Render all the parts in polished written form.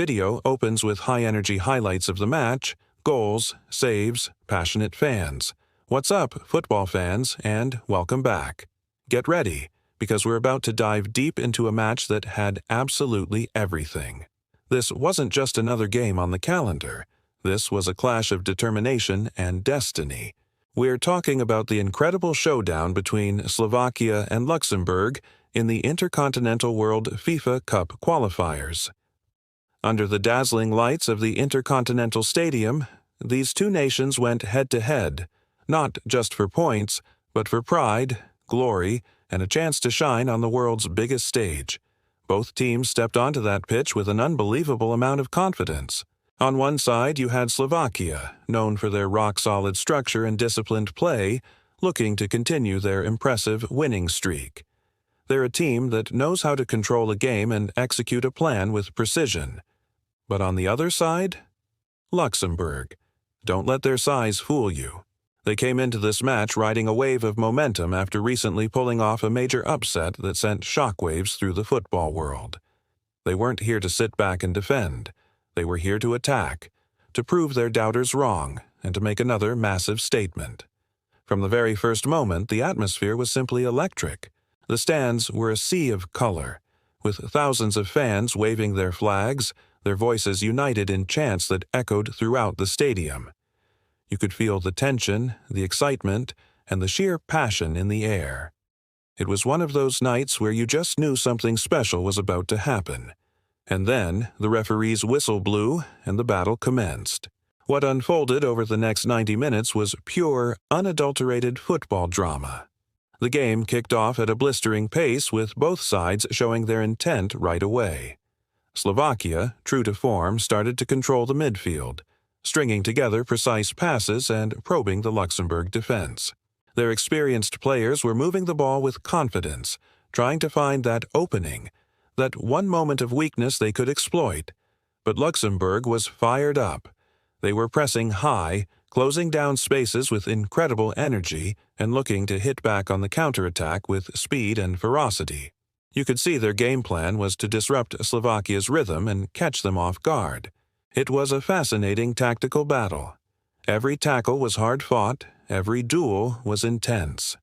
video opens with high-energy highlights of the match, goals, saves, passionate fans. What's up, football fans, and welcome back. Get ready, because we're about to dive deep into a match that had absolutely everything. This wasn't just another game on the calendar. This was a clash of determination and destiny. We're talking about the incredible showdown between Slovakia and Luxembourg in the Intercontinental World FIFA Cup qualifiers. Under the dazzling lights of the Intercontinental Stadium, these two nations went head-to-head, not just for points, but for pride, glory, and a chance to shine on the world's biggest stage. Both teams stepped onto that pitch with an unbelievable amount of confidence. On one side, you had Slovakia, known for their rock-solid structure and disciplined play, looking to continue their impressive winning streak. They're a team that knows how to control a game and execute a plan with precision. But on the other side, Luxembourg. Don't let their size fool you. They came into this match riding a wave of momentum after recently pulling off a major upset that sent shockwaves through the football world. They weren't here to sit back and defend. They were here to attack, to prove their doubters wrong, and to make another massive statement. From the very first moment, the atmosphere was simply electric. The stands were a sea of color, with thousands of fans waving their flags, their voices united in chants that echoed throughout the stadium. You could feel the tension, the excitement, and the sheer passion in the air. It was one of those nights where you just knew something special was about to happen. And then, the referee's whistle blew, and the battle commenced. What unfolded over the next 90 minutes was pure, unadulterated football drama. The game kicked off at a blistering pace, with both sides showing their intent right away. Slovakia, true to form, started to control the midfield, stringing together precise passes and probing the Luxembourg defense. Their experienced players were moving the ball with confidence, trying to find that opening, that one moment of weakness they could exploit. But Luxembourg was fired up. They were pressing high, closing down spaces with incredible energy, and looking to hit back on the counterattack with speed and ferocity. You could see their game plan was to disrupt Slovakia's rhythm and catch them off guard. It was a fascinating tactical battle. Every tackle was hard-fought, every duel was intense.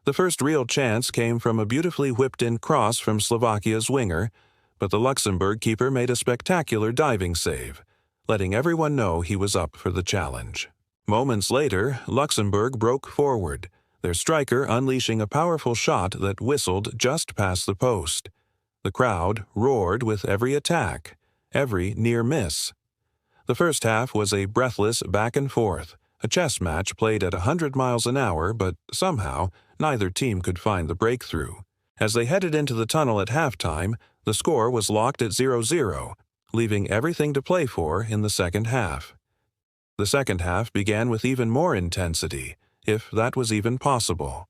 The first real chance came from a beautifully whipped-in cross from Slovakia's winger, but the Luxembourg keeper made a spectacular diving save, letting everyone know he was up for the challenge. Moments later, Luxembourg broke forward, their striker unleashing a powerful shot that whistled just past the post. The crowd roared with every attack, every near miss. The first half was a breathless back and forth, a chess match played at 100 miles an hour, but somehow neither team could find the breakthrough. As they headed into the tunnel at halftime, the score was locked at 0-0, leaving everything to play for in the second half. The second half began with even more intensity, if that was even possible.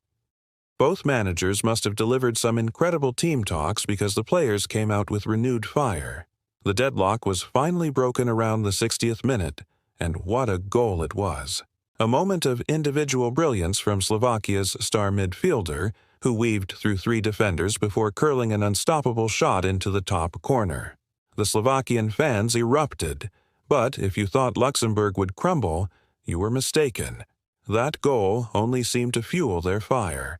Both managers must have delivered some incredible team talks because the players came out with renewed fire. The deadlock was finally broken around the 60th minute, and what a goal it was. A moment of individual brilliance from Slovakia's star midfielder, who weaved through three defenders before curling an unstoppable shot into the top corner. The Slovakian fans erupted, but if you thought Luxembourg would crumble, you were mistaken. That goal only seemed to fuel their fire.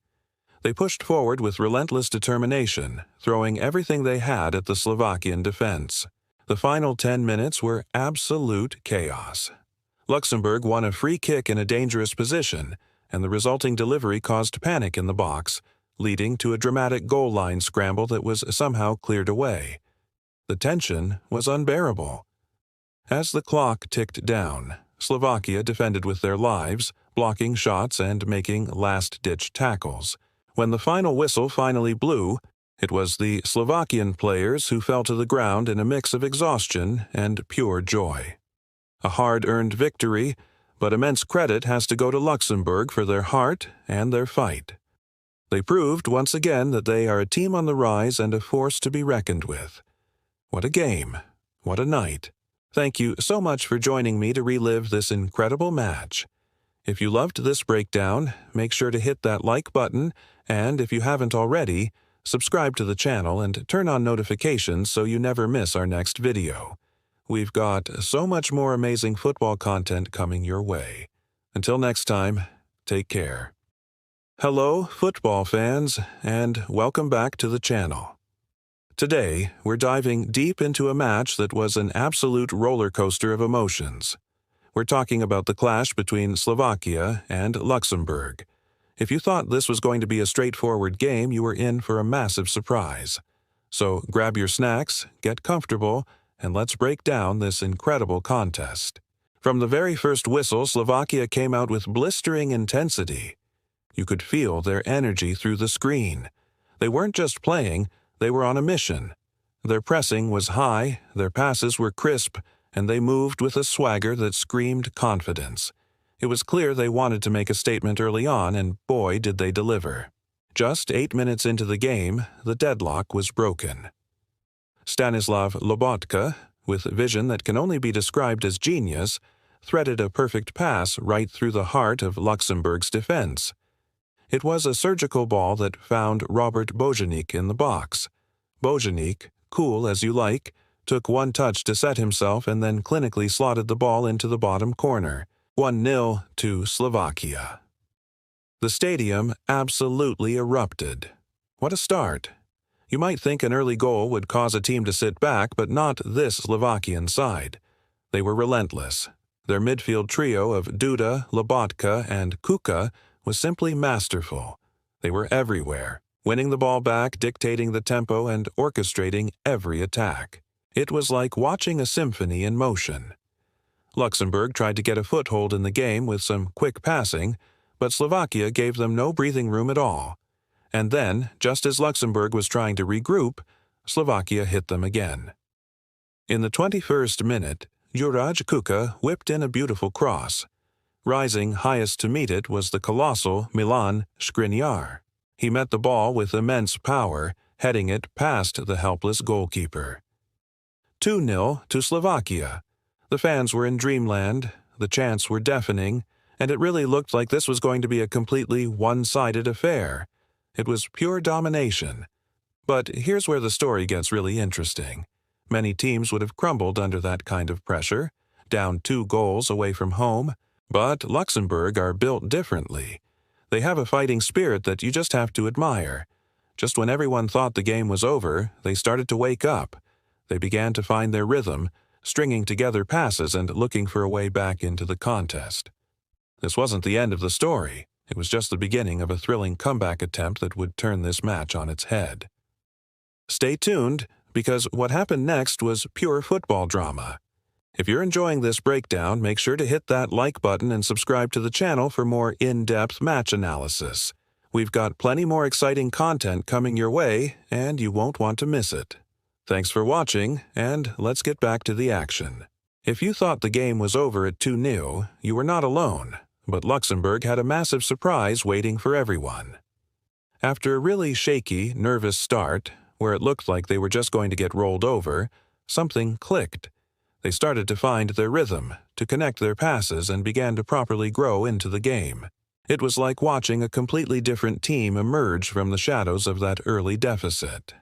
They pushed forward with relentless determination, throwing everything they had at the Slovakian defense. The final 10 minutes were absolute chaos. Luxembourg won a free kick in a dangerous position, and the resulting delivery caused panic in the box, leading to a dramatic goal line scramble that was somehow cleared away. The tension was unbearable. As the clock ticked down, Slovakia defended with their lives, blocking shots and making last-ditch tackles. When the final whistle finally blew, it was the Slovakian players who fell to the ground in a mix of exhaustion and pure joy. A hard-earned victory, but immense credit has to go to Luxembourg for their heart and their fight. They proved once again that they are a team on the rise and a force to be reckoned with. What a game. What a night. Thank you so much for joining me to relive this incredible match. If you loved this breakdown, make sure to hit that like button, and if you haven't already, subscribe to the channel and turn on notifications so you never miss our next video. We've got so much more amazing football content coming your way. Until next time, take care. Hello, football fans, and welcome back to the channel. Today, we're diving deep into a match that was an absolute roller coaster of emotions. We're talking about the clash between Slovakia and Luxembourg. If you thought this was going to be a straightforward game, you were in for a massive surprise. So grab your snacks, get comfortable, and let's break down this incredible contest. From the very first whistle, Slovakia came out with blistering intensity. You could feel their energy through the screen. They weren't just playing, they were on a mission. Their pressing was high, their passes were crisp, and they moved with a swagger that screamed confidence. It was clear they wanted to make a statement early on, and boy did they deliver. Just 8 minutes into the game, the deadlock was broken. Stanislav Lobotka, with vision that can only be described as genius, threaded a perfect pass right through the heart of Luxembourg's defense. It was a surgical ball that found Robert Bojanik in the box. Bojanik, cool as you like, took one touch to set himself and then clinically slotted the ball into the bottom corner. 1-0 to Slovakia. The stadium absolutely erupted. What a start! You might think an early goal would cause a team to sit back, but not this Slovakian side. They were relentless. Their midfield trio of Duda, Lobotka, and Kuka was simply masterful. They were everywhere, winning the ball back, dictating the tempo, and orchestrating every attack. It was like watching a symphony in motion. Luxembourg tried to get a foothold in the game with some quick passing, but Slovakia gave them no breathing room at all. And then, just as Luxembourg was trying to regroup, Slovakia hit them again. In the 21st minute, Juraj Kuka whipped in a beautiful cross. Rising highest to meet it was the colossal Milan Skriniar. He met the ball with immense power, heading it past the helpless goalkeeper. 2-0 to Slovakia. The fans were in dreamland, the chants were deafening, and it really looked like this was going to be a completely one-sided affair. It was pure domination. But here's where the story gets really interesting. Many teams would have crumbled under that kind of pressure, down 2 goals away from home, but Luxembourg are built differently. They have a fighting spirit that you just have to admire. Just when everyone thought the game was over, they started to wake up. They began to find their rhythm, stringing together passes and looking for a way back into the contest. This wasn't the end of the story. It was just the beginning of a thrilling comeback attempt that would turn this match on its head. Stay tuned, because what happened next was pure football drama. If you're enjoying this breakdown, make sure to hit that like button and subscribe to the channel for more in-depth match analysis. We've got plenty more exciting content coming your way, and you won't want to miss it. Thanks for watching, and let's get back to the action. If you thought the game was over at 2-0, you were not alone, but Luxembourg had a massive surprise waiting for everyone. After a really shaky, nervous start, where it looked like they were just going to get rolled over, something clicked. They started to find their rhythm, to connect their passes, and began to properly grow into the game. It was like watching a completely different team emerge from the shadows of that early deficit.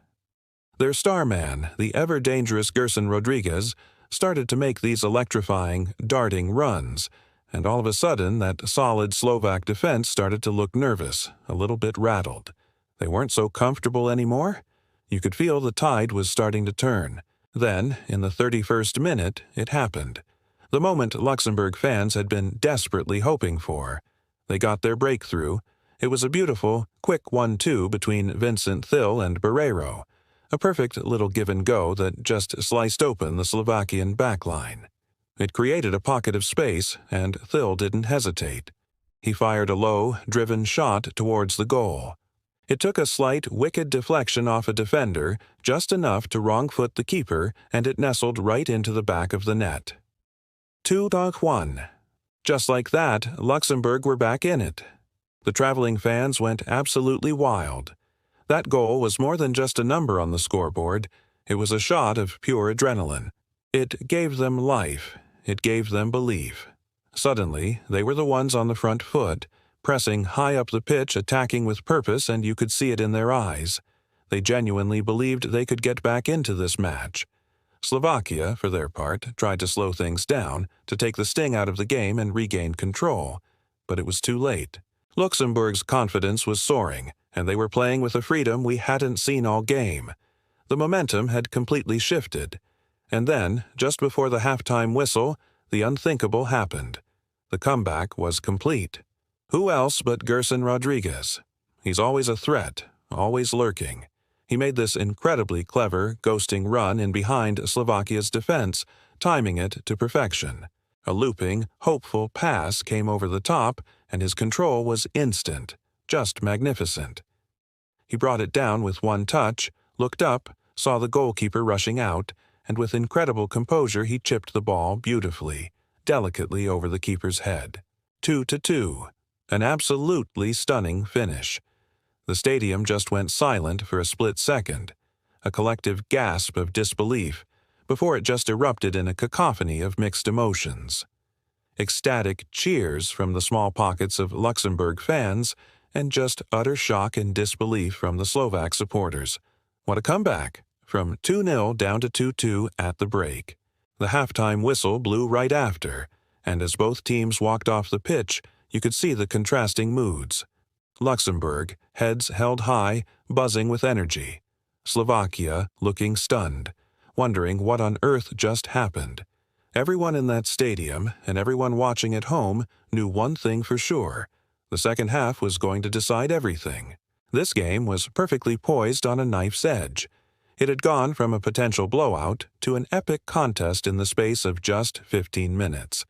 Their star man, the ever-dangerous Gerson Rodriguez, started to make these electrifying, darting runs, and all of a sudden that solid Slovak defense started to look nervous, a little bit rattled. They weren't so comfortable anymore. You could feel the tide was starting to turn. Then, in the 31st minute, it happened. The moment Luxembourg fans had been desperately hoping for. They got their breakthrough. It was a beautiful, quick 1-2 between Vincent Thill and Barreiro. A perfect little give-and-go that just sliced open the Slovakian backline. It created a pocket of space, and Thill didn't hesitate. He fired a low, driven shot towards the goal. It took a slight, wicked deflection off a defender, just enough to wrong-foot the keeper, and it nestled right into the back of the net. 2-1. Just like that, Luxembourg were back in it. The traveling fans went absolutely wild. That goal was more than just a number on the scoreboard. It was a shot of pure adrenaline. It gave them life. It gave them belief. Suddenly, they were the ones on the front foot, pressing high up the pitch, attacking with purpose, and you could see it in their eyes. They genuinely believed they could get back into this match. Slovakia, for their part, tried to slow things down, to take the sting out of the game and regain control. But it was too late. Luxembourg's confidence was soaring, and they were playing with a freedom we hadn't seen all game. The momentum had completely shifted. And then, just before the halftime whistle, the unthinkable happened. The comeback was complete. Who else but Gerson Rodriguez? He's always a threat, always lurking. He made this incredibly clever, ghosting run in behind Slovakia's defense, timing it to perfection. A looping, hopeful pass came over the top, and his control was instant, just magnificent. He brought it down with one touch, looked up, saw the goalkeeper rushing out, and with incredible composure he chipped the ball beautifully, delicately over the keeper's head. 2-2. An absolutely stunning finish. The stadium just went silent for a split second, a collective gasp of disbelief, before it just erupted in a cacophony of mixed emotions. Ecstatic cheers from the small pockets of Luxembourg fans, and just utter shock and disbelief from the Slovak supporters. What a comeback! From 2-0 down to 2-2 at the break. The halftime whistle blew right after, and as both teams walked off the pitch, you could see the contrasting moods. Luxembourg, heads held high, buzzing with energy. Slovakia, looking stunned, wondering what on earth just happened. Everyone in that stadium, and everyone watching at home, knew one thing for sure. The second half was going to decide everything. This game was perfectly poised on a knife's edge. It had gone from a potential blowout to an epic contest in the space of just 15 minutes.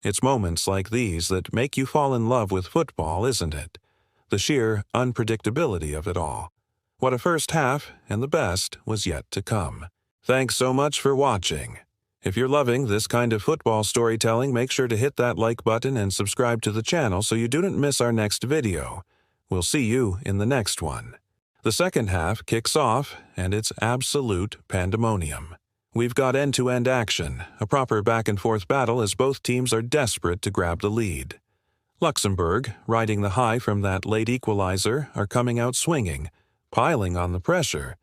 It's moments like these that make you fall in love with football, isn't it? The sheer unpredictability of it all. What a first half, and the best was yet to come. Thanks so much for watching. If you're loving this kind of football storytelling, make sure to hit that like button and subscribe to the channel so you don't miss our next video. We'll see you in the next one. The second half kicks off, and it's absolute pandemonium. We've got end-to-end action, a proper back-and-forth battle as both teams are desperate to grab the lead. Luxembourg, riding the high from that late equalizer, are coming out swinging, piling on the pressure.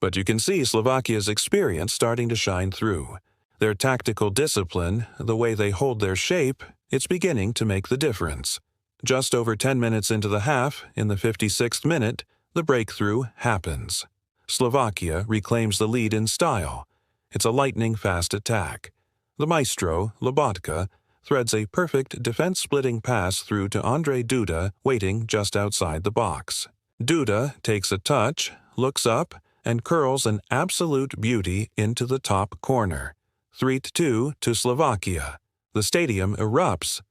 But you can see Slovakia's experience starting to shine through. Their tactical discipline, the way they hold their shape, it's beginning to make the difference. Just over 10 minutes into the half, in the 56th minute, the breakthrough happens. Slovakia reclaims the lead in style. It's a lightning-fast attack. The maestro, Lobotka, threads a perfect defense-splitting pass through to Andrzej Duda, waiting just outside the box. Duda takes a touch, looks up, and curls an absolute beauty into the top corner. 3-2 to Slovakia. The stadium erupts.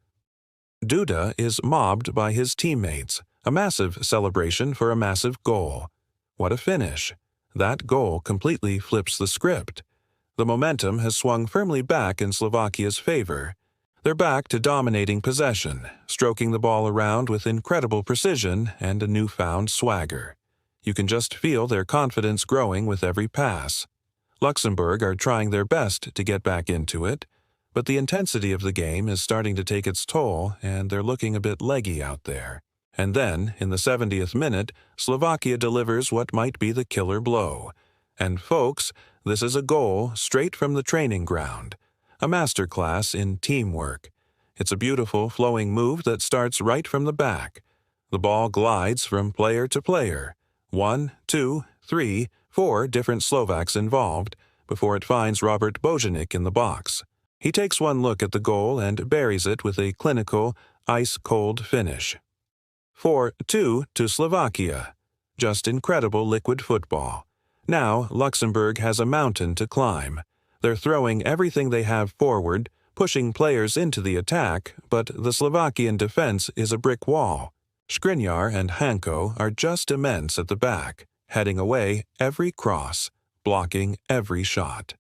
Duda is mobbed by his teammates, a massive celebration for a massive goal. What a finish! That goal completely flips the script. The momentum has swung firmly back in Slovakia's favor. They're back to dominating possession, stroking the ball around with incredible precision and a newfound swagger. You can just feel their confidence growing with every pass. Luxembourg are trying their best to get back into it, but the intensity of the game is starting to take its toll, and they're looking a bit leggy out there. And then, in the 70th minute, Slovakia delivers what might be the killer blow. And folks, this is a goal straight from the training ground. A masterclass in teamwork. It's a beautiful, flowing move that starts right from the back. The ball glides from player to player. 1, 2, 3, 4 different Slovaks involved, before it finds Robert Bojanik in the box. He takes one look at the goal and buries it with a clinical, ice-cold finish. 4-2 to Slovakia. Just incredible liquid football. Now, Luxembourg has a mountain to climb. They're throwing everything they have forward, pushing players into the attack, but the Slovakian defense is a brick wall. Skriniar and Hanko are just immense at the back, heading away every cross, blocking every shot.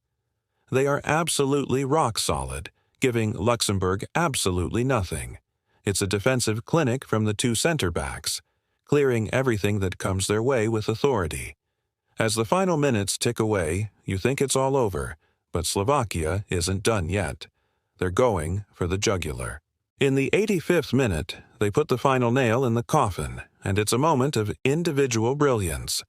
They are absolutely rock solid, giving Luxembourg absolutely nothing. It's a defensive clinic from the two center-backs, clearing everything that comes their way with authority. As the final minutes tick away, you think it's all over, but Slovakia isn't done yet. They're going for the jugular. In the 85th minute, they put the final nail in the coffin, and it's a moment of individual brilliance.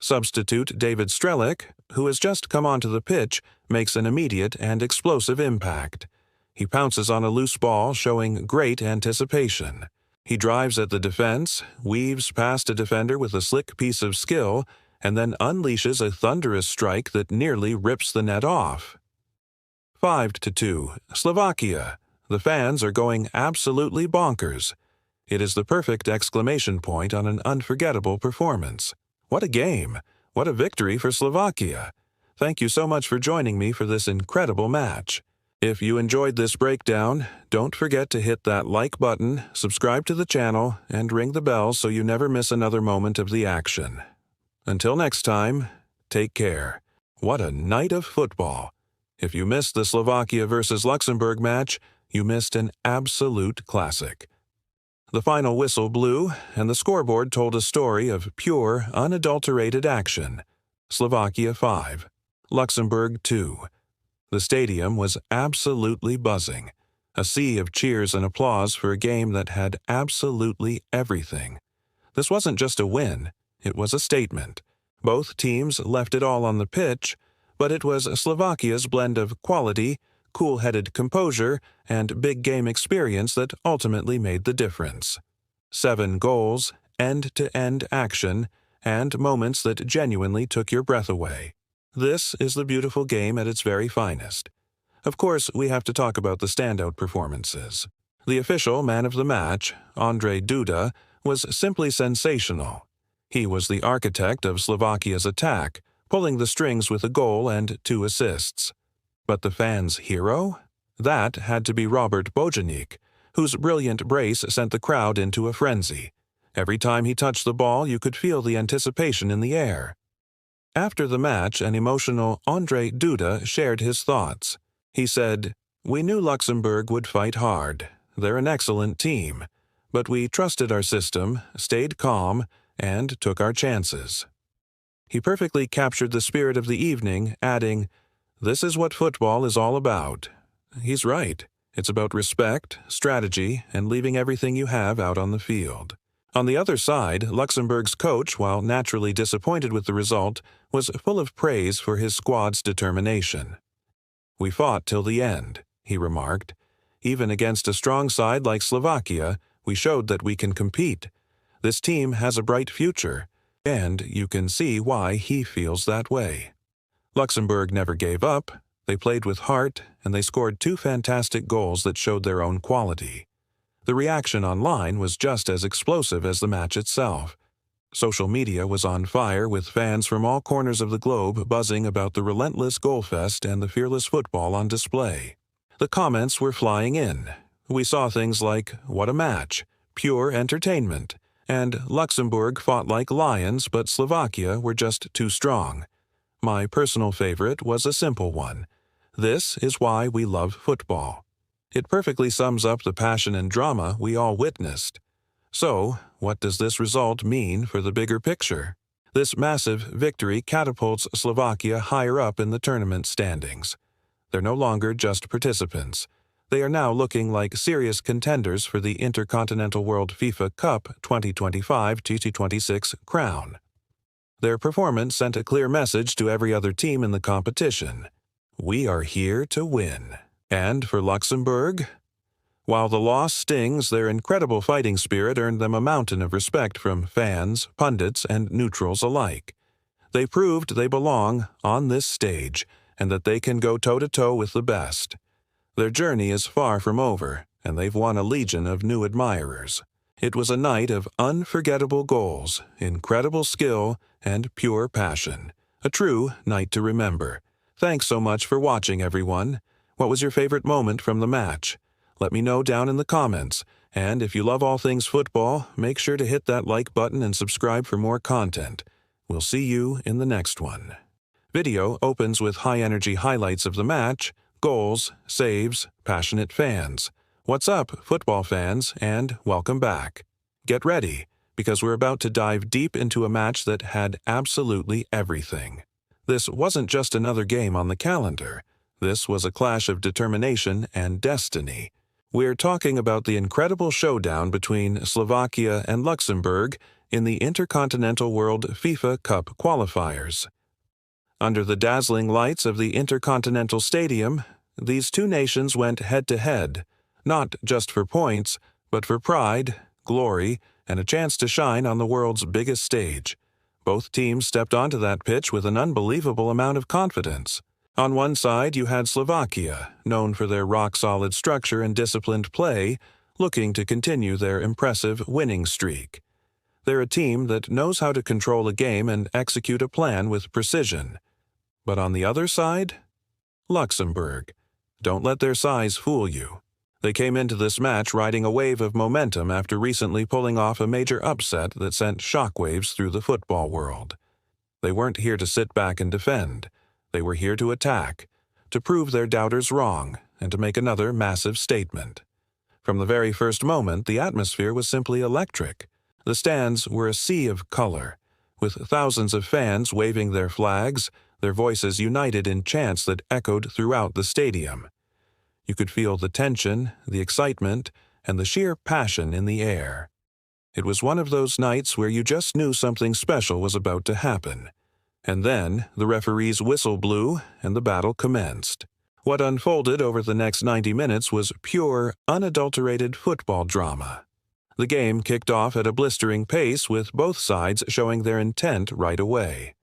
Substitute David Strelic, who has just come onto the pitch, makes an immediate and explosive impact. He pounces on a loose ball, showing great anticipation. He drives at the defense, weaves past a defender with a slick piece of skill, and then unleashes a thunderous strike that nearly rips the net off. 5-2, Slovakia. The fans are going absolutely bonkers. It is the perfect exclamation point on an unforgettable performance. What a game! What a victory for Slovakia! Thank you so much for joining me for this incredible match. If you enjoyed this breakdown, don't forget to hit that like button, subscribe to the channel, and ring the bell so you never miss another moment of the action. Until next time, take care. What a night of football! If you missed the Slovakia versus Luxembourg match, you missed an absolute classic. The final whistle blew, and the scoreboard told a story of pure, unadulterated action. Slovakia 5, Luxembourg 2. The stadium was absolutely buzzing, a sea of cheers and applause for a game that had absolutely everything. This wasn't just a win, it was a statement. Both teams left it all on the pitch, but it was Slovakia's blend of quality, cool-headed composure, and big-game experience that ultimately made the difference. 7 goals, end-to-end action, and moments that genuinely took your breath away. This is the beautiful game at its very finest. Of course, we have to talk about the standout performances. The official man of the match, Ondrej Duda, was simply sensational. He was the architect of Slovakia's attack, pulling the strings with a goal and 2 assists. But the fans' hero? That had to be Robert Bojanic, whose brilliant brace sent the crowd into a frenzy. Every time he touched the ball, you could feel the anticipation in the air. After the match, an emotional Ondrej Duda shared his thoughts. He said, "We knew Luxembourg would fight hard. They're an excellent team. But we trusted our system, stayed calm, and took our chances." He perfectly captured the spirit of the evening, adding, "This is what football is all about." He's right. It's about respect, strategy, and leaving everything you have out on the field. On the other side, Luxembourg's coach, while naturally disappointed with the result, was full of praise for his squad's determination. "We fought till the end," he remarked. "Even against a strong side like Slovakia, we showed that we can compete. This team has a bright future, and you can see why he feels that way." Luxembourg never gave up. They played with heart, and they scored 2 fantastic goals that showed their own quality. The reaction online was just as explosive as the match itself. Social media was on fire, with fans from all corners of the globe buzzing about the relentless goal fest and the fearless football on display. The comments were flying in. We saw things like, "What a match," "Pure entertainment," and "Luxembourg fought like lions, but Slovakia were just too strong." My personal favorite was a simple one. "This is why we love football." It perfectly sums up the passion and drama we all witnessed. So, what does this result mean for the bigger picture? This massive victory catapults Slovakia higher up in the tournament standings. They're no longer just participants. They are now looking like serious contenders for the Intercontinental World FIFA Cup 2025-2026 crown. Their performance sent a clear message to every other team in the competition. We are here to win. And for Luxembourg? While the loss stings, their incredible fighting spirit earned them a mountain of respect from fans, pundits, and neutrals alike. They proved they belong on this stage, and that they can go toe-to-toe with the best. Their journey is far from over, and they've won a legion of new admirers. It was a night of unforgettable goals, incredible skill, and pure passion. A true night to remember. Thanks so much for watching, everyone. What was your favorite moment from the match? Let me know down in the comments. And if you love all things football, make sure to hit that like button and subscribe for more content. We'll see you in the next one. Video opens with high-energy highlights of the match, goals, saves, passionate fans. What's up, football fans, and welcome back. Get ready, because we're about to dive deep into a match that had absolutely everything. This wasn't just another game on the calendar. This was a clash of determination and destiny. We're talking about the incredible showdown between Slovakia and Luxembourg in the Intercontinental World FIFA Cup qualifiers. Under the dazzling lights of the Intercontinental Stadium, these two nations went head-to-head, not just for points, but for pride, glory, and a chance to shine on the world's biggest stage. Both teams stepped onto that pitch with an unbelievable amount of confidence. On one side, you had Slovakia, known for their rock-solid structure and disciplined play, looking to continue their impressive winning streak. They're a team that knows how to control a game and execute a plan with precision. But on the other side? Luxembourg. Don't let their size fool you. They came into this match riding a wave of momentum after recently pulling off a major upset that sent shockwaves through the football world. They weren't here to sit back and defend. They were here to attack, to prove their doubters wrong, and to make another massive statement. From the very first moment, the atmosphere was simply electric. The stands were a sea of color, with thousands of fans waving their flags, their voices united in chants that echoed throughout the stadium. You could feel the tension, the excitement, and the sheer passion in the air. It was one of those nights where you just knew something special was about to happen. And then the referee's whistle blew and the battle commenced. What unfolded over the next 90 minutes was pure, unadulterated football drama. The game kicked off at a blistering pace with both sides showing their intent right away.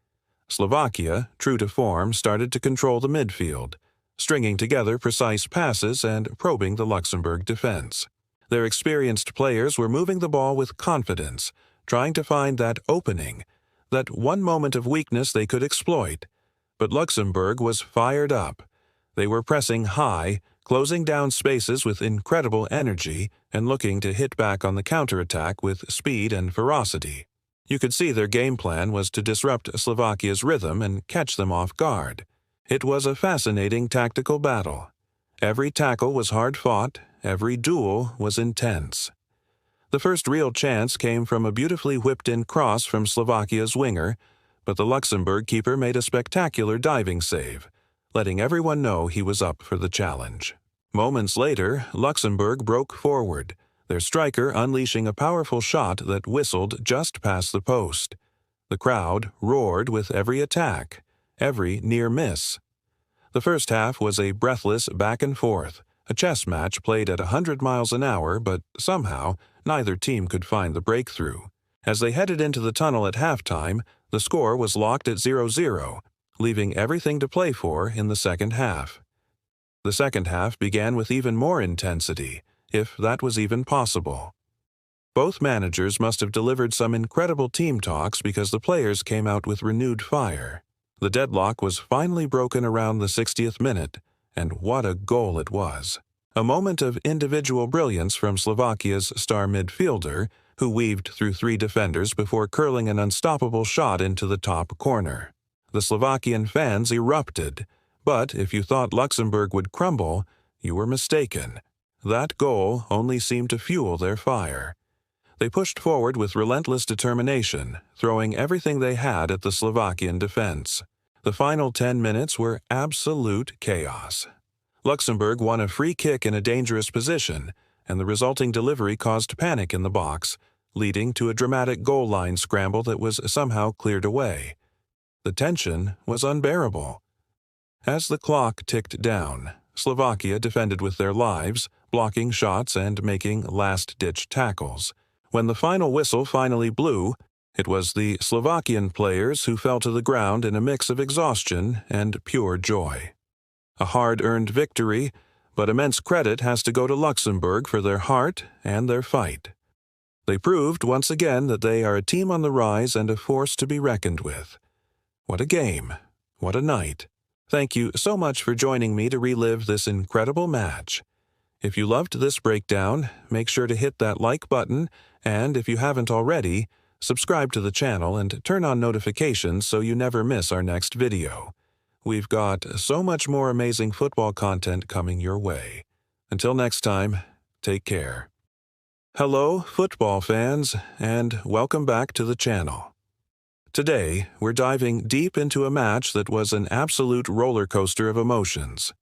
Slovakia, true to form, started to control the midfield, stringing together precise passes and probing the Luxembourg defense. Their experienced players were moving the ball with confidence, trying to find that opening, that one moment of weakness they could exploit. But Luxembourg was fired up. They were pressing high, closing down spaces with incredible energy and looking to hit back on the counterattack with speed and ferocity. You could see their game plan was to disrupt Slovakia's rhythm and catch them off guard. It was a fascinating tactical battle. Every tackle was hard-fought, every duel was intense. The first real chance came from a beautifully whipped-in cross from Slovakia's winger, but the Luxembourg keeper made a spectacular diving save, letting everyone know he was up for the challenge. Moments later, Luxembourg broke forward, their striker unleashing a powerful shot that whistled just past the post. The crowd roared with every attack, every near miss. The first half was a breathless back and forth, a chess match played at 100 miles an hour, but somehow neither team could find the breakthrough. As they headed into the tunnel at halftime, the score was locked at 0-0, leaving everything to play for in the second half. The second half began with even more intensity, if that was even possible. Both managers must have delivered some incredible team talks because the players came out with renewed fire. The deadlock was finally broken around the 60th minute, and what a goal it was. A moment of individual brilliance from Slovakia's star midfielder, who weaved through three defenders before curling an unstoppable shot into the top corner. The Slovakian fans erupted, but if you thought Luxembourg would crumble, you were mistaken. That goal only seemed to fuel their fire. They pushed forward with relentless determination, throwing everything they had at the Slovakian defense. The final 10 minutes were absolute chaos. Luxembourg won a free kick in a dangerous position, and the resulting delivery caused panic in the box, leading to a dramatic goal line scramble that was somehow cleared away. The tension was unbearable. As the clock ticked down, Slovakia defended with their lives, blocking shots and making last-ditch tackles. When the final whistle finally blew, it was the Slovakian players who fell to the ground in a mix of exhaustion and pure joy. A hard-earned victory, but immense credit has to go to Luxembourg for their heart and their fight. They proved once again that they are a team on the rise and a force to be reckoned with. What a game. What a night. Thank you so much for joining me to relive this incredible match. If you loved this breakdown, make sure to hit that like button, and if you haven't already, subscribe to the channel and turn on notifications so you never miss our next video. We've got so much more amazing football content coming your way. Until next time, take care. Hello, football fans, and welcome back to the channel. Today, we're diving deep into a match that was an absolute roller coaster of emotions.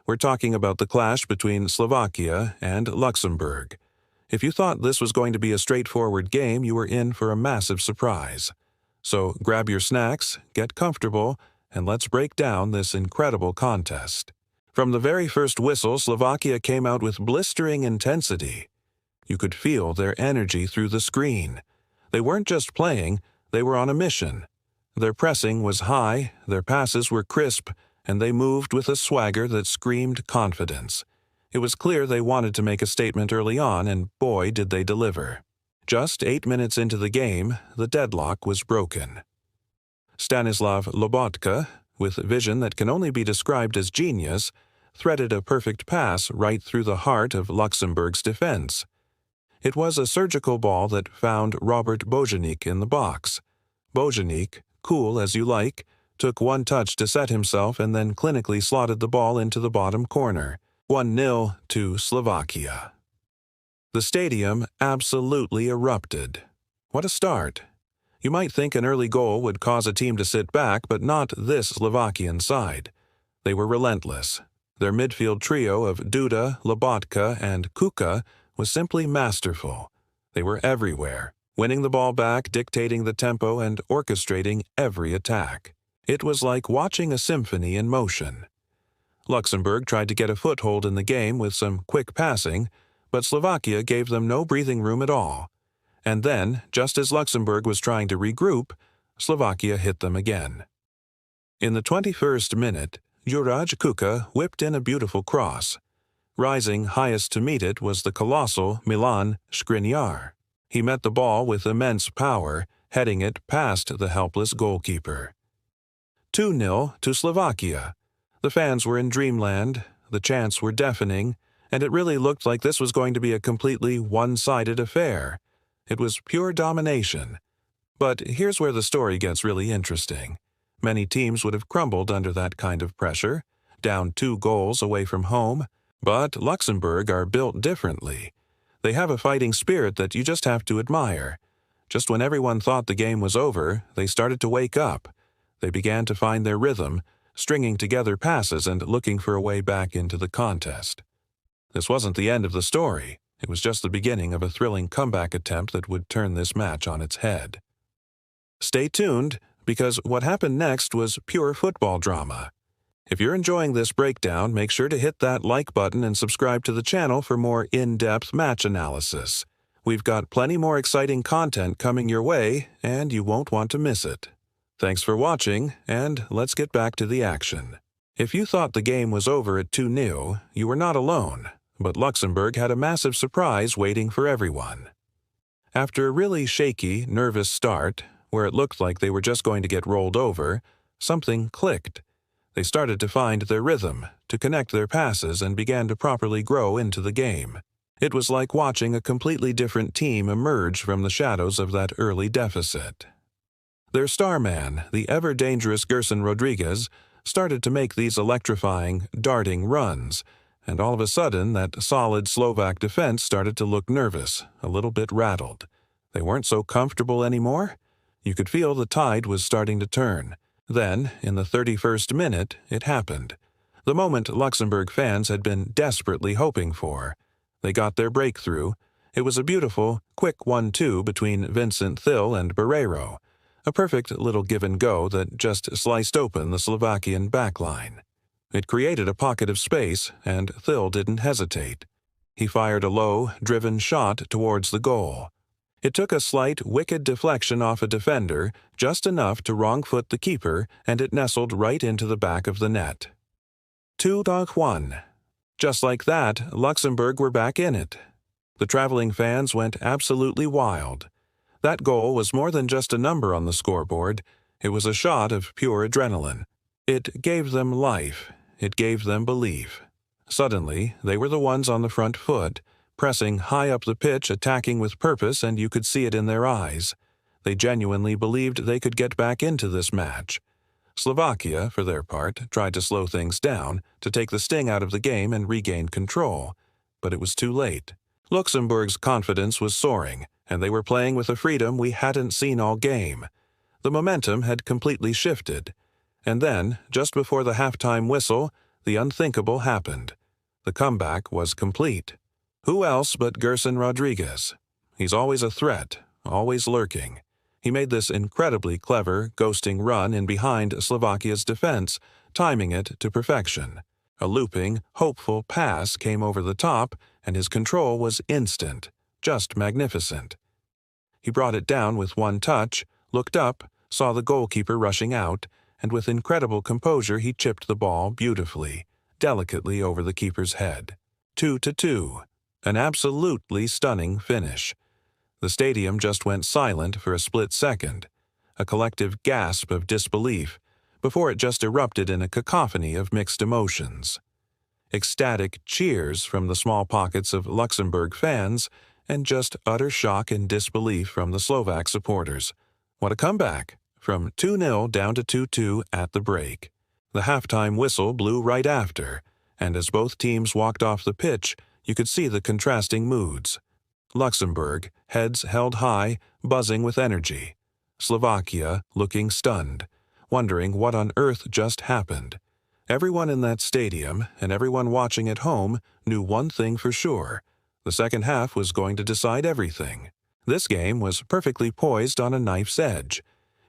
We're talking about the clash between Slovakia and Luxembourg. If you thought this was going to be a straightforward game, you were in for a massive surprise. So grab your snacks, get comfortable, and let's break down this incredible contest. From the very first whistle, Slovakia came out with blistering intensity. You could feel their energy through the screen. They weren't just playing, they were on a mission. Their pressing was high, their passes were crisp, and they moved with a swagger that screamed confidence. It was clear they wanted to make a statement early on, and boy did they deliver. Just 8 minutes into the game, the deadlock was broken. Stanislav Lobotka, with vision that can only be described as genius, threaded a perfect pass right through the heart of Luxembourg's defense. It was a surgical ball that found Robert Bojanik in the box. Bojanik, cool as you like, took one touch to set himself and then clinically slotted the ball into the bottom corner. 1-0 to Slovakia. The stadium absolutely erupted. What a start! You might think an early goal would cause a team to sit back, but not this Slovakian side. They were relentless. Their midfield trio of Duda, Lobotka, and Kuka was simply masterful. They were everywhere, winning the ball back, dictating the tempo, and orchestrating every attack. It was like watching a symphony in motion. Luxembourg tried to get a foothold in the game with some quick passing, but Slovakia gave them no breathing room at all. And then, just as Luxembourg was trying to regroup, Slovakia hit them again. In the 21st minute, Juraj Kuka whipped in a beautiful cross. Rising highest to meet it was the colossal Milan Skriniar. He met the ball with immense power, heading it past the helpless goalkeeper. 2-0 to Slovakia. The fans were in dreamland, the chants were deafening, and it really looked like this was going to be a completely one-sided affair. It was pure domination. But here's where the story gets really interesting. Many teams would have crumbled under that kind of pressure, down 2 goals away from home, but Luxembourg are built differently. They have a fighting spirit that you just have to admire. Just when everyone thought the game was over, they started to wake up. They began to find their rhythm, stringing together passes and looking for a way back into the contest. This wasn't the end of the story. It was just the beginning of a thrilling comeback attempt that would turn this match on its head. Stay tuned, because what happened next was pure football drama. If you're enjoying this breakdown, make sure to hit that like button and subscribe to the channel for more in-depth match analysis. We've got plenty more exciting content coming your way, and you won't want to miss it. Thanks for watching, and let's get back to the action. If you thought the game was over at 2-0, you were not alone, but Luxembourg had a massive surprise waiting for everyone. After a really shaky, nervous start, where it looked like they were just going to get rolled over, something clicked. They started to find their rhythm, to connect their passes, and began to properly grow into the game. It was like watching a completely different team emerge from the shadows of that early deficit. Their star man, the ever-dangerous Gerson Rodriguez, started to make these electrifying, darting runs, and all of a sudden that solid Slovak defense started to look nervous, a little bit rattled. They weren't so comfortable anymore. You could feel the tide was starting to turn. Then, in the 31st minute, it happened. The moment Luxembourg fans had been desperately hoping for. They got their breakthrough. It was a beautiful, quick 1-2 between Vincent Thill and Barreiro. A perfect little give-and-go that just sliced open the Slovakian backline. It created a pocket of space, and Thill didn't hesitate. He fired a low, driven shot towards the goal. It took a slight, wicked deflection off a defender, just enough to wrong-foot the keeper, and it nestled right into the back of the net. 2-1. Just like that, Luxembourg were back in it. The traveling fans went absolutely wild. That goal was more than just a number on the scoreboard. It was a shot of pure adrenaline. It gave them life. It gave them belief. Suddenly, they were the ones on the front foot, pressing high up the pitch, attacking with purpose, and you could see it in their eyes. They genuinely believed they could get back into this match. Slovakia, for their part, tried to slow things down, to take the sting out of the game and regain control. But it was too late. Luxembourg's confidence was soaring, and they were playing with a freedom we hadn't seen all game. The momentum had completely shifted. And then, just before the halftime whistle, the unthinkable happened. The comeback was complete. Who else but Gerson Rodriguez? He's always a threat, always lurking. He made this incredibly clever, ghosting run in behind Slovakia's defense, timing it to perfection. A looping, hopeful pass came over the top, and his control was instant, just magnificent. He brought it down with one touch, looked up, saw the goalkeeper rushing out, and with incredible composure he chipped the ball beautifully, delicately over the keeper's head. 2-2. An absolutely stunning finish. The stadium just went silent for a split second, a collective gasp of disbelief, before it just erupted in a cacophony of mixed emotions. Ecstatic cheers from the small pockets of Luxembourg fans, and just utter shock and disbelief from the Slovak supporters. What a comeback! From 2-0 down to 2-2 at the break. The halftime whistle blew right after, and as both teams walked off the pitch, you could see the contrasting moods. Luxembourg, heads held high, buzzing with energy. Slovakia, looking stunned, wondering what on earth just happened. Everyone in that stadium, and everyone watching at home, knew one thing for sure. The second half was going to decide everything. This game was perfectly poised on a knife's edge.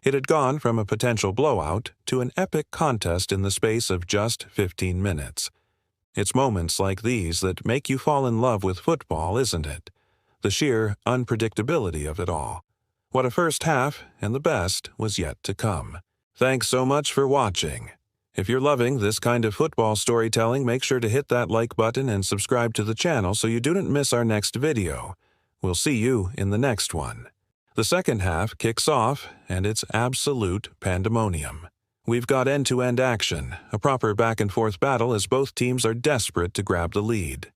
It had gone from a potential blowout to an epic contest in the space of just 15 minutes. It's moments like these that make you fall in love with football, isn't it? The sheer unpredictability of it all. What a first half, and the best was yet to come. Thanks so much for watching. If you're loving this kind of football storytelling, make sure to hit that like button and subscribe to the channel so you don't miss our next video. We'll see you in the next one. The second half kicks off, and it's absolute pandemonium. We've got end-to-end action, a proper back-and-forth battle as both teams are desperate to grab the lead.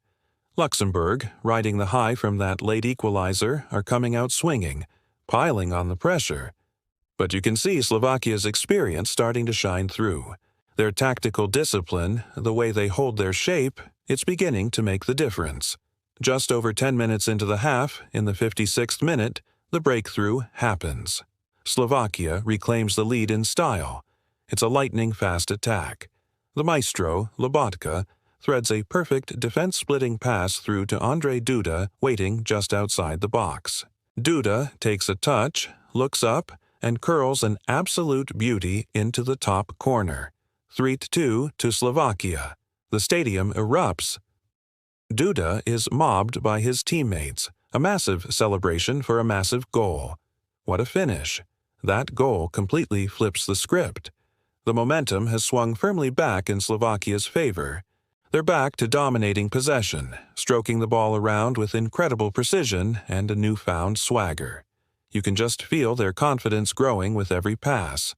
Luxembourg, riding the high from that late equalizer, are coming out swinging, piling on the pressure. But you can see Slovakia's experience starting to shine through. Their tactical discipline, the way they hold their shape, it's beginning to make the difference. Just over 10 minutes into the half, in the 56th minute, the breakthrough happens. Slovakia reclaims the lead in style. It's a lightning-fast attack. The maestro, Lobotka, threads a perfect defense-splitting pass through to Andrzej Duda, waiting just outside the box. Duda takes a touch, looks up, and curls an absolute beauty into the top corner. 3-2 to Slovakia. The stadium erupts. Duda is mobbed by his teammates, a massive celebration for a massive goal. What a finish! That goal completely flips the script. The momentum has swung firmly back in Slovakia's favor. They're back to dominating possession, stroking the ball around with incredible precision and a newfound swagger. You can just feel their confidence growing with every pass.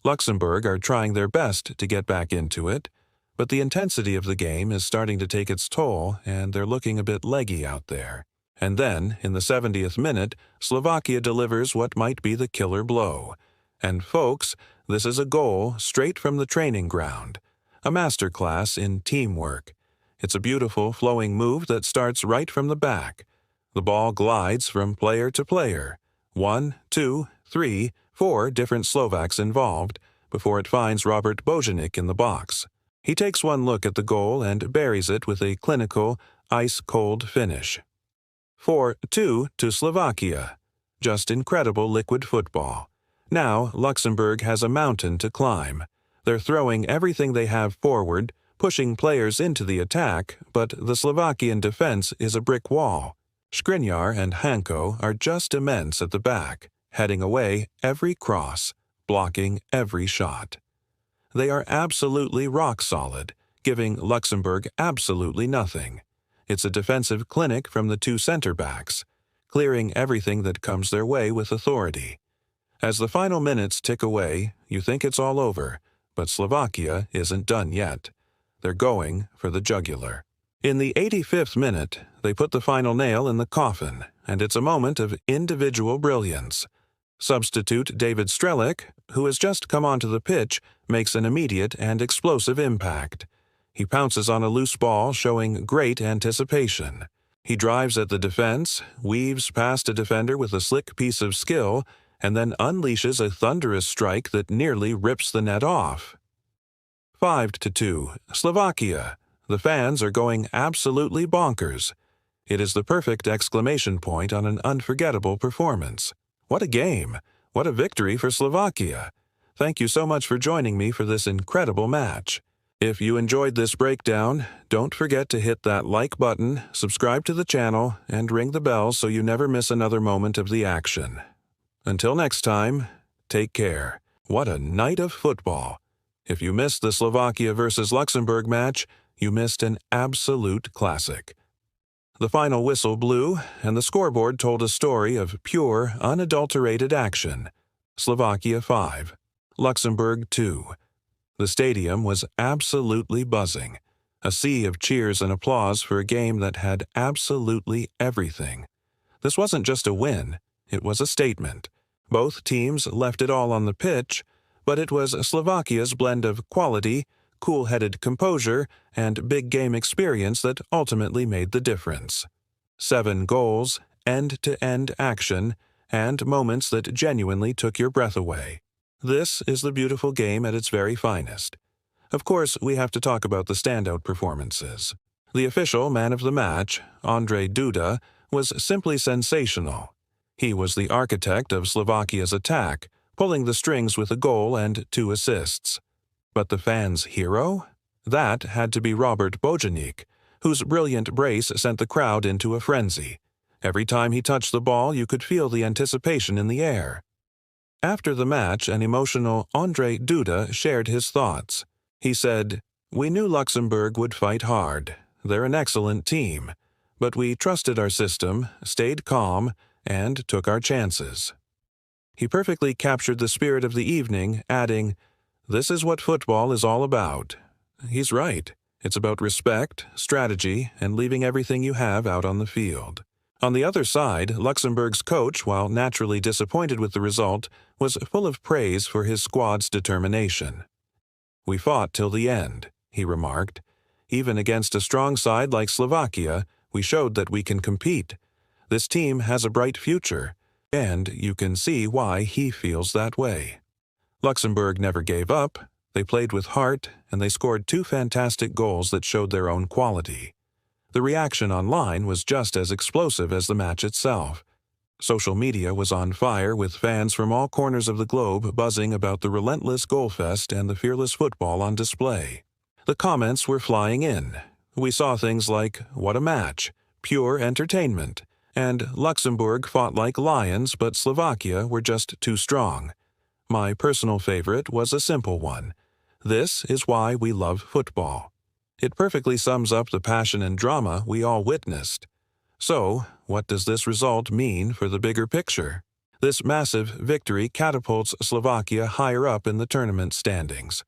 Luxembourg are trying their best to get back into it, but the intensity of the game is starting to take its toll, and they're looking a bit leggy out there. And then, in the 70th minute, Slovakia delivers what might be the killer blow. And folks, this is a goal straight from the training ground. A masterclass in teamwork. It's a beautiful, flowing move that starts right from the back. The ball glides from player to player. 1, 2, 3, 4 different Slovaks involved, before it finds Robert Bojanik in the box. He takes one look at the goal and buries it with a clinical, ice-cold finish. 4-2 to Slovakia. Just incredible liquid football. Now, Luxembourg has a mountain to climb. They're throwing everything they have forward, pushing players into the attack, but the Slovakian defense is a brick wall. Skriniar and Hanko are just immense at the back, heading away every cross, blocking every shot. They are absolutely rock solid, giving Luxembourg absolutely nothing. It's a defensive clinic from the two center-backs, clearing everything that comes their way with authority. As the final minutes tick away, you think it's all over, but Slovakia isn't done yet. They're going for the jugular. In the 85th minute, they put the final nail in the coffin, and it's a moment of individual brilliance. Substitute David Strelic, who has just come onto the pitch, makes an immediate and explosive impact. He pounces on a loose ball, showing great anticipation. He drives at the defense, weaves past a defender with a slick piece of skill, and then unleashes a thunderous strike that nearly rips the net off. 5-2, Slovakia. The fans are going absolutely bonkers. It is the perfect exclamation point on an unforgettable performance. What a game! What a victory for Slovakia! Thank you so much for joining me for this incredible match. If you enjoyed this breakdown, don't forget to hit that like button, subscribe to the channel, and ring the bell so you never miss another moment of the action. Until next time, take care. What a night of football! If you missed the Slovakia versus Luxembourg match, you missed an absolute classic. The final whistle blew, and the scoreboard told a story of pure, unadulterated action. Slovakia 5, Luxembourg 2. The stadium was absolutely buzzing, a sea of cheers and applause for a game that had absolutely everything. This wasn't just a win, it was a statement. Both teams left it all on the pitch, but it was Slovakia's blend of quality, cool-headed composure, and big game experience that ultimately made the difference. 7 goals, end-to-end action, and moments that genuinely took your breath away. This is the beautiful game at its very finest. Of course, we have to talk about the standout performances. The official man of the match, Ondrej Duda, was simply sensational. He was the architect of Slovakia's attack, pulling the strings with a goal and 2 assists. But the fans' hero? That had to be Robert Bojanic, whose brilliant brace sent the crowd into a frenzy. Every time he touched the ball, you could feel the anticipation in the air. After the match, an emotional Ondrej Duda shared his thoughts. He said, "We knew Luxembourg would fight hard. They're an excellent team. But we trusted our system, stayed calm, and took our chances." He perfectly captured the spirit of the evening, adding, "This is what football is all about." He's right. It's about respect, strategy, and leaving everything you have out on the field. On the other side, Luxembourg's coach, while naturally disappointed with the result, was full of praise for his squad's determination. "We fought till the end," he remarked. "Even against a strong side like Slovakia, we showed that we can compete. This team has a bright future, and you can see why he feels that way." Luxembourg never gave up. They played with heart, and they scored 2 fantastic goals that showed their own quality. The reaction online was just as explosive as the match itself. Social media was on fire, with fans from all corners of the globe buzzing about the relentless goal fest and the fearless football on display. The comments were flying in. We saw things like, "What a match," "Pure entertainment," and "Luxembourg fought like lions, but Slovakia were just too strong." My personal favorite was a simple one. "This is why we love football." It perfectly sums up the passion and drama we all witnessed. So, what does this result mean for the bigger picture? This massive victory catapults Slovakia higher up in the tournament standings.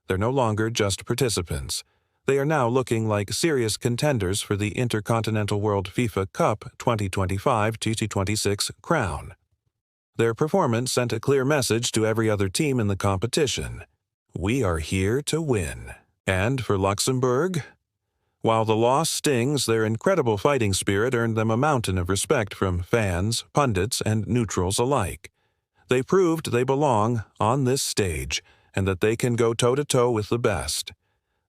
They're no longer just participants. They are now looking like serious contenders for the Intercontinental World FIFA Cup 2025-2026 crown. Their performance sent a clear message to every other team in the competition. We are here to win. And for Luxembourg? While the loss stings, their incredible fighting spirit earned them a mountain of respect from fans, pundits, and neutrals alike. They proved they belong on this stage, and that they can go toe-to-toe with the best.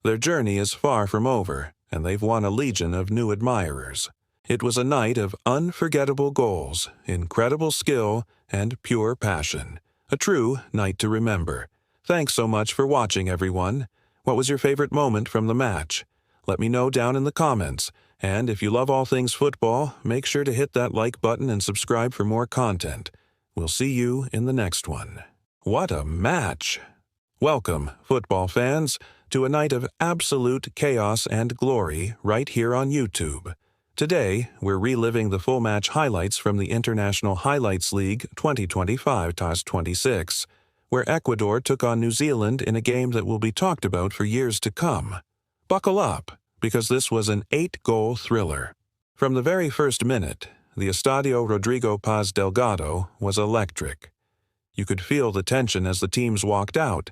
Their journey is far from over, and they've won a legion of new admirers. It was a night of unforgettable goals, incredible skill, and pure passion. A true night to remember. Thanks so much for watching, everyone. What was your favorite moment from the match? Let me know down in the comments. And if you love all things football, make sure to hit that like button and subscribe for more content. We'll see you in the next one. What a match! Welcome, football fans, to a night of absolute chaos and glory right here on YouTube. Today, we're reliving the full match highlights from the International Highlights League 2025-26, where Ecuador took on New Zealand in a game that will be talked about for years to come. Buckle up, because this was an 8-goal thriller. From the very first minute, the Estadio Rodrigo Paz Delgado was electric. You could feel the tension as the teams walked out.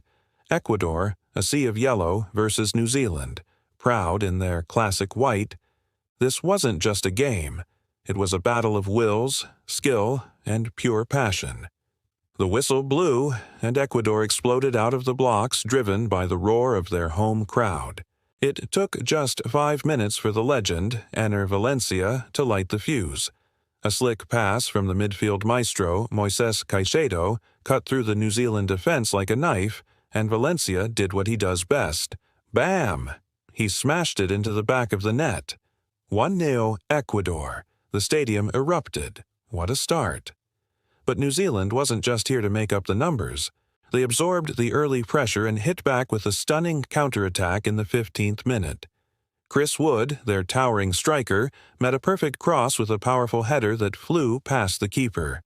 Ecuador, a sea of yellow, versus New Zealand, proud in their classic white. This wasn't just a game. It was a battle of wills, skill, and pure passion. The whistle blew, and Ecuador exploded out of the blocks driven by the roar of their home crowd. It took just 5 minutes for the legend, Enner Valencia, to light the fuse. A slick pass from the midfield maestro, Moises Caicedo, cut through the New Zealand defense like a knife, and Valencia did what he does best. Bam! He smashed it into the back of the net. 1-0 Ecuador. The stadium erupted. What a start. But New Zealand wasn't just here to make up the numbers. They absorbed the early pressure and hit back with a stunning counterattack in the 15th minute. Chris Wood, their towering striker, met a perfect cross with a powerful header that flew past the keeper.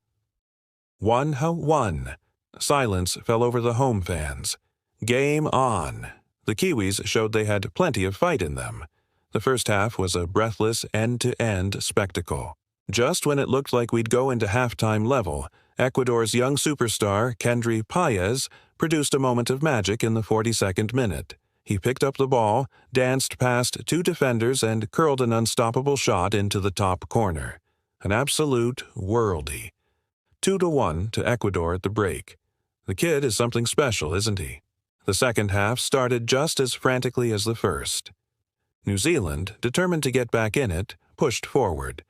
1-1. Silence fell over the home fans. Game on. The Kiwis showed they had plenty of fight in them. The first half was a breathless, end-to-end spectacle. Just when it looked like we'd go into halftime level, Ecuador's young superstar, Kendry Páez, produced a moment of magic in the 42nd minute. He picked up the ball, danced past 2 defenders, and curled an unstoppable shot into the top corner. An absolute worldie. 2-1 to Ecuador at the break. The kid is something special, isn't he? The second half started just as frantically as the first. New Zealand, determined to get back in it, pushed forward.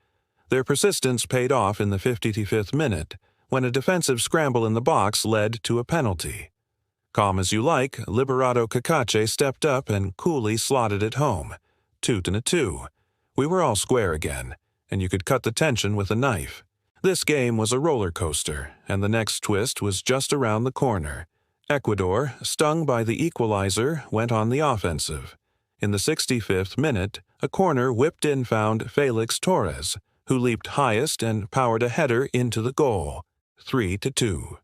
Their persistence paid off in the 55th minute, when a defensive scramble in the box led to a penalty. Calm as you like, Liberato Cacace stepped up and coolly slotted it home. 2-2. We were all square again, and you could cut the tension with a knife. This game was a roller coaster, and the next twist was just around the corner. Ecuador, stung by the equalizer, went on the offensive. In the 65th minute, a corner whipped in found Felix Torres, who leaped highest and powered a header into the goal. 3-2.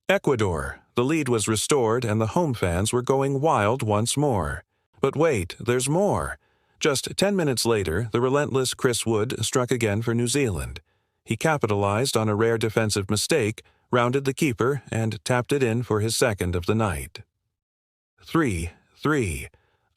Ecuador. The lead was restored and the home fans were going wild once more. But wait, there's more. Just 10 minutes later, the relentless Chris Wood struck again for New Zealand. He capitalized on a rare defensive mistake, rounded the keeper, and tapped it in for his second of the night. 3-3.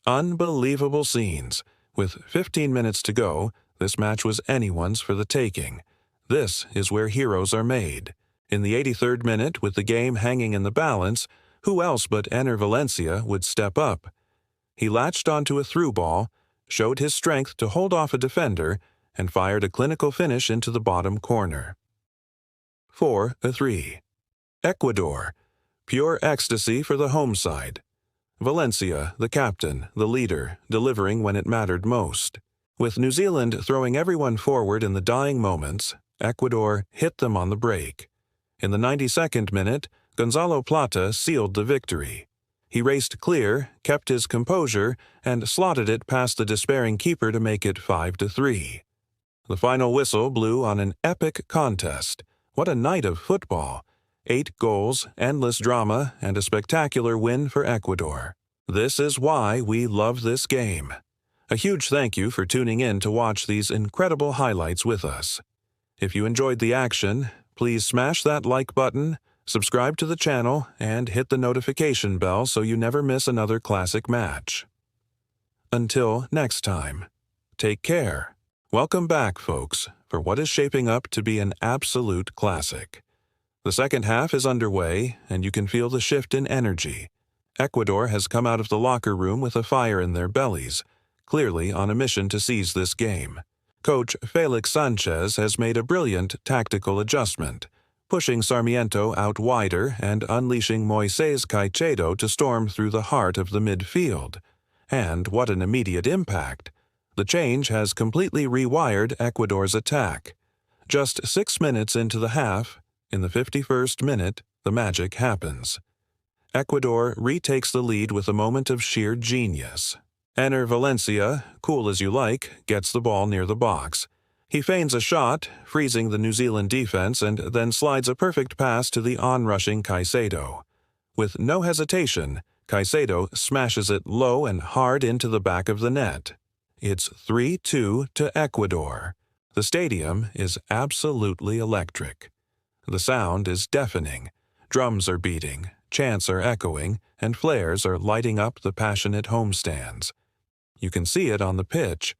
Unbelievable scenes. With 15 minutes to go, this match was anyone's for the taking. This is where heroes are made. In the 83rd minute, with the game hanging in the balance, who else but Enner Valencia would step up? He latched onto a through ball, showed his strength to hold off a defender, and fired a clinical finish into the bottom corner. 4-3. Ecuador. Pure ecstasy for the home side. Valencia, the captain, the leader, delivering when it mattered most. With New Zealand throwing everyone forward in the dying moments, Ecuador hit them on the break. In the 92nd minute, Gonzalo Plata sealed the victory. He raced clear, kept his composure, and slotted it past the despairing keeper to make it 5-3. The final whistle blew on an epic contest. What a night of football! 8 goals, endless drama, and a spectacular win for Ecuador. This is why we love this game. A huge thank you for tuning in to watch these incredible highlights with us. If you enjoyed the action, please smash that like button, subscribe to the channel, and hit the notification bell so you never miss another classic match. Until next time, take care. Welcome back, folks, for what is shaping up to be an absolute classic. The second half is underway, and you can feel the shift in energy. Ecuador has come out of the locker room with a fire in their bellies, clearly on a mission to seize this game. Coach Felix Sanchez has made a brilliant tactical adjustment, pushing Sarmiento out wider and unleashing Moises Caicedo to storm through the heart of the midfield. And what an immediate impact! The change has completely rewired Ecuador's attack. Just 6 minutes into the half, in the 51st minute, the magic happens. Ecuador retakes the lead with a moment of sheer genius. Enner Valencia, cool as you like, gets the ball near the box. He feigns a shot, freezing the New Zealand defense, and then slides a perfect pass to the onrushing Caicedo. With no hesitation, Caicedo smashes it low and hard into the back of the net. It's 3-2 to Ecuador. The stadium is absolutely electric. The sound is deafening. Drums are beating, chants are echoing, and flares are lighting up the passionate homestands. You can see it on the pitch.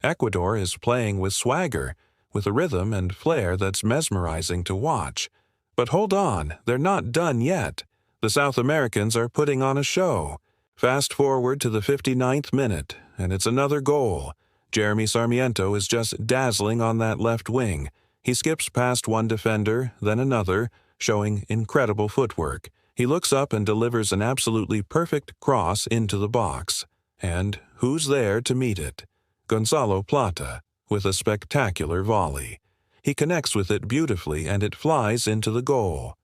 Ecuador is playing with swagger, with a rhythm and flair that's mesmerizing to watch. But hold on, they're not done yet. The South Americans are putting on a show. Fast forward to the 59th minute, and it's another goal. Jeremy Sarmiento is just dazzling on that left wing. He skips past one defender, then another, showing incredible footwork. He looks up and delivers an absolutely perfect cross into the box. And who's there to meet it? Gonzalo Plata, with a spectacular volley. He connects with it beautifully and it flies into the goal.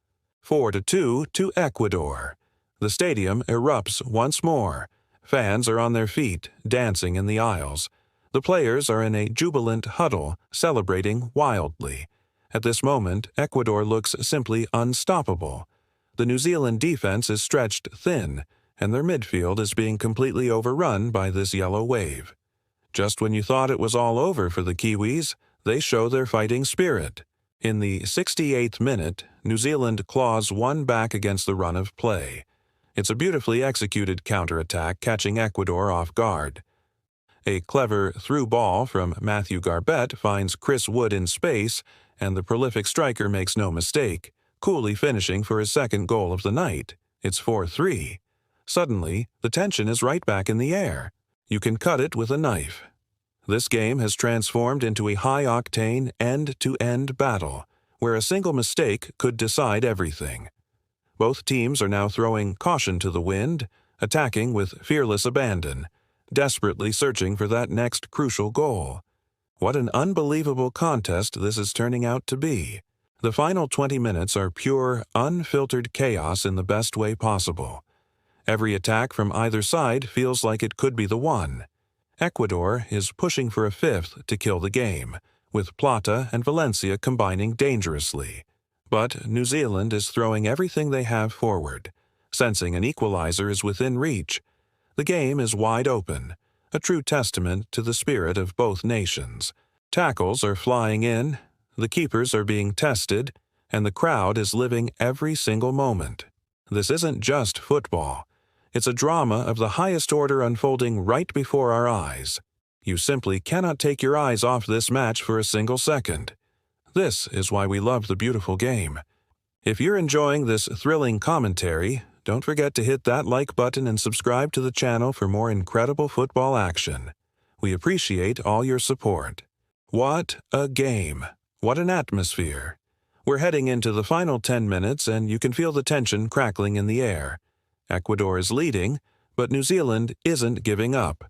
4-2 to Ecuador. The stadium erupts once more. Fans are on their feet, dancing in the aisles. The players are in a jubilant huddle, celebrating wildly. At this moment, Ecuador looks simply unstoppable. The New Zealand defense is stretched thin, and their midfield is being completely overrun by this yellow wave. Just when you thought it was all over for the Kiwis, they show their fighting spirit. In the 68th minute, New Zealand claws one back against the run of play. It's a beautifully executed counterattack catching Ecuador off guard. A clever through ball from Matthew Garbett finds Chris Wood in space, and the prolific striker makes no mistake, coolly finishing for his second goal of the night. It's 4-3. Suddenly, the tension is right back in the air. You can cut it with a knife. This game has transformed into a high-octane, end-to-end battle, where a single mistake could decide everything. Both teams are now throwing caution to the wind, attacking with fearless abandon, desperately searching for that next crucial goal. What an unbelievable contest this is turning out to be. The final 20 minutes are pure, unfiltered chaos in the best way possible. Every attack from either side feels like it could be the one. Ecuador is pushing for a fifth to kill the game, with Plata and Valencia combining dangerously. But New Zealand is throwing everything they have forward. Sensing an equalizer is within reach. The game is wide open, a true testament to the spirit of both nations. Tackles are flying in, the keepers are being tested, and the crowd is living every single moment. This isn't just football. It's a drama of the highest order unfolding right before our eyes. You simply cannot take your eyes off this match for a single second. This is why we love the beautiful game. If you're enjoying this thrilling commentary, don't forget to hit that like button and subscribe to the channel for more incredible football action. We appreciate all your support. What a game! What an atmosphere! We're heading into the final 10 minutes and you can feel the tension crackling in the air. Ecuador is leading, but New Zealand isn't giving up.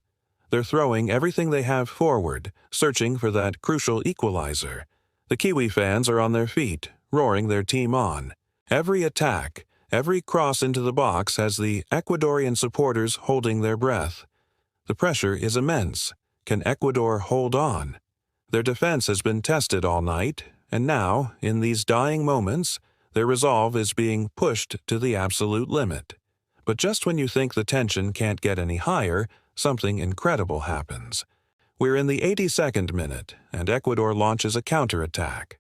They're throwing everything they have forward, searching for that crucial equalizer. The Kiwi fans are on their feet, roaring their team on. Every attack, every cross into the box has the Ecuadorian supporters holding their breath. The pressure is immense. Can Ecuador hold on? Their defense has been tested all night, and now, in these dying moments, their resolve is being pushed to the absolute limit. But just when you think the tension can't get any higher, something incredible happens. We're in the 82nd minute, and Ecuador launches a counterattack.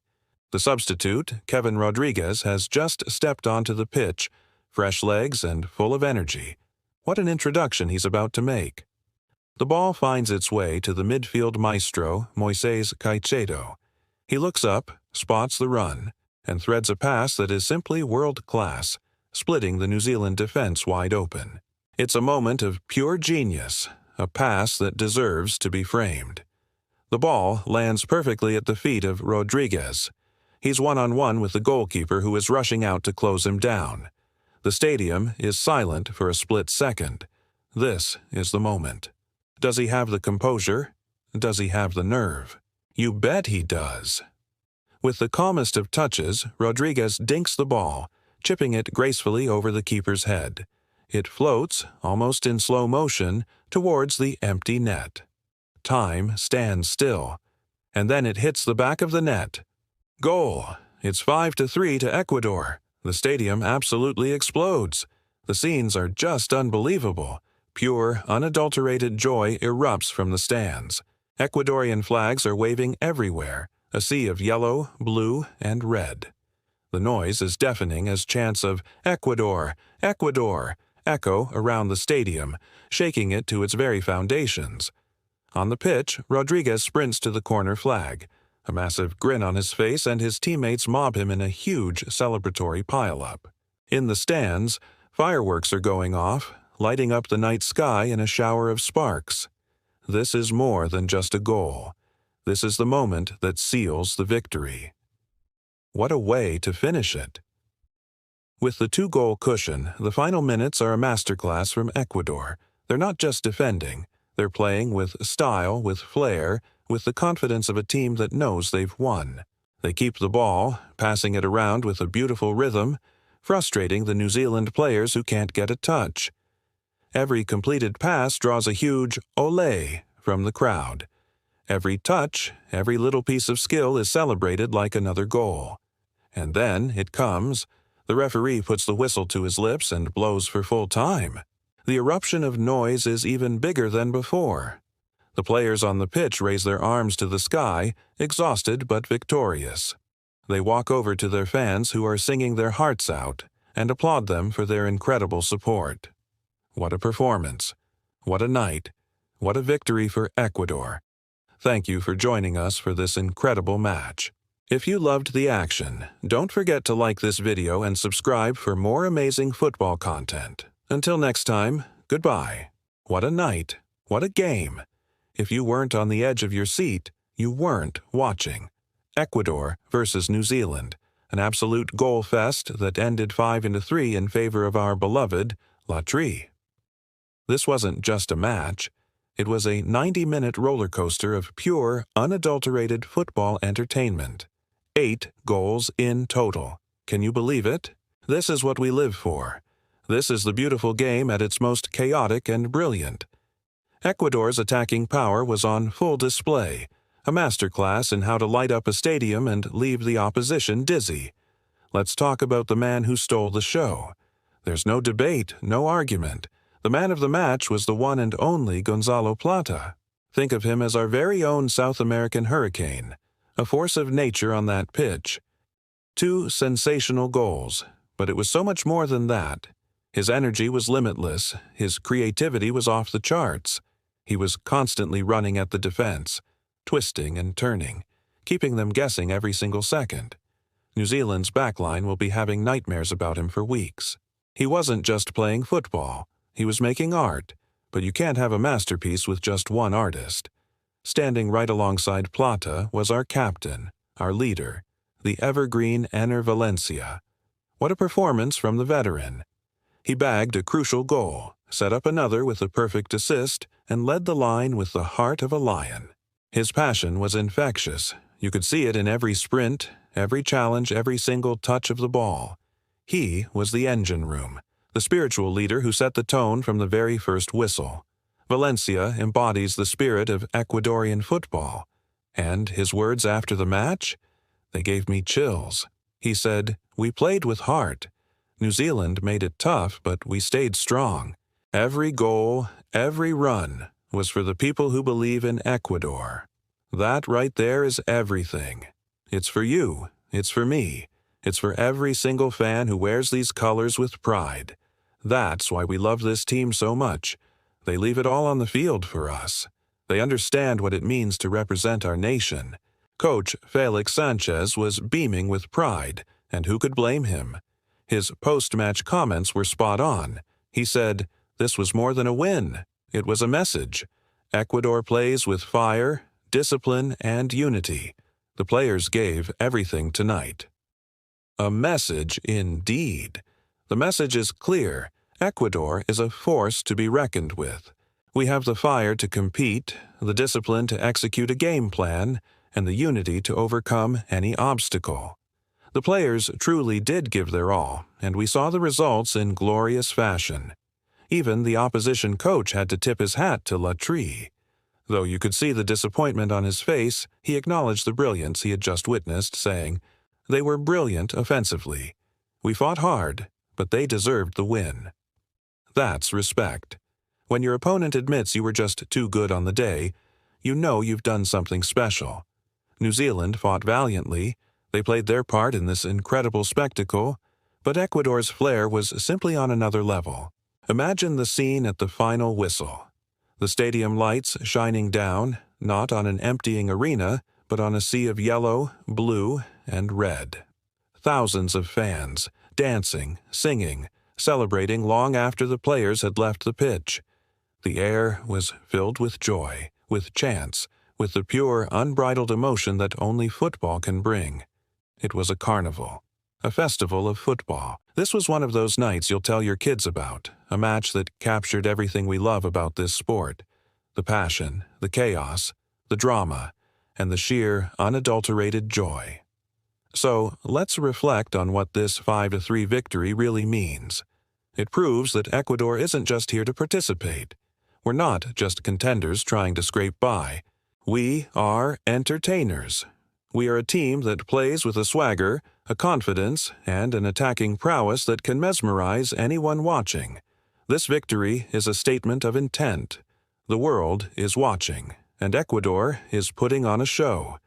The substitute, Kevin Rodriguez, has just stepped onto the pitch, fresh legs and full of energy. What an introduction he's about to make. The ball finds its way to the midfield maestro, Moises Caicedo. He looks up, spots the run, and threads a pass that is simply world-class, splitting the New Zealand defense wide open. It's a moment of pure genius, a pass that deserves to be framed. The ball lands perfectly at the feet of Rodriguez. He's one-on-one with the goalkeeper who is rushing out to close him down. The stadium is silent for a split second. This is the moment. Does he have the composure? Does he have the nerve? You bet he does. With the calmest of touches, Rodriguez dinks the ball, chipping it gracefully over the keeper's head. It floats, almost in slow motion, towards the empty net. Time stands still, and then it hits the back of the net. Goal! It's 5-3 to Ecuador. The stadium absolutely explodes. The scenes are just unbelievable. Pure, unadulterated joy erupts from the stands. Ecuadorian flags are waving everywhere, a sea of yellow, blue, and red. The noise is deafening as chants of "Ecuador! Ecuador!" echo around the stadium, shaking it to its very foundations. On the pitch, Rodriguez sprints to the corner flag, a massive grin on his face, and his teammates mob him in a huge celebratory pile-up. In the stands, fireworks are going off, lighting up the night sky in a shower of sparks. This is more than just a goal. This is the moment that seals the victory. What a way to finish it! With the 2-goal cushion, the final minutes are a masterclass from Ecuador. They're not just defending. They're playing with style, with flair, with the confidence of a team that knows they've won. They keep the ball, passing it around with a beautiful rhythm, frustrating the New Zealand players who can't get a touch. Every completed pass draws a huge "Olé" from the crowd. Every touch, every little piece of skill is celebrated like another goal. And then it comes. The referee puts the whistle to his lips and blows for full time. The eruption of noise is even bigger than before. The players on the pitch raise their arms to the sky, exhausted but victorious. They walk over to their fans who are singing their hearts out and applaud them for their incredible support. What a performance! What a night! What a victory for Ecuador! Thank you for joining us for this incredible match. If you loved the action, don't forget to like this video and subscribe for more amazing football content. Until next time, goodbye. What a night! What a game! If you weren't on the edge of your seat, you weren't watching. Ecuador versus New Zealand, an absolute goal fest that ended 5-3 in favor of our beloved La Tri. This wasn't just a match. It was a 90-minute roller coaster of pure, unadulterated football entertainment. 8 goals in total. Can you believe it? This is what we live for. This is the beautiful game at its most chaotic and brilliant. Ecuador's attacking power was on full display, a masterclass in how to light up a stadium and leave the opposition dizzy. Let's talk about the man who stole the show. There's no debate, no argument. The man of the match was the one and only Gonzalo Plata. Think of him as our very own South American hurricane, a force of nature on that pitch. 2 sensational goals, but it was so much more than that. His energy was limitless, his creativity was off the charts. He was constantly running at the defense, twisting and turning, keeping them guessing every single second. New Zealand's backline will be having nightmares about him for weeks. He wasn't just playing football, he was making art, but you can't have a masterpiece with just one artist. Standing right alongside Plata was our captain, our leader, the evergreen Ener Valencia. What a performance from the veteran! He bagged a crucial goal, set up another with a perfect assist, and led the line with the heart of a lion. His passion was infectious. You could see it in every sprint, every challenge, every single touch of the ball. He was the engine room, the spiritual leader who set the tone from the very first whistle. Valencia embodies the spirit of Ecuadorian football. And his words after the match? They gave me chills. He said, "We played with heart. New Zealand made it tough, but we stayed strong. Every goal, every run was for the people who believe in Ecuador. That right there is everything. It's for you. It's for me. It's for every single fan who wears these colors with pride. That's why we love this team so much. They leave it all on the field for us. They understand what it means to represent our nation." Coach Felix Sanchez was beaming with pride, and who could blame him? His post-match comments were spot on. He said, "This was more than a win. It was a message. Ecuador plays with fire, discipline, and unity. The players gave everything tonight." A message indeed. The message is clear. Ecuador is a force to be reckoned with. We have the fire to compete, the discipline to execute a game plan, and the unity to overcome any obstacle. The players truly did give their all, and we saw the results in glorious fashion. Even the opposition coach had to tip his hat to La Tri. Though you could see the disappointment on his face, he acknowledged the brilliance he had just witnessed, saying, "They were brilliant offensively. We fought hard, but they deserved the win." That's respect. When your opponent admits you were just too good on the day, you know you've done something special. New Zealand fought valiantly. They played their part in this incredible spectacle, but Ecuador's flair was simply on another level. Imagine the scene at the final whistle. The stadium lights shining down, not on an emptying arena, but on a sea of yellow, blue, and red. Thousands of fans, dancing, singing, celebrating long after the players had left the pitch. The air was filled with joy, with chants, with the pure, unbridled emotion that only football can bring. It was a carnival, a festival of football. This was one of those nights you'll tell your kids about, a match that captured everything we love about this sport: the passion, the chaos, the drama, and the sheer, unadulterated joy. So, let's reflect on what this 5-3 victory really means. It proves that Ecuador isn't just here to participate. We're not just contenders trying to scrape by. We are entertainers. We are a team that plays with a swagger, a confidence, and an attacking prowess that can mesmerize anyone watching. This victory is a statement of intent. The world is watching, and Ecuador is putting on a show.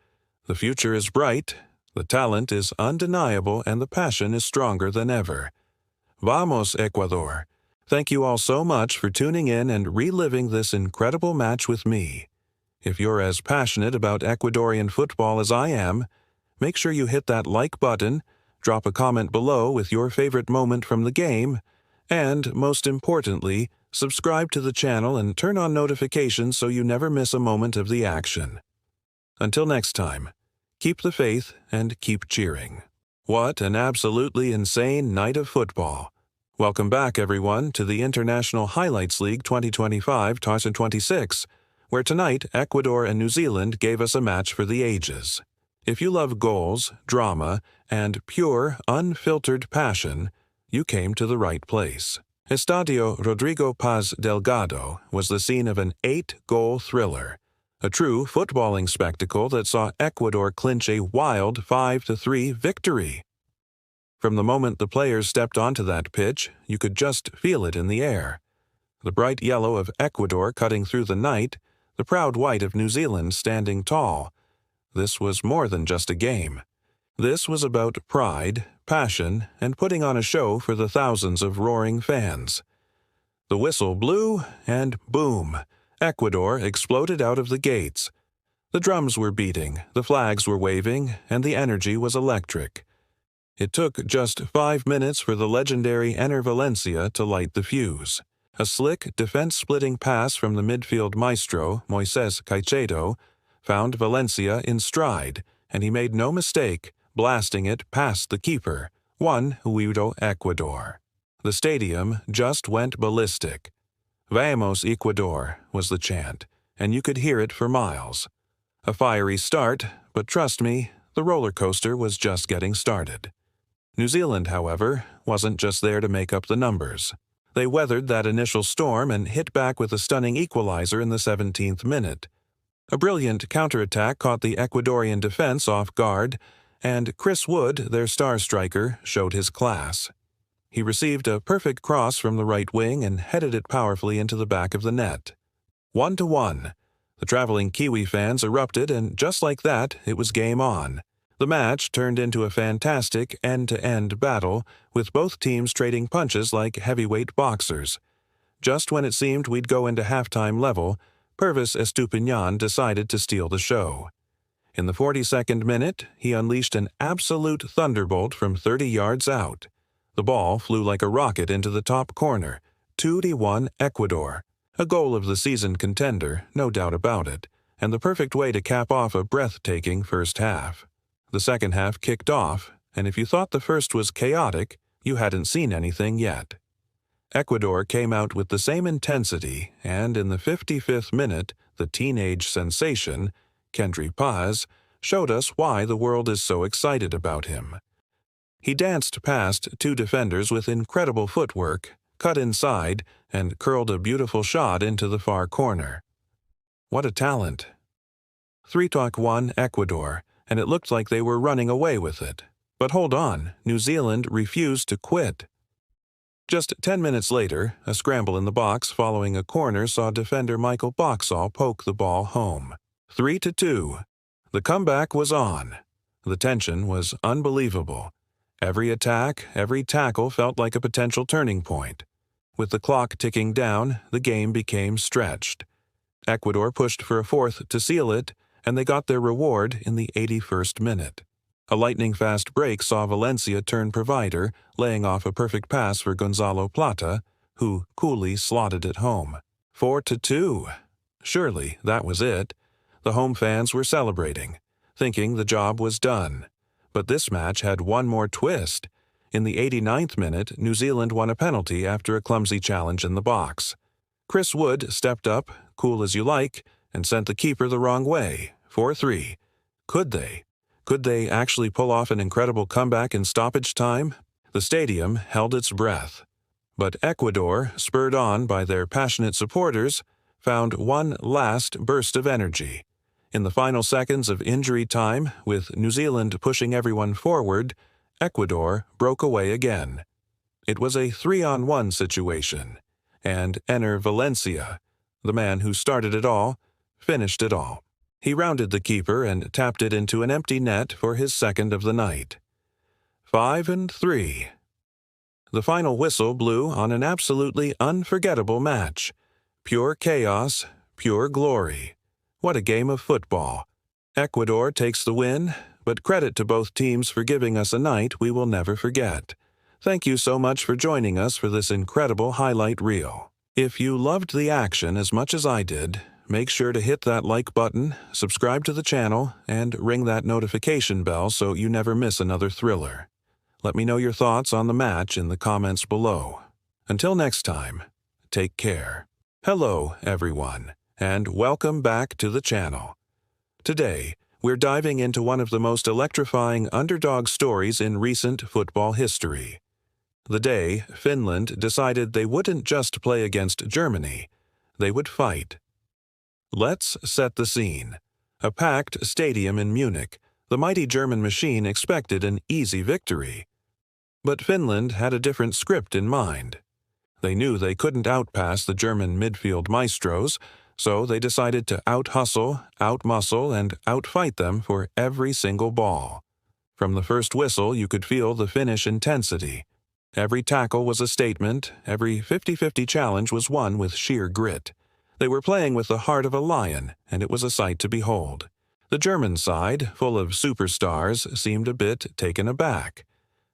The future is bright, the talent is undeniable, and the passion is stronger than ever. Vamos, Ecuador! Thank you all so much for tuning in and reliving this incredible match with me. If you're as passionate about Ecuadorian football as I am, make sure you hit that like button, drop a comment below with your favorite moment from the game, and, most importantly, subscribe to the channel and turn on notifications so you never miss a moment of the action. Until next time, keep the faith and keep cheering. What an absolutely insane night of football. Welcome back, everyone, to the International Highlights League 2025-2026, where tonight Ecuador and New Zealand gave us a match for the ages. If you love goals, drama, and pure, unfiltered passion, you came to the right place. Estadio Rodrigo Paz Delgado was the scene of an 8-goal thriller, a true footballing spectacle that saw Ecuador clinch a wild 5-3 victory. From the moment the players stepped onto that pitch, you could just feel it in the air. The bright yellow of Ecuador cutting through the night, the proud white of New Zealand standing tall. This was more than just a game. This was about pride, passion, and putting on a show for the thousands of roaring fans. The whistle blew, and boom, Ecuador exploded out of the gates. The drums were beating, the flags were waving, and the energy was electric. It took just 5 minutes for the legendary Ener Valencia to light the fuse. A slick, defense-splitting pass from the midfield maestro, Moises Caicedo, found Valencia in stride, and he made no mistake, blasting it past the keeper, 1-0 Ecuador. The stadium just went ballistic. Vamos, Ecuador, was the chant, and you could hear it for miles. A fiery start, but trust me, the roller coaster was just getting started. New Zealand, however, wasn't just there to make up the numbers. They weathered that initial storm and hit back with a stunning equalizer in the 17th minute. A brilliant counterattack caught the Ecuadorian defense off guard, and Chris Wood, their star striker, showed his class. He received a perfect cross from the right wing and headed it powerfully into the back of the net. 1-1. The traveling Kiwi fans erupted, and just like that, it was game on. The match turned into a fantastic end-to-end battle, with both teams trading punches like heavyweight boxers. Just when it seemed we'd go into halftime level, Pervis Estupiñán decided to steal the show. In the 42nd minute, he unleashed an absolute thunderbolt from 30 yards out. The ball flew like a rocket into the top corner. 2-1 Ecuador. A goal of the season contender, no doubt about it, and the perfect way to cap off a breathtaking first half. The second half kicked off, and if you thought the first was chaotic, you hadn't seen anything yet. Ecuador came out with the same intensity, and in the 55th minute, the teenage sensation, Kendry Paz, showed us why the world is so excited about him. He danced past 2 defenders with incredible footwork, cut inside, and curled a beautiful shot into the far corner. What a talent! 3-1 Ecuador, and it looked like they were running away with it. But hold on, New Zealand refused to quit. Just 10 minutes later, a scramble in the box following a corner saw defender Michael Boxall poke the ball home. 3-2. The comeback was on. The tension was unbelievable. Every attack, every tackle felt like a potential turning point. With the clock ticking down, the game became stretched. Ecuador pushed for a fourth to seal it, and they got their reward in the 81st minute. A lightning-fast break saw Valencia turn provider, laying off a perfect pass for Gonzalo Plata, who coolly slotted it home. 4-2. Surely that was it. The home fans were celebrating, thinking the job was done. But this match had one more twist. In the 89th minute, New Zealand won a penalty after a clumsy challenge in the box. Chris Wood stepped up, cool as you like, and sent the keeper the wrong way, 4-3. Could they? Could they actually pull off an incredible comeback in stoppage time? The stadium held its breath. But Ecuador, spurred on by their passionate supporters, found one last burst of energy. In the final seconds of injury time, with New Zealand pushing everyone forward, Ecuador broke away again. It was a 3-on-1 situation, and Enner Valencia, the man who started it all, finished it all. He rounded the keeper and tapped it into an empty net for his second of the night. 5-3. The final whistle blew on an absolutely unforgettable match. Pure chaos, pure glory. What a game of football. Ecuador takes the win, but credit to both teams for giving us a night we will never forget. Thank you so much for joining us for this incredible highlight reel. If you loved the action as much as I did, make sure to hit that like button, subscribe to the channel, and ring that notification bell so you never miss another thriller. Let me know your thoughts on the match in the comments below. Until next time, take care. Hello, everyone, and welcome back to the channel. Today, we're diving into one of the most electrifying underdog stories in recent football history. The day Finland decided they wouldn't just play against Germany, they would fight. Let's set the scene. A packed stadium in Munich, the mighty German machine expected an easy victory. But Finland had a different script in mind. They knew they couldn't outpass the German midfield maestros, so they decided to out-hustle, out-muscle, and out-fight them for every single ball. From the first whistle, you could feel the Finnish intensity. Every tackle was a statement, every 50-50 challenge was won with sheer grit. They were playing with the heart of a lion, and it was a sight to behold. The German side, full of superstars, seemed a bit taken aback.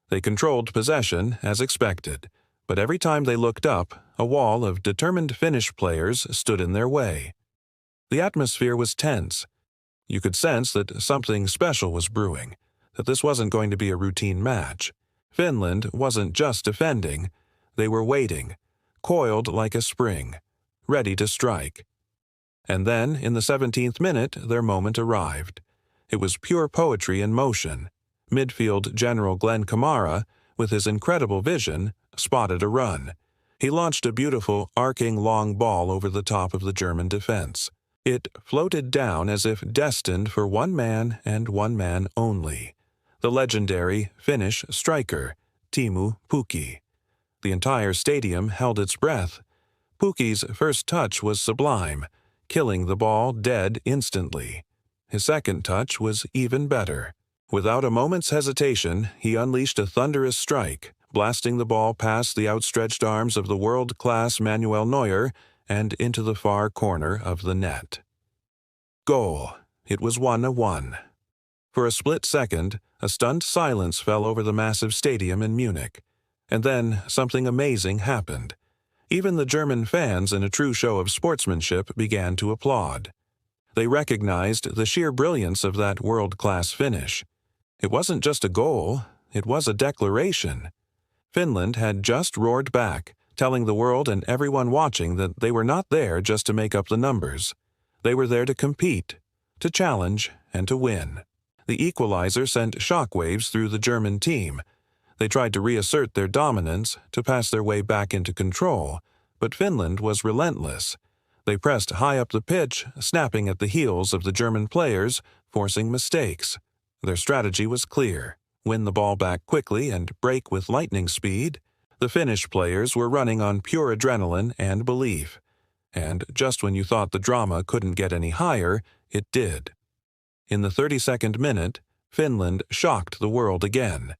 They controlled possession, as expected, but every time they looked up, a wall of determined Finnish players stood in their way. The atmosphere was tense. You could sense that something special was brewing, that this wasn't going to be a routine match. Finland wasn't just defending, they were waiting, coiled like a spring, ready to strike. And then, in the 17th minute, their moment arrived. It was pure poetry in motion. Midfield General Glenn Kamara, with his incredible vision, spotted a run. He launched a beautiful, arcing long ball over the top of the German defense. It floated down as if destined for one man and one man only. The legendary Finnish striker, Teemu Pukki. The entire stadium held its breath. Pukki's first touch was sublime, killing the ball dead instantly. His second touch was even better. Without a moment's hesitation, he unleashed a thunderous strike, blasting the ball past the outstretched arms of the world-class Manuel Neuer and into the far corner of the net. Goal. It was 1-1. For a split second, a stunned silence fell over the massive stadium in Munich. And then something amazing happened. Even the German fans, in a true show of sportsmanship, began to applaud. They recognized the sheer brilliance of that world-class finish. It wasn't just a goal, it was a declaration. Finland had just roared back, telling the world and everyone watching that they were not there just to make up the numbers. They were there to compete, to challenge, and to win. The equalizer sent shockwaves through the German team. They tried to reassert their dominance, to pass their way back into control, but Finland was relentless. They pressed high up the pitch, snapping at the heels of the German players, forcing mistakes. Their strategy was clear: win the ball back quickly and break with lightning speed. The Finnish players were running on pure adrenaline and belief. And just when you thought the drama couldn't get any higher, it did. In the 32nd minute, Finland shocked the world again.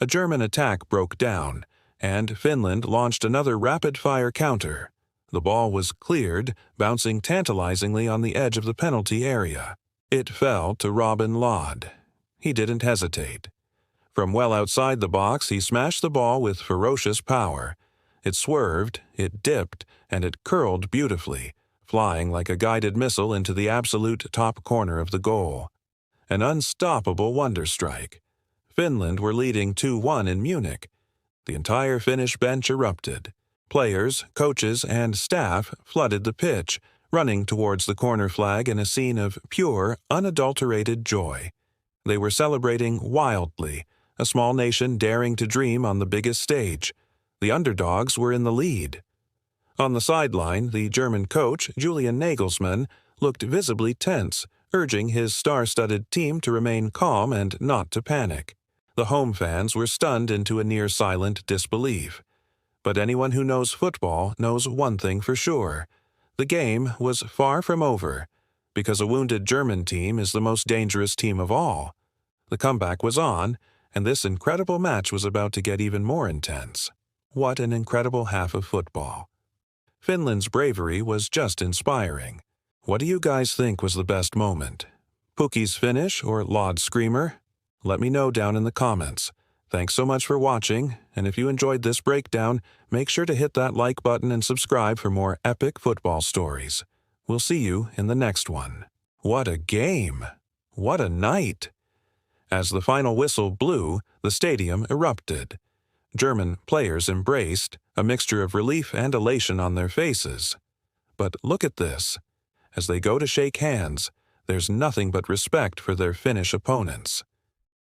A German attack broke down, and Finland launched another rapid-fire counter. The ball was cleared, bouncing tantalizingly on the edge of the penalty area. It fell to Robin Lod. he didn't hesitate. From well outside the box, he smashed the ball with ferocious power. It swerved, it dipped, and it curled beautifully, flying like a guided missile into the absolute top corner of the goal. An unstoppable wonder strike. Finland were leading 2-1 in Munich. The entire Finnish bench erupted. Players, coaches, and staff flooded the pitch, running towards the corner flag in a scene of pure, unadulterated joy. They were celebrating wildly, a small nation daring to dream on the biggest stage. The underdogs were in the lead. On the sideline, the German coach, Julian Nagelsmann, looked visibly tense, urging his star-studded team to remain calm and not to panic. The home fans were stunned into a near-silent disbelief. But anyone who knows football knows one thing for sure. The game was far from over, because a wounded German team is the most dangerous team of all. The comeback was on, and this incredible match was about to get even more intense. What an incredible half of football. Finland's bravery was just inspiring. What do you guys think was the best moment? Puki's finish or Laud's screamer? Let me know down in the comments. Thanks so much for watching, and if you enjoyed this breakdown, make sure to hit that like button and subscribe for more epic football stories. We'll see you in the next one. What a game! What a night! As the final whistle blew, the stadium erupted. German players embraced, a mixture of relief and elation on their faces. But look at this. As they go to shake hands, there's nothing but respect for their Finnish opponents.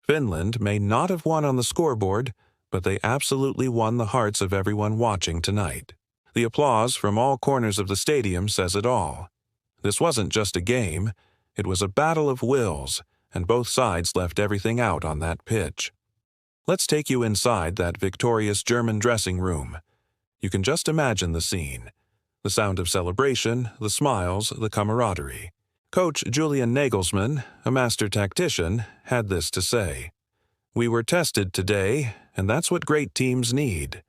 Finland may not have won on the scoreboard, but they absolutely won the hearts of everyone watching tonight. The applause from all corners of the stadium says it all. This wasn't just a game, it was a battle of wills, and both sides left everything out on that pitch. Let's take you inside that victorious German dressing room. You can just imagine the scene. The sound of celebration, the smiles, the camaraderie. Coach Julian Nagelsmann, a master tactician, had this to say. "We were tested today, and that's what great teams need.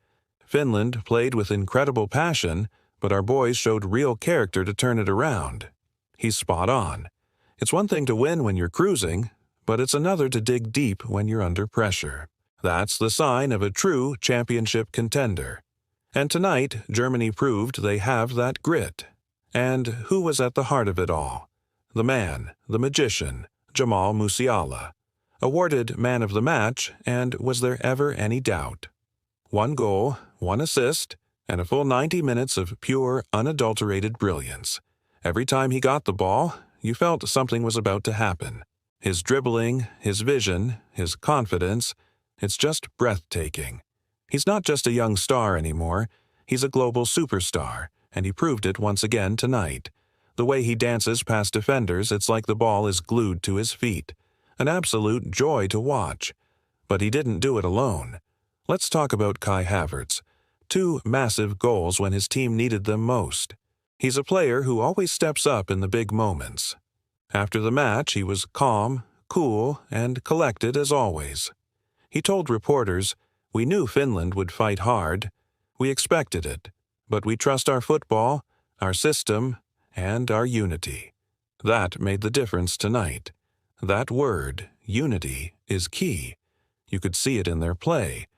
Finland played with incredible passion, but our boys showed real character to turn it around." He's spot on. It's one thing to win when you're cruising, but it's another to dig deep when you're under pressure. That's the sign of a true championship contender. And tonight, Germany proved they have that grit. And who was at the heart of it all? The man, the magician, Jamal Musiala. Awarded man of the match, and was there ever any doubt? 1 goal, 1 assist, and a full 90 minutes of pure, unadulterated brilliance. Every time he got the ball, you felt something was about to happen. His dribbling, his vision, his confidence, it's just breathtaking. He's not just a young star anymore, he's a global superstar, and he proved it once again tonight. The way he dances past defenders, it's like the ball is glued to his feet. An absolute joy to watch. But he didn't do it alone. Let's talk about Kai Havertz. 2 massive goals when his team needed them most. He's a player who always steps up in the big moments. After the match, he was calm, cool, and collected as always. He told reporters, "We knew Finland would fight hard. We expected it. But we trust our football, our system, and our unity." That made the difference tonight. That word, unity, is key. You could see it in their play.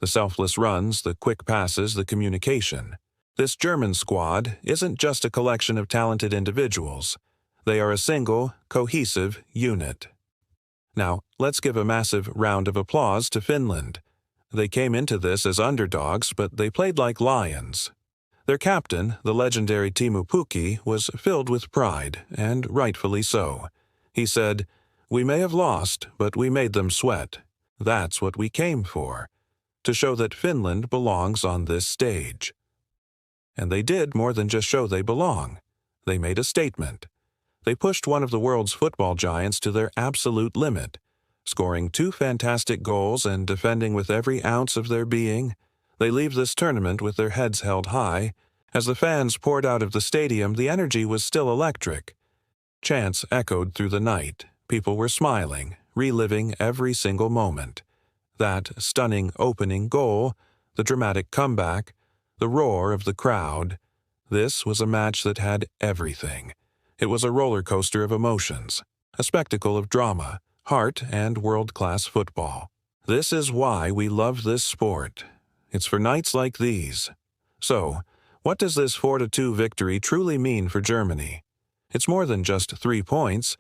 The selfless runs, the quick passes, the communication. This German squad isn't just a collection of talented individuals. They are a single, cohesive unit. Now, let's give a massive round of applause to Finland. They came into this as underdogs, but they played like lions. Their captain, the legendary Teemu Pukki, was filled with pride, and rightfully so. He said, "We may have lost, but we made them sweat. That's what we came for, to show that Finland belongs on this stage." And they did more than just show they belong. They made a statement. They pushed one of the world's football giants to their absolute limit, scoring 2 fantastic goals and defending with every ounce of their being. They leave this tournament with their heads held high. As the fans poured out of the stadium, the energy was still electric. Chants echoed through the night. People were smiling, reliving every single moment. That stunning opening goal, the dramatic comeback, the roar of the crowd. This was a match that had everything. It was a roller coaster of emotions, a spectacle of drama, heart, and world-class football. This is why we love this sport. It's for nights like these. So, what does this 4-2 victory truly mean for Germany? It's more than just 3 points.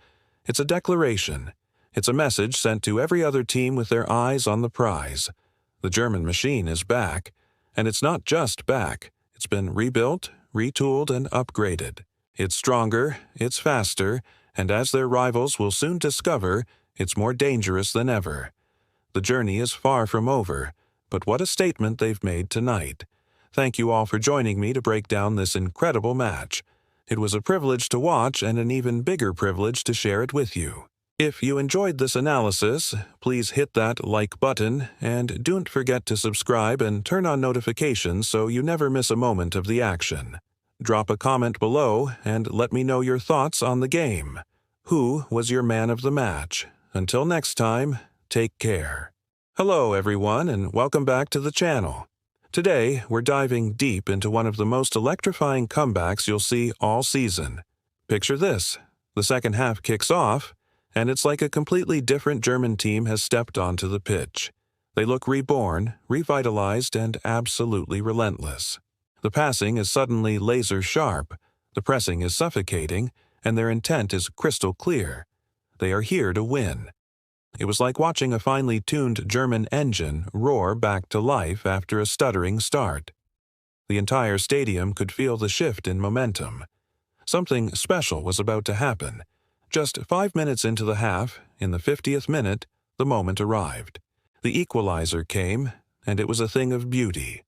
It's a declaration. It's a message sent to every other team with their eyes on the prize. The German machine is back, and it's not just back. It's been rebuilt, retooled, and upgraded. It's stronger, it's faster, and as their rivals will soon discover, it's more dangerous than ever. The journey is far from over, but what a statement they've made tonight. Thank you all for joining me to break down this incredible match. It was a privilege to watch and an even bigger privilege to share it with you. If you enjoyed this analysis, please hit that like button and don't forget to subscribe and turn on notifications so you never miss a moment of the action. Drop a comment below and let me know your thoughts on the game. Who was your man of the match? Until next time, take care. Hello everyone and welcome back to the channel. Today, we're diving deep into one of the most electrifying comebacks you'll see all season. Picture this. The second half kicks off, and it's like a completely different German team has stepped onto the pitch. They look reborn, revitalized, and absolutely relentless. The passing is suddenly laser-sharp, the pressing is suffocating, and their intent is crystal clear. They are here to win. It was like watching a finely tuned German engine roar back to life after a stuttering start. The entire stadium could feel the shift in momentum. Something special was about to happen. Just 5 minutes into the half, in the 50th minute, the moment arrived. The equalizer came, and it was a thing of beauty.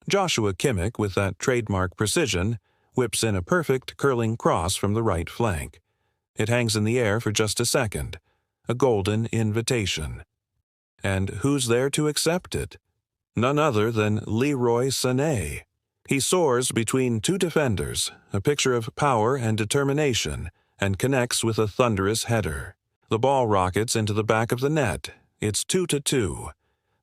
Joshua Kimmich, with that trademark precision, whips in a perfect curling cross from the right flank. It hangs in the air for just a second. A golden invitation. And who's there to accept it? None other than Leroy Sané. He soars between two defenders, a picture of power and determination, and connects with a thunderous header. The ball rockets into the back of the net. It's 2-2.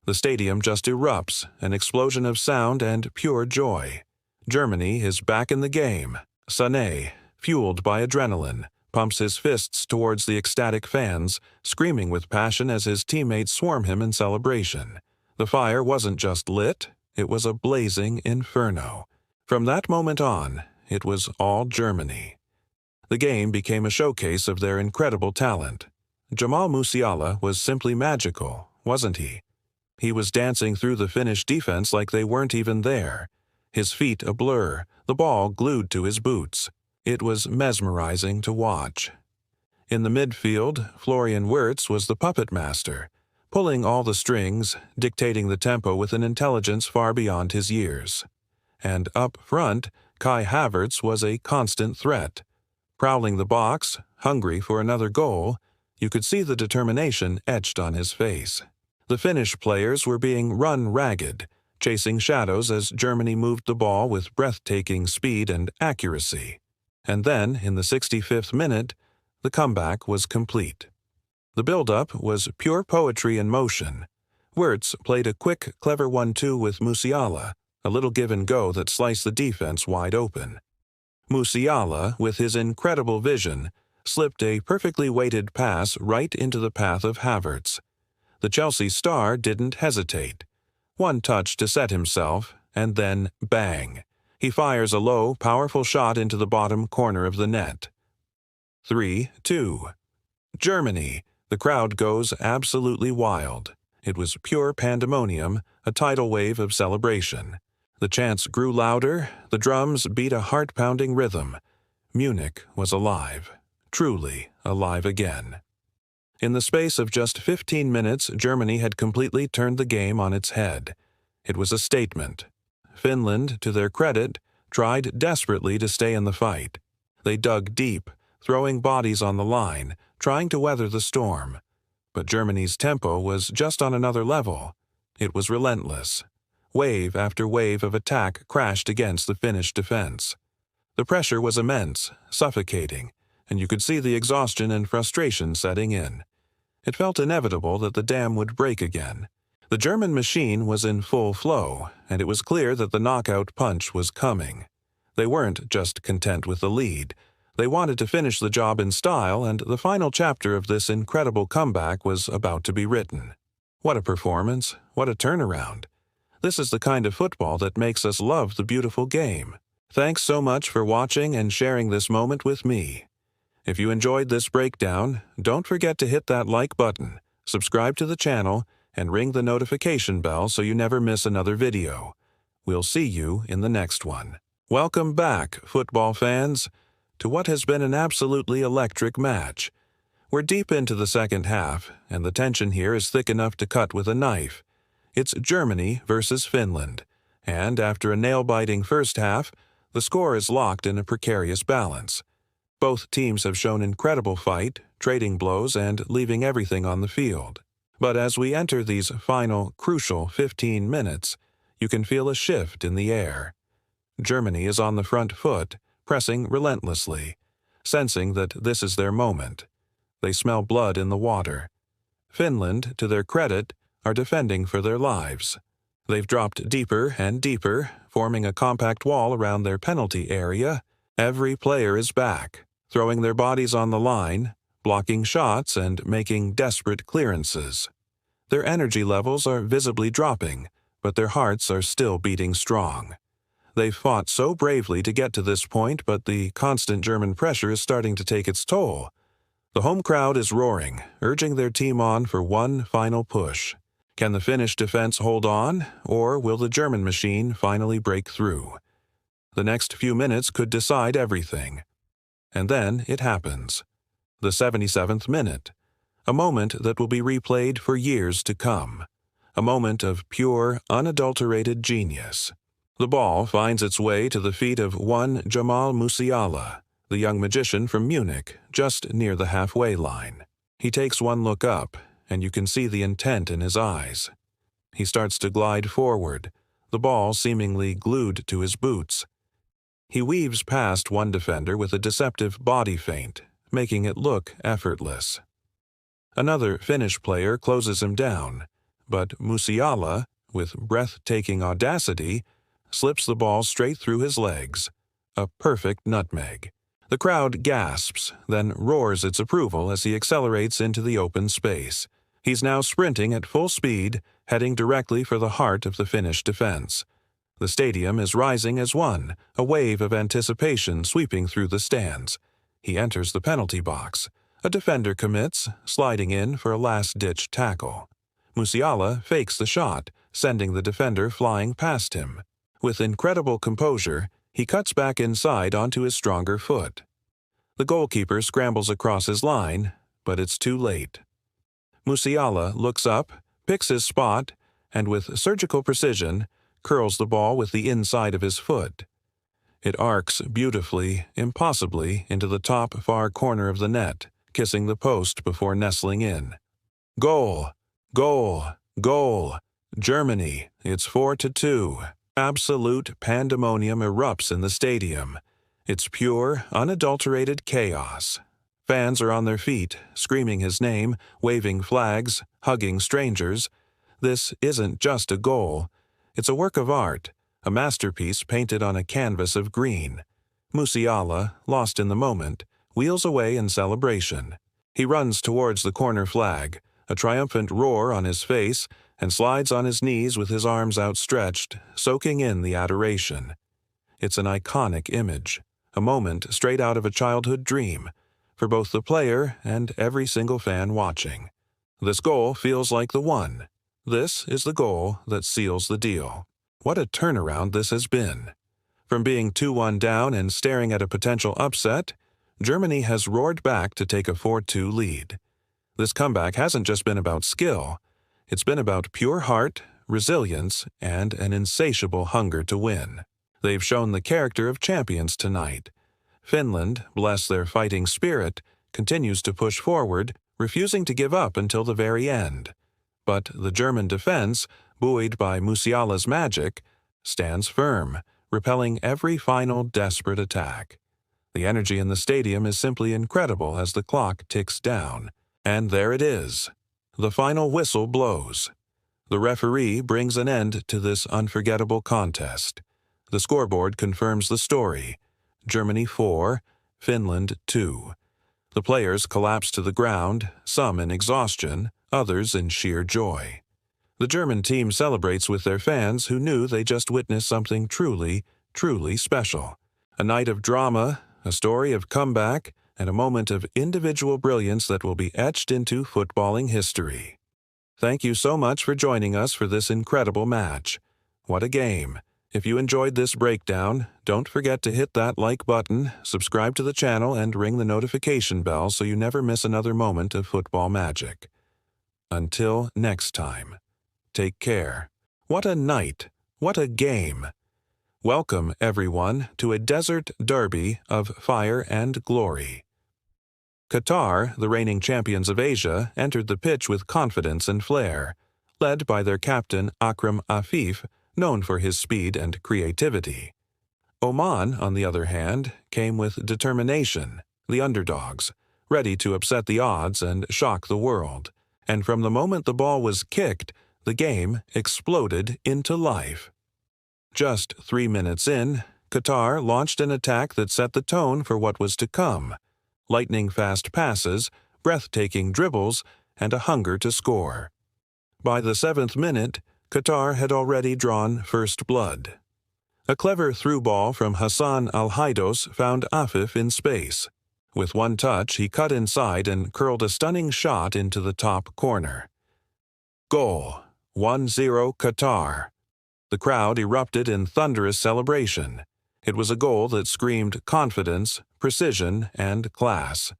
The stadium just erupts, an explosion of sound and pure joy. Germany is back in the game. Sané, fueled by adrenaline, pumps his fists towards the ecstatic fans, screaming with passion as his teammates swarm him in celebration. The fire wasn't just lit, it was a blazing inferno. From that moment on, it was all Germany. The game became a showcase of their incredible talent. Jamal Musiala was simply magical, wasn't he? He was dancing through the Finnish defense like they weren't even there. His feet a blur, the ball glued to his boots. It was mesmerizing to watch. In the midfield, Florian Wirtz was the puppet master, pulling all the strings, dictating the tempo with an intelligence far beyond his years. And up front, Kai Havertz was a constant threat. Prowling the box, hungry for another goal, you could see the determination etched on his face. The Finnish players were being run ragged, chasing shadows as Germany moved the ball with breathtaking speed and accuracy. And then, in the 65th minute, the comeback was complete. The build-up was pure poetry in motion. Wirtz played a quick, clever 1-2 with Musiala, a little give-and-go that sliced the defense wide open. Musiala, with his incredible vision, slipped a perfectly weighted pass right into the path of Havertz. The Chelsea star didn't hesitate. One touch to set himself, and then bang! He fires a low, powerful shot into the bottom corner of the net. 3-2. Germany. The crowd goes absolutely wild. It was pure pandemonium, a tidal wave of celebration. The chants grew louder, the drums beat a heart-pounding rhythm. Munich was alive, truly alive again. In the space of just 15 minutes, Germany had completely turned the game on its head. It was a statement. Finland, to their credit, tried desperately to stay in the fight. They dug deep, throwing bodies on the line, trying to weather the storm. But Germany's tempo was just on another level. It was relentless. Wave after wave of attack crashed against the Finnish defense. The pressure was immense, suffocating, and you could see the exhaustion and frustration setting in. It felt inevitable that the dam would break again. The German machine was in full flow, and it was clear that the knockout punch was coming. They weren't just content with the lead. They wanted to finish the job in style, and the final chapter of this incredible comeback was about to be written. What a performance, what a turnaround. This is the kind of football that makes us love the beautiful game. Thanks so much for watching and sharing this moment with me. If you enjoyed this breakdown, don't forget to hit that like button, subscribe to the channel, and ring the notification bell so you never miss another video. We'll see you in the next one. Welcome back, football fans, to what has been an absolutely electric match. We're deep into the second half, and the tension here is thick enough to cut with a knife. It's Germany versus Finland, and after a nail-biting first half, the score is locked in a precarious balance. Both teams have shown incredible fight, trading blows, and leaving everything on the field. But as we enter these final, crucial 15 minutes, you can feel a shift in the air. Germany is on the front foot, pressing relentlessly, sensing that this is their moment. They smell blood in the water. Finland, to their credit, are defending for their lives. They've dropped deeper and deeper, forming a compact wall around their penalty area. Every player is back, throwing their bodies on the line, blocking shots and making desperate clearances. Their energy levels are visibly dropping, but their hearts are still beating strong. They've fought so bravely to get to this point, but the constant German pressure is starting to take its toll. The home crowd is roaring, urging their team on for one final push. Can the Finnish defense hold on, or will the German machine finally break through? The next few minutes could decide everything. And then it happens. The 77th minute. A moment that will be replayed for years to come. A moment of pure, unadulterated genius. The ball finds its way to the feet of one Jamal Musiala, the young magician from Munich, just near the halfway line. He takes one look up, and you can see the intent in his eyes. He starts to glide forward, the ball seemingly glued to his boots. He weaves past one defender with a deceptive body feint, making it look effortless. Another Finnish player closes him down, but Musiala, with breathtaking audacity, slips the ball straight through his legs. A perfect nutmeg. The crowd gasps, then roars its approval as he accelerates into the open space. He's now sprinting at full speed, heading directly for the heart of the Finnish defense. The stadium is rising as one, a wave of anticipation sweeping through the stands. He enters the penalty box. A defender commits, sliding in for a last-ditch tackle. Musiala fakes the shot, sending the defender flying past him. With incredible composure, he cuts back inside onto his stronger foot. The goalkeeper scrambles across his line, but it's too late. Musiala looks up, picks his spot, and with surgical precision, curls the ball with the inside of his foot. It arcs beautifully, impossibly, into the top far corner of the net, kissing the post before nestling in. Goal! Goal! Goal! Germany, it's 4-2. Absolute pandemonium erupts in the stadium. It's pure, unadulterated chaos. Fans are on their feet, screaming his name, waving flags, hugging strangers. This isn't just a goal. It's a work of art, a masterpiece painted on a canvas of green. Musiala, lost in the moment, wheels away in celebration. He runs towards the corner flag, a triumphant roar on his face, and slides on his knees with his arms outstretched, soaking in the adoration. It's an iconic image, a moment straight out of a childhood dream, for both the player and every single fan watching. This goal feels like the one. This is the goal that seals the deal. What a turnaround this has been. From being 2-1 down and staring at a potential upset, Germany has roared back to take a 4-2 lead. This comeback hasn't just been about skill. It's been about pure heart, resilience, and an insatiable hunger to win. They've shown the character of champions tonight. Finland, bless their fighting spirit, continues to push forward, refusing to give up until the very end. But the German defense, buoyed by Musiala's magic, stands firm, repelling every final desperate attack. The energy in the stadium is simply incredible as the clock ticks down. And there it is. The final whistle blows. The referee brings an end to this unforgettable contest. The scoreboard confirms the story. Germany 4, Finland 2. The players collapsed to the ground, some in exhaustion, others in sheer joy. The German team celebrates with their fans who knew they just witnessed something truly, truly special. A night of drama, a story of comeback, and a moment of individual brilliance that will be etched into footballing history. Thank you so much for joining us for this incredible match. What a game! If you enjoyed this breakdown, don't forget to hit that like button, subscribe to the channel, and ring the notification bell so you never miss another moment of football magic. Until next time, take care. What a night! What a game! Welcome, everyone, to a desert derby of fire and glory. Qatar, the reigning champions of Asia, entered the pitch with confidence and flair, led by their captain Akram Afif, known for his speed and creativity. Oman, on the other hand, came with determination, the underdogs, ready to upset the odds and shock the world. And from the moment the ball was kicked, the game exploded into life. Just 3 minutes in, Qatar launched an attack that set the tone for what was to come. Lightning-fast passes, breathtaking dribbles, and a hunger to score. By the 7th minute, Qatar had already drawn first blood. A clever through ball from Hassan Al-Haidos found Afif in space. With one touch, he cut inside and curled a stunning shot into the top corner. Goal. 1-0 Qatar. The crowd erupted in thunderous celebration. It was a goal that screamed confidence, precision, and class.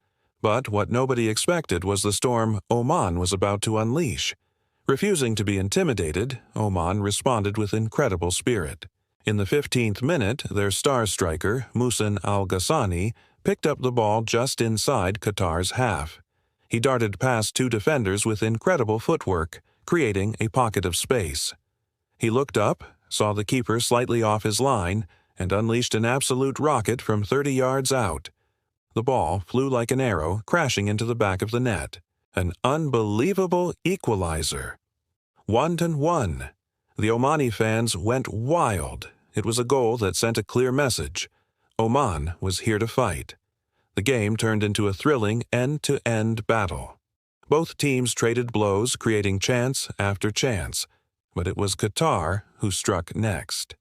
But what nobody expected was the storm Oman was about to unleash. Refusing to be intimidated, Oman responded with incredible spirit. In the 15th minute, their star striker, Muhsin Al-Ghassani, picked up the ball just inside Qatar's half. He darted past 2 defenders with incredible footwork, creating a pocket of space. He looked up, saw the keeper slightly off his line, and unleashed an absolute rocket from 30 yards out. The ball flew like an arrow, crashing into the back of the net. An unbelievable equalizer. 1-1. The Omani fans went wild. It was a goal that sent a clear message. Oman was here to fight. The game turned into a thrilling end-to-end battle. Both teams traded blows, creating chance after chance. But it was Qatar who struck next.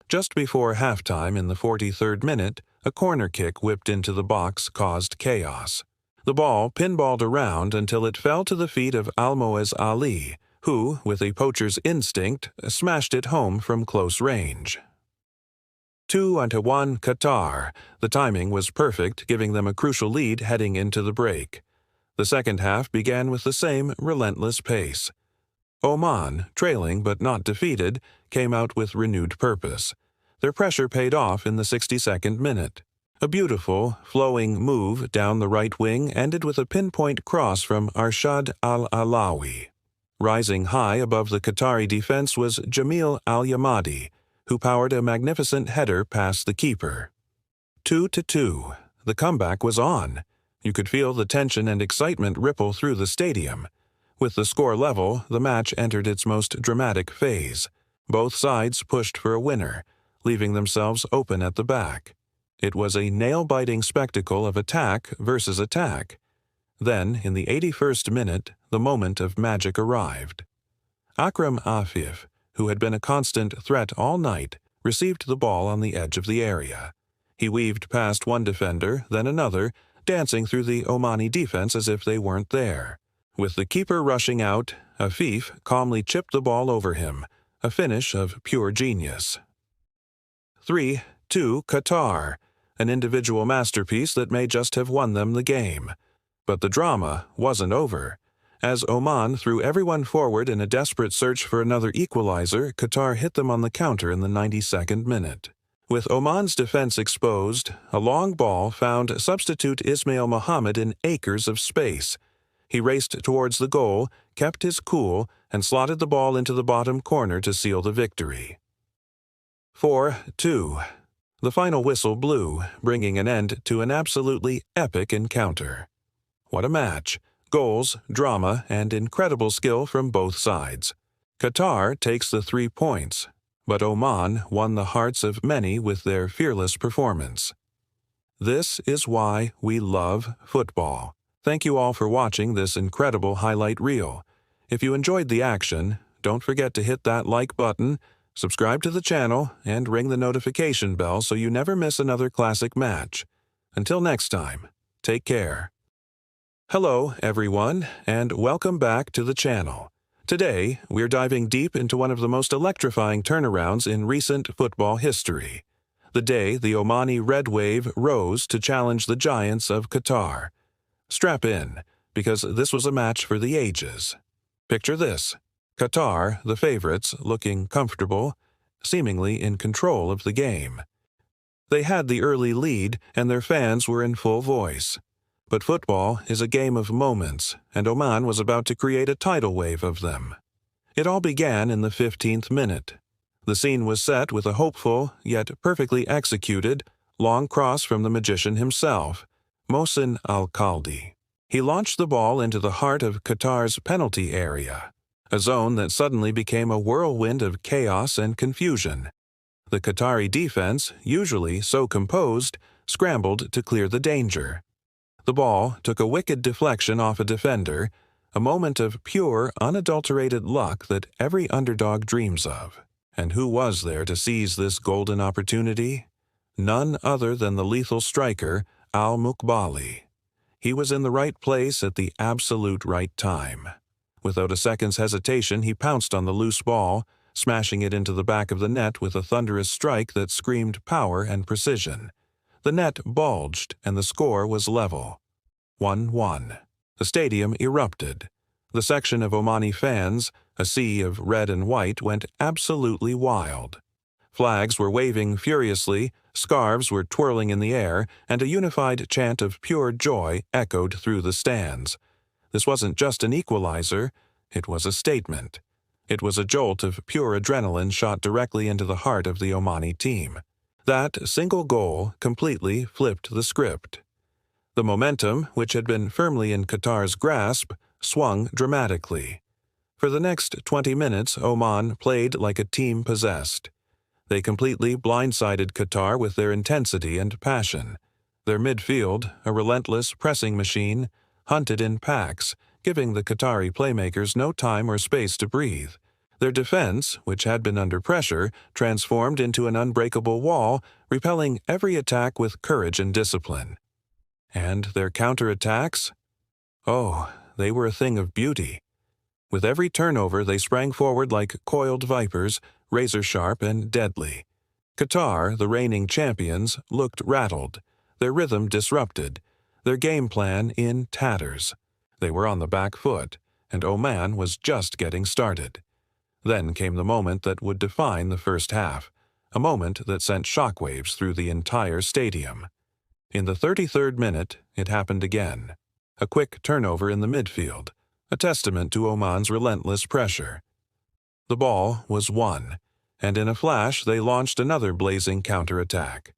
Just before halftime in the 43rd minute, a corner kick whipped into the box caused chaos. The ball pinballed around until it fell to the feet of Almoez Ali, who, with a poacher's instinct, smashed it home from close range. 2-1 Qatar. The timing was perfect, giving them a crucial lead heading into the break. The second half began with the same relentless pace. Oman, trailing but not defeated, came out with renewed purpose. Their pressure paid off in the 62nd minute. A beautiful, flowing move down the right wing ended with a pinpoint cross from Arshad Al-Alawi. Rising high above the Qatari defense was Jamil Al-Yamadi, who powered a magnificent header past the keeper. 2-2. The comeback was on. You could feel the tension and excitement ripple through the stadium. With the score level, the match entered its most dramatic phase. Both sides pushed for a winner, leaving themselves open at the back. It was a nail-biting spectacle of attack versus attack. Then, in the 81st minute, the moment of magic arrived. Akram Afif, who had been a constant threat all night, received the ball on the edge of the area. He weaved past one defender, then another, dancing through the Omani defense as if they weren't there. With the keeper rushing out, Afif calmly chipped the ball over him, a finish of pure genius. 3-2 Qatar, an individual masterpiece that may just have won them the game. But the drama wasn't over. As Oman threw everyone forward in a desperate search for another equalizer, Qatar hit them on the counter in the 92nd minute. With Oman's defense exposed, a long ball found substitute Ismail Mohammed in acres of space. He raced towards the goal, kept his cool, and slotted the ball into the bottom corner to seal the victory. 4-2. The final whistle blew, bringing an end to an absolutely epic encounter. What a match! Goals, drama, and incredible skill from both sides. Qatar takes the 3 points, but Oman won the hearts of many with their fearless performance. This is why we love football. Thank you all for watching this incredible highlight reel. If you enjoyed the action, don't forget to hit that like button, subscribe to the channel, and ring the notification bell so you never miss another classic match. Until next time, take care. Hello, everyone, and welcome back to the channel. Today, we're diving deep into one of the most electrifying turnarounds in recent football history. The day the Omani Red Wave rose to challenge the giants of Qatar. Strap in, because this was a match for the ages. Picture this: Qatar, the favorites, looking comfortable, seemingly in control of the game. They had the early lead, and their fans were in full voice. But football is a game of moments, and Oman was about to create a tidal wave of them. It all began in the 15th minute. The scene was set with a hopeful, yet perfectly executed, long cross from the magician himself, Mohsin Al-Khaldi. He launched the ball into the heart of Qatar's penalty area, a zone that suddenly became a whirlwind of chaos and confusion. The Qatari defense, usually so composed, scrambled to clear the danger. The ball took a wicked deflection off a defender, a moment of pure, unadulterated luck that every underdog dreams of. And who was there to seize this golden opportunity? None other than the lethal striker, Al-Muqbali. He was in the right place at the absolute right time. Without a second's hesitation, he pounced on the loose ball, smashing it into the back of the net with a thunderous strike that screamed power and precision. The net bulged, and the score was level. 1-1. The stadium erupted. The section of Omani fans, a sea of red and white, went absolutely wild. Flags were waving furiously, scarves were twirling in the air, and a unified chant of pure joy echoed through the stands. This wasn't just an equalizer, it was a statement. It was a jolt of pure adrenaline shot directly into the heart of the Omani team. That single goal completely flipped the script. The momentum, which had been firmly in Qatar's grasp, swung dramatically. For the next 20 minutes, Oman played like a team possessed. They completely blindsided Qatar with their intensity and passion. Their midfield, a relentless pressing machine, hunted in packs, giving the Qatari playmakers no time or space to breathe. Their defense, which had been under pressure, transformed into an unbreakable wall, repelling every attack with courage and discipline. And their counterattacks? Oh, they were a thing of beauty. With every turnover, they sprang forward like coiled vipers, razor-sharp and deadly. Qatar, the reigning champions, looked rattled, their rhythm disrupted, their game plan in tatters. They were on the back foot, and Oman was just getting started. Then came the moment that would define the first half, a moment that sent shockwaves through the entire stadium. In the 33rd minute, it happened again. A quick turnover in the midfield, a testament to Oman's relentless pressure. The ball was won, and in a flash they launched another blazing counterattack.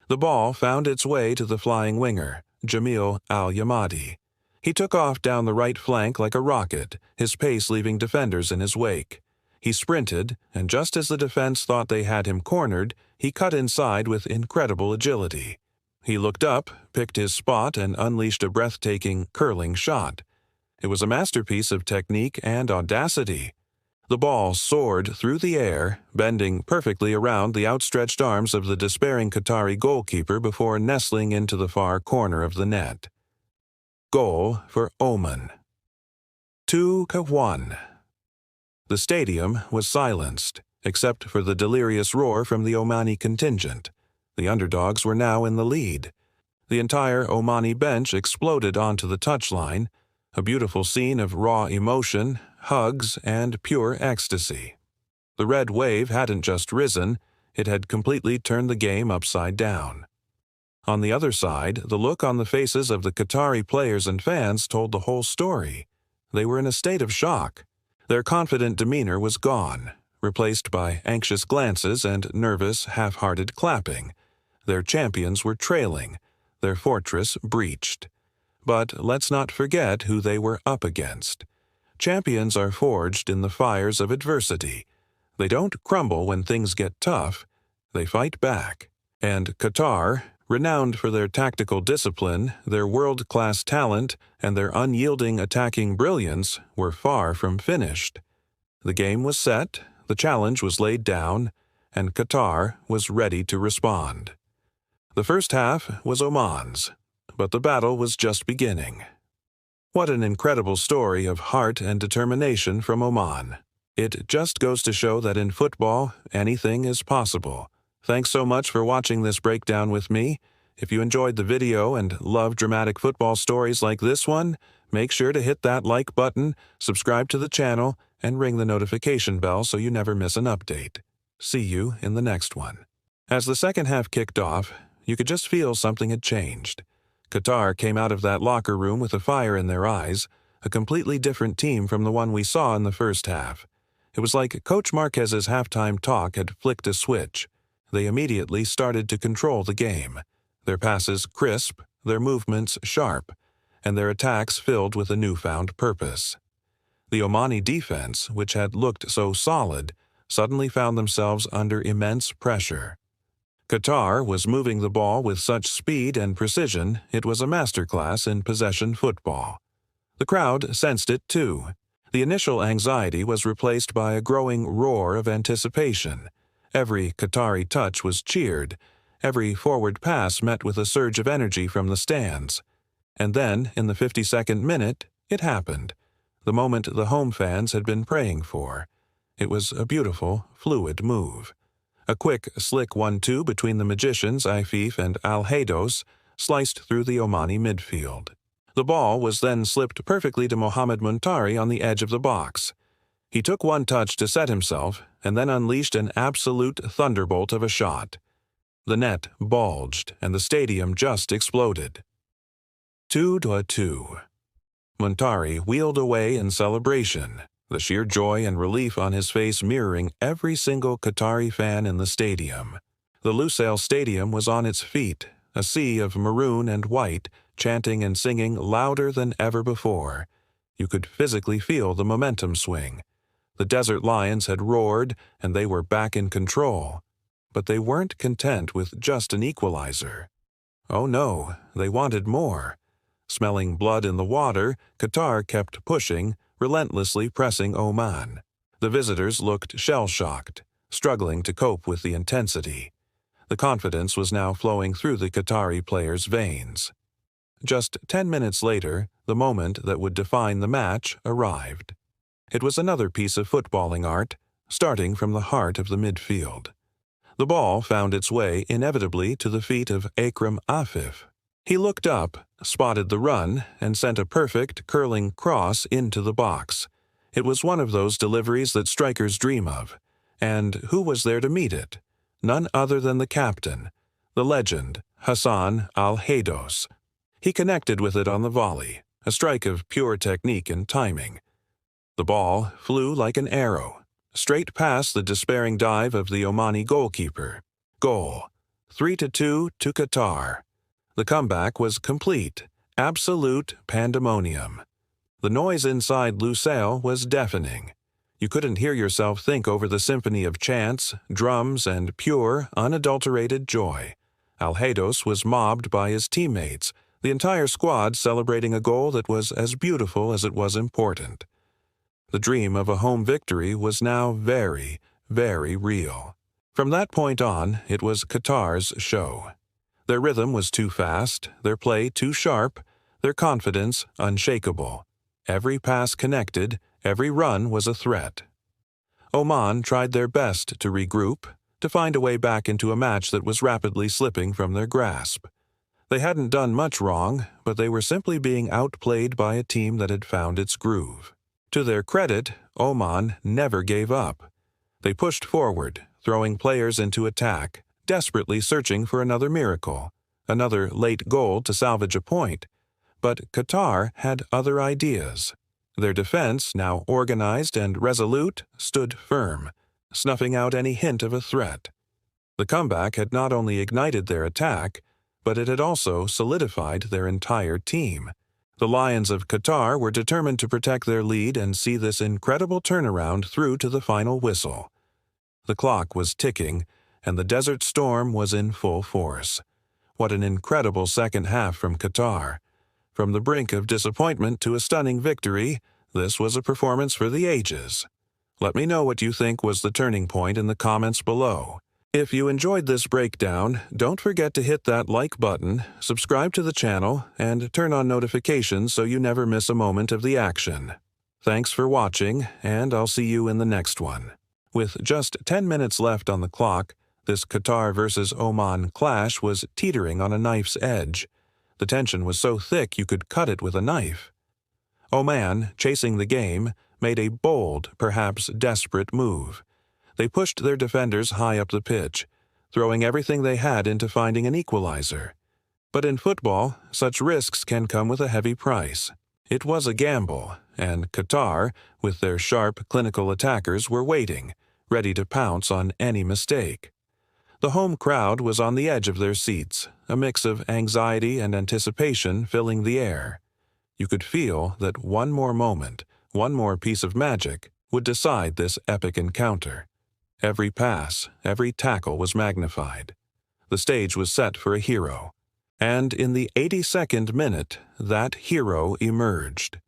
The ball found its way to the flying winger, Jamil Al-Yamadi. He took off down the right flank like a rocket, his pace leaving defenders in his wake. He sprinted, and just as the defense thought they had him cornered, he cut inside with incredible agility. He looked up, picked his spot, and unleashed a breathtaking, curling shot. It was a masterpiece of technique and audacity. The ball soared through the air, bending perfectly around the outstretched arms of the despairing Qatari goalkeeper before nestling into the far corner of the net. Goal for Oman. 2-1. The stadium was silenced, except for the delirious roar from the Omani contingent. The underdogs were now in the lead. The entire Omani bench exploded onto the touchline, a beautiful scene of raw emotion, hugs, and pure ecstasy. The red wave hadn't just risen, it had completely turned the game upside down. On the other side, the look on the faces of the Qatari players and fans told the whole story. They were in a state of shock. Their confident demeanor was gone, replaced by anxious glances and nervous, half-hearted clapping. Their champions were trailing, their fortress breached. But let's not forget who they were up against. Champions are forged in the fires of adversity. They don't crumble when things get tough. They fight back. And Qatar, Renowned for their tactical discipline, their world-class talent, and their unyielding attacking brilliance, were far from finished. The game was set, the challenge was laid down, and Qatar was ready to respond. The first half was Oman's, but the battle was just beginning. What an incredible story of heart and determination from Oman. It just goes to show that in football, anything is possible. Thanks so much for watching this breakdown with me. If you enjoyed the video and love dramatic football stories like this one, make sure to hit that like button, subscribe to the channel, and ring the notification bell so you never miss an update. See you in the next one. As the second half kicked off, you could just feel something had changed. Qatar came out of that locker room with a fire in their eyes, a completely different team from the one we saw in the first half. It was like Coach Marquez's halftime talk had flicked a switch. They immediately started to control the game. Their passes crisp, their movements sharp, and their attacks filled with a newfound purpose. The Omani defense, which had looked so solid, suddenly found themselves under immense pressure. Qatar was moving the ball with such speed and precision it was a masterclass in possession football. The crowd sensed it too. The initial anxiety was replaced by a growing roar of anticipation. Every Qatari touch was cheered. Every forward pass met with a surge of energy from the stands. And then, in the 52nd minute, it happened. The moment the home fans had been praying for. It was a beautiful, fluid move. A quick, slick 1-2 between the magicians Afif and Al-Haydos sliced through the Omani midfield. The ball was then slipped perfectly to Mohamed Muntari on the edge of the box. He took one touch to set himself and then unleashed an absolute thunderbolt of a shot. The net bulged and the stadium just exploded. 2-2. Muntari wheeled away in celebration, the sheer joy and relief on his face mirroring every single Qatari fan in the stadium. The Lusail Stadium was on its feet, a sea of maroon and white, chanting and singing louder than ever before. You could physically feel the momentum swing. The Desert Lions had roared, and they were back in control. But they weren't content with just an equalizer. Oh no, they wanted more. Smelling blood in the water, Qatar kept pushing, relentlessly pressing Oman. The visitors looked shell-shocked, struggling to cope with the intensity. The confidence was now flowing through the Qatari players' veins. Just 10 minutes later, the moment that would define the match arrived. It was another piece of footballing art, starting from the heart of the midfield. The ball found its way inevitably to the feet of Akram Afif. He looked up, spotted the run, and sent a perfect, curling cross into the box. It was one of those deliveries that strikers dream of. And who was there to meet it? None other than the captain, the legend, Hassan Al-Haydos. He connected with it on the volley, a strike of pure technique and timing. The ball flew like an arrow, straight past the despairing dive of the Omani goalkeeper. Goal. 3-2 to Qatar. The comeback was complete, absolute pandemonium. The noise inside Lusail was deafening. You couldn't hear yourself think over the symphony of chants, drums, and pure, unadulterated joy. Al-Haydos was mobbed by his teammates, the entire squad celebrating a goal that was as beautiful as it was important. The dream of a home victory was now very, very real. From that point on, it was Qatar's show. Their rhythm was too fast, their play too sharp, their confidence unshakable. Every pass connected, every run was a threat. Oman tried their best to regroup, to find a way back into a match that was rapidly slipping from their grasp. They hadn't done much wrong, but they were simply being outplayed by a team that had found its groove. To their credit, Oman never gave up. They pushed forward, throwing players into attack, desperately searching for another miracle, another late goal to salvage a point. But Qatar had other ideas. Their defense, now organized and resolute, stood firm, snuffing out any hint of a threat. The comeback had not only ignited their attack, but it had also solidified their entire team. The Lions of Qatar were determined to protect their lead and see this incredible turnaround through to the final whistle. The clock was ticking, and the Desert Storm was in full force. What an incredible second half from Qatar. From the brink of disappointment to a stunning victory, this was a performance for the ages. Let me know what you think was the turning point in the comments below. If you enjoyed this breakdown, don't forget to hit that like button, subscribe to the channel, and turn on notifications so you never miss a moment of the action. Thanks for watching, and I'll see you in the next one. With just 10 minutes left on the clock, this Qatar versus Oman clash was teetering on a knife's edge. The tension was so thick you could cut it with a knife. Oman, chasing the game, made a bold, perhaps desperate move. They pushed their defenders high up the pitch, throwing everything they had into finding an equalizer. But in football, such risks can come with a heavy price. It was a gamble, and Qatar, with their sharp, clinical attackers, were waiting, ready to pounce on any mistake. The home crowd was on the edge of their seats, a mix of anxiety and anticipation filling the air. You could feel that one more moment, one more piece of magic, would decide this epic encounter. Every pass, every tackle was magnified. The stage was set for a hero. And in the 82nd minute, that hero emerged.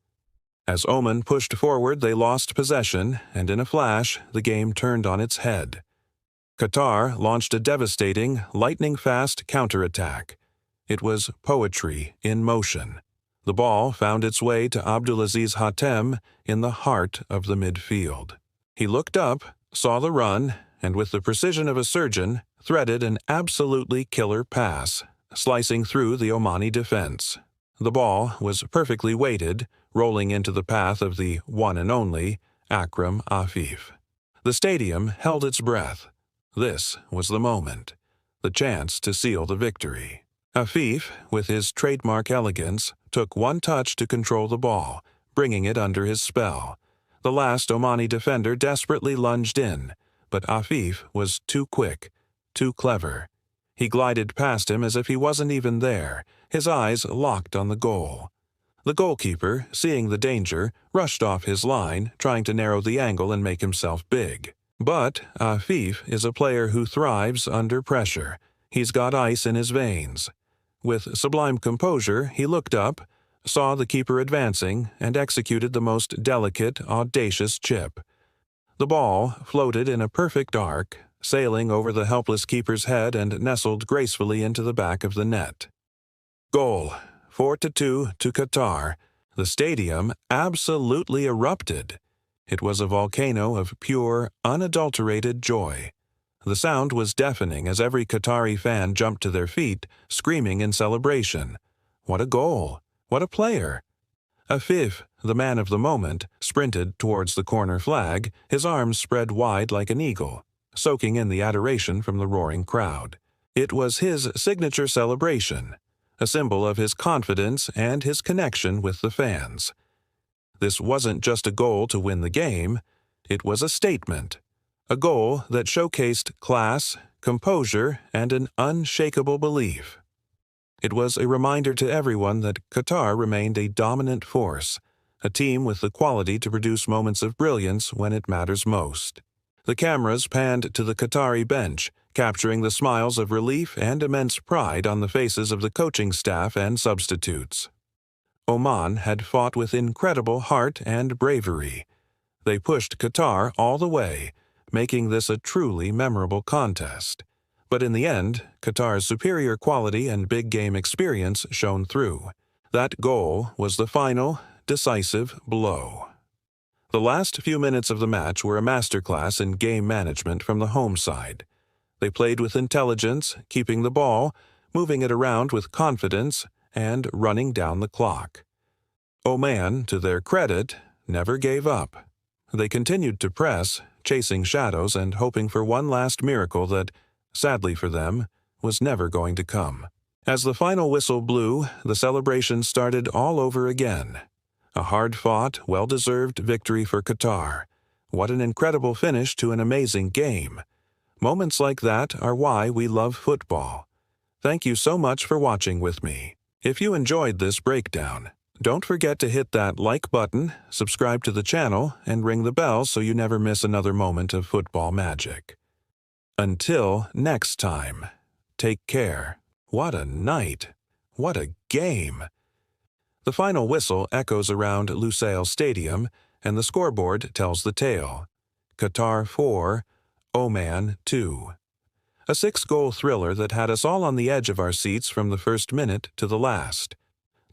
As Oman pushed forward, they lost possession, and in a flash, the game turned on its head. Qatar launched a devastating, lightning-fast counterattack. It was poetry in motion. The ball found its way to Abdulaziz Hatem in the heart of the midfield. He looked up, saw the run, and with the precision of a surgeon, threaded an absolutely killer pass, slicing through the Omani defense. The ball was perfectly weighted, rolling into the path of the one and only Akram Afif. The stadium held its breath. This was the moment, the chance to seal the victory. Afif, with his trademark elegance, took one touch to control the ball, bringing it under his spell. The last Omani defender desperately lunged in, but Afif was too quick, too clever. He glided past him as if he wasn't even there, his eyes locked on the goal. The goalkeeper, seeing the danger, rushed off his line, trying to narrow the angle and make himself big. But Afif is a player who thrives under pressure. He's got ice in his veins. With sublime composure, he looked up, saw the keeper advancing, and executed the most delicate, audacious chip. The ball floated in a perfect arc, sailing over the helpless keeper's head and nestled gracefully into the back of the net. Goal, 4-2 to Qatar. The stadium absolutely erupted. It was a volcano of pure, unadulterated joy. The sound was deafening as every Qatari fan jumped to their feet, screaming in celebration. What a goal! What a player! Afif, the man of the moment, sprinted towards the corner flag, his arms spread wide like an eagle, soaking in the adoration from the roaring crowd. It was his signature celebration, a symbol of his confidence and his connection with the fans. This wasn't just a goal to win the game, it was a statement, a goal that showcased class, composure, and an unshakable belief. It was a reminder to everyone that Qatar remained a dominant force, a team with the quality to produce moments of brilliance when it matters most. The cameras panned to the Qatari bench, capturing the smiles of relief and immense pride on the faces of the coaching staff and substitutes. Oman had fought with incredible heart and bravery. They pushed Qatar all the way, making this a truly memorable contest. But in the end, Qatar's superior quality and big game experience shone through. That goal was the final, decisive blow. The last few minutes of the match were a masterclass in game management from the home side. They played with intelligence, keeping the ball, moving it around with confidence, and running down the clock. Oman, to their credit, never gave up. They continued to press, chasing shadows and hoping for one last miracle that, sadly for them, was never going to come. As the final whistle blew, the celebration started all over again. A hard-fought, well-deserved victory for Qatar. What an incredible finish to an amazing game. Moments like that are why we love football. Thank you so much for watching with me. If you enjoyed this breakdown, don't forget to hit that like button, subscribe to the channel, and ring the bell so you never miss another moment of football magic. Until next time, take care. What a night! What a game! The final whistle echoes around Lusail Stadium, and the scoreboard tells the tale. Qatar 4, Oman 2. A 6-goal thriller that had us all on the edge of our seats from the first minute to the last.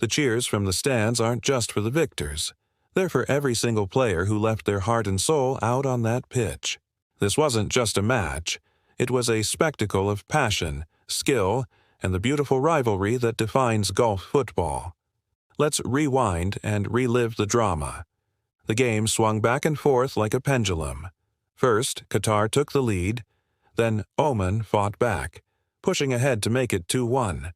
The cheers from the stands aren't just for the victors. They're for every single player who left their heart and soul out on that pitch. This wasn't just a match. It was a spectacle of passion, skill, and the beautiful rivalry that defines Gulf football. Let's rewind and relive the drama. The game swung back and forth like a pendulum. First, Qatar took the lead. Then Oman fought back, pushing ahead to make it 2-1.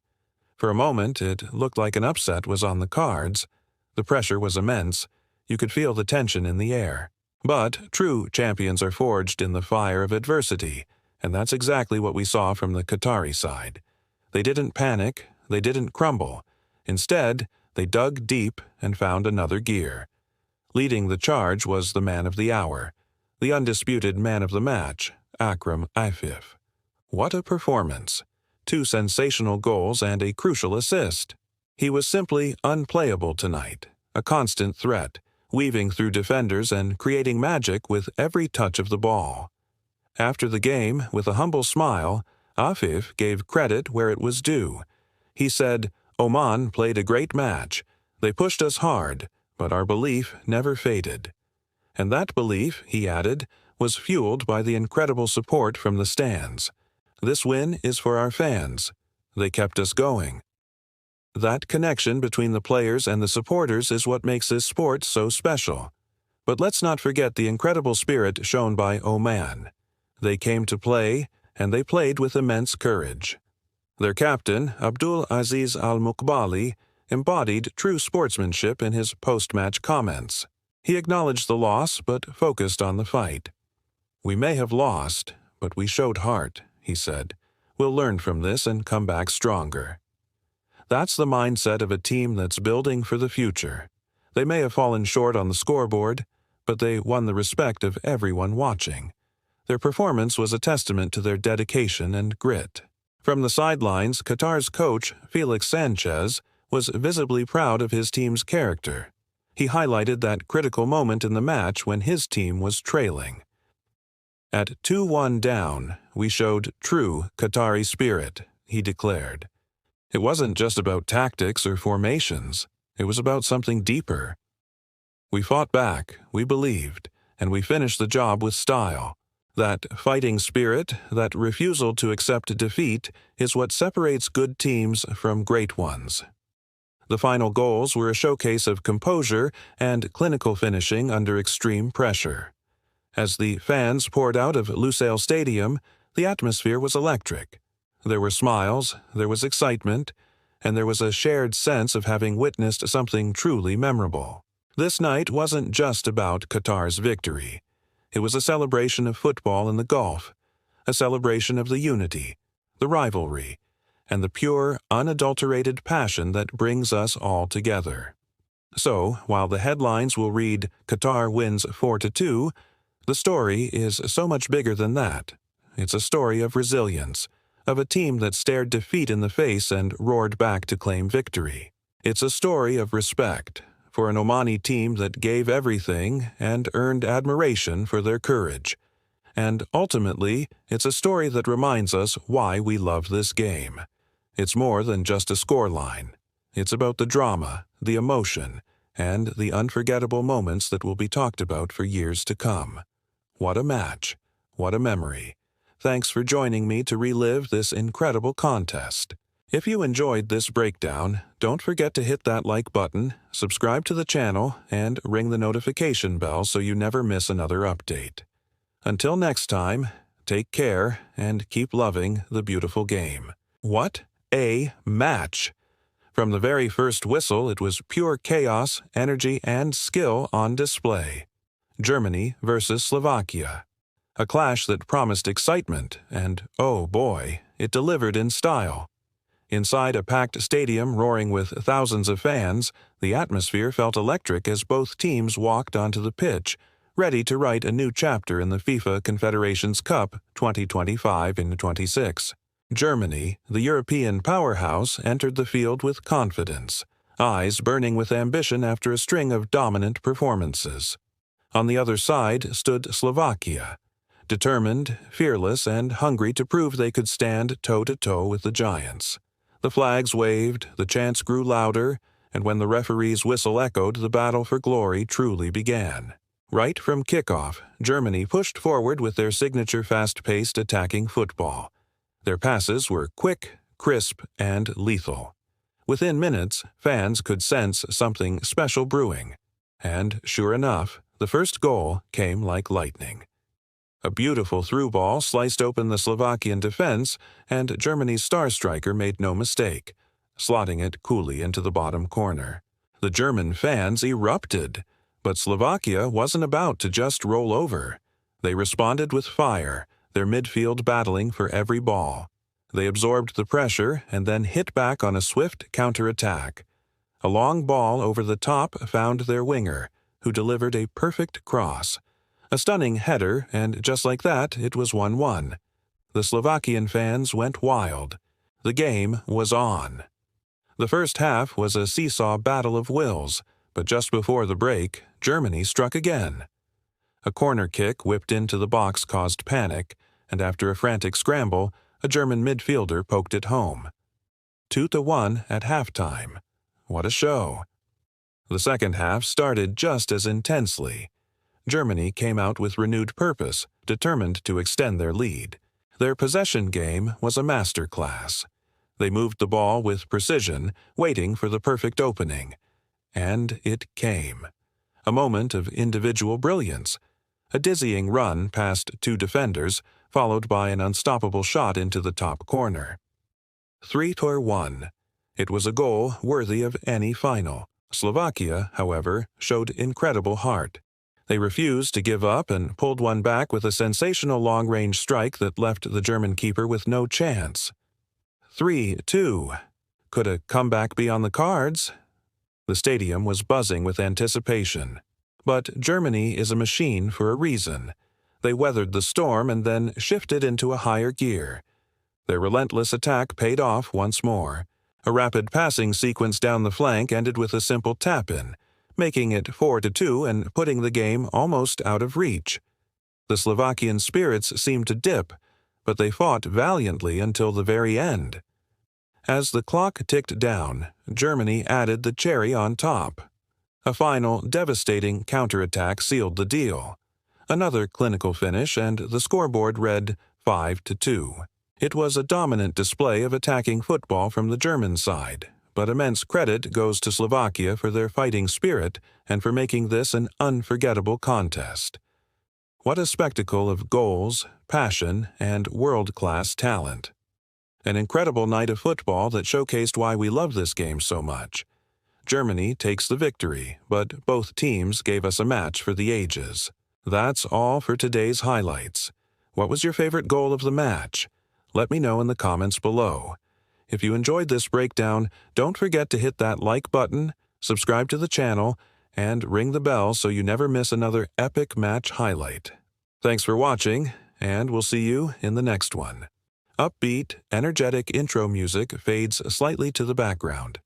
For a moment, it looked like an upset was on the cards. The pressure was immense. You could feel the tension in the air. But true champions are forged in the fire of adversity, and that's exactly what we saw from the Qatari side. They didn't panic, they didn't crumble. Instead, they dug deep and found another gear. Leading the charge was the man of the hour, the undisputed man of the match, Akram Afif. What a performance! 2 sensational goals and a crucial assist. He was simply unplayable tonight, a constant threat, weaving through defenders and creating magic with every touch of the ball. After the game, with a humble smile, Afif gave credit where it was due. He said, "Oman played a great match. They pushed us hard, but our belief never faded." And that belief, he added, was fueled by the incredible support from the stands. This win is for our fans. They kept us going. That connection between the players and the supporters is what makes this sport so special. But let's not forget the incredible spirit shown by Oman. They came to play, and they played with immense courage. Their captain, Abdul Aziz Al Muqbali, embodied true sportsmanship in his post-match comments. He acknowledged the loss but focused on the fight. "We may have lost, but we showed heart," he said. "We'll learn from this and come back stronger." That's the mindset of a team that's building for the future. They may have fallen short on the scoreboard, but they won the respect of everyone watching. Their performance was a testament to their dedication and grit. From the sidelines, Qatar's coach, Felix Sanchez, was visibly proud of his team's character. He highlighted that critical moment in the match when his team was trailing. "At 2-1 down, we showed true Qatari spirit," he declared. "It wasn't just about tactics or formations. It was about something deeper. We fought back, we believed, and we finished the job with style. That fighting spirit, that refusal to accept defeat, is what separates good teams from great ones." The final goals were a showcase of composure and clinical finishing under extreme pressure. As the fans poured out of Lusail Stadium, the atmosphere was electric. There were smiles, there was excitement, and there was a shared sense of having witnessed something truly memorable. This night wasn't just about Qatar's victory. It was a celebration of football in the Gulf, a celebration of the unity, the rivalry, and the pure, unadulterated passion that brings us all together. So, while the headlines will read, "Qatar wins 4-2, the story is so much bigger than that. It's a story of resilience, of a team that stared defeat in the face and roared back to claim victory. It's a story of respect for an Omani team that gave everything and earned admiration for their courage. And ultimately, it's a story that reminds us why we love this game. It's more than just a scoreline. It's about the drama, the emotion, and the unforgettable moments that will be talked about for years to come. What a match. What a memory. Thanks for joining me to relive this incredible contest. If you enjoyed this breakdown, don't forget to hit that like button, subscribe to the channel, and ring the notification bell so you never miss another update. Until next time, take care and keep loving the beautiful game. What a match! From the very first whistle, it was pure chaos, energy, and skill on display. Germany versus Slovakia. A clash that promised excitement, and oh boy, it delivered in style. Inside a packed stadium roaring with thousands of fans, the atmosphere felt electric as both teams walked onto the pitch, ready to write a new chapter in the FIFA Confederations Cup 2025-26. Germany, the European powerhouse, entered the field with confidence, eyes burning with ambition after a string of dominant performances. On the other side stood Slovakia, determined, fearless, and hungry to prove they could stand toe-to-toe with the giants. The flags waved, the chants grew louder, and when the referee's whistle echoed, the battle for glory truly began. Right from kickoff, Germany pushed forward with their signature fast-paced attacking football. Their passes were quick, crisp, and lethal. Within minutes, fans could sense something special brewing. And, sure enough, the first goal came like lightning. A beautiful through ball sliced open the Slovakian defense, and Germany's star striker made no mistake, slotting it coolly into the bottom corner. The German fans erupted, but Slovakia wasn't about to just roll over. They responded with fire, their midfield battling for every ball. They absorbed the pressure and then hit back on a swift counterattack. A long ball over the top found their winger, who delivered a perfect cross. A stunning header, and just like that, it was 1-1. The Slovakian fans went wild. The game was on. The first half was a seesaw battle of wills, but just before the break, Germany struck again. A corner kick whipped into the box caused panic, and after a frantic scramble, a German midfielder poked it home. 2-1 at halftime. What a show! The second half started just as intensely. Germany came out with renewed purpose, determined to extend their lead. Their possession game was a masterclass. They moved the ball with precision, waiting for the perfect opening. And it came. A moment of individual brilliance. A dizzying run past two defenders, followed by an unstoppable shot into the top corner. 3-1. It was a goal worthy of any final. Slovakia, however, showed incredible heart. They refused to give up and pulled one back with a sensational long-range strike that left the German keeper with no chance. 3-2. Could a comeback be on the cards? The stadium was buzzing with anticipation. But Germany is a machine for a reason. They weathered the storm and then shifted into a higher gear. Their relentless attack paid off once more. A rapid passing sequence down the flank ended with a simple tap-in, making it 4-2 and putting the game almost out of reach. The Slovakian spirits seemed to dip, but they fought valiantly until the very end. As the clock ticked down, Germany added the cherry on top. A final, devastating counterattack sealed the deal. Another clinical finish, and the scoreboard read 5-2. It was a dominant display of attacking football from the German side, but immense credit goes to Slovakia for their fighting spirit and for making this an unforgettable contest. What a spectacle of goals, passion, and world-class talent. An incredible night of football that showcased why we love this game so much. Germany takes the victory, but both teams gave us a match for the ages. That's all for today's highlights. What was your favorite goal of the match? Let me know in the comments below. If you enjoyed this breakdown, don't forget to hit that like button, subscribe to the channel, and ring the bell so you never miss another epic match highlight. Thanks for watching, and we'll see you in the next one. Upbeat, energetic intro music fades slightly to the background.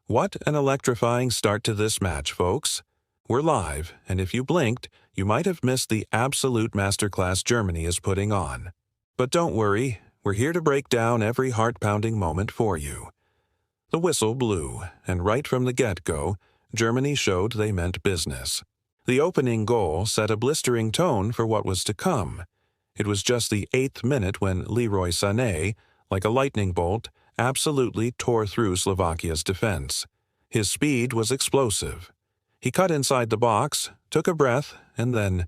What an electrifying start to this match, folks. We're live, and if you blinked, you might have missed the absolute masterclass Germany is putting on. But don't worry, we're here to break down every heart-pounding moment for you. The whistle blew, and right from the get-go, Germany showed they meant business. The opening goal set a blistering tone for what was to come. It was just the 8th minute when Leroy Sané, like a lightning bolt, absolutely tore through Slovakia's defense. His speed was explosive. He cut inside the box, took a breath, and then,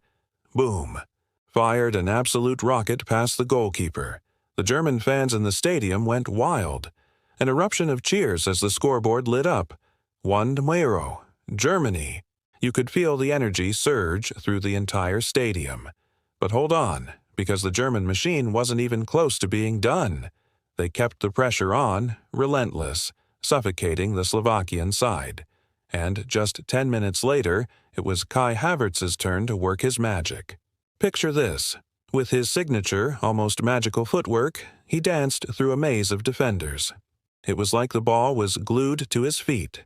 boom, fired an absolute rocket past the goalkeeper. The German fans in the stadium went wild. An eruption of cheers as the scoreboard lit up. 1-0, Germany. You could feel the energy surge through the entire stadium. But hold on, because the German machine wasn't even close to being done. They kept the pressure on, relentless, suffocating the Slovakian side. And just 10 minutes later, it was Kai Havertz's turn to work his magic. Picture this. With his signature, almost magical footwork, he danced through a maze of defenders. It was like the ball was glued to his feet.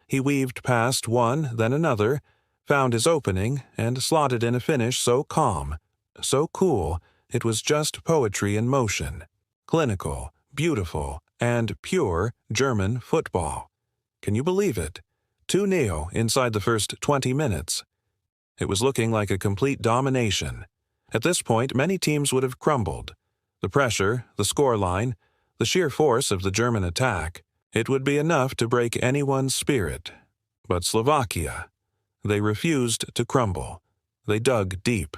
He weaved past one, then another, found his opening, and slotted in a finish so calm, so cool, it was just poetry in motion. Clinical, beautiful, and pure German football. Can you believe it? 2-0 inside the first 20 minutes. It was looking like a complete domination. At this point, many teams would have crumbled. The pressure, the scoreline, the sheer force of the German attack, it would be enough to break anyone's spirit. But Slovakia, they refused to crumble. They dug deep.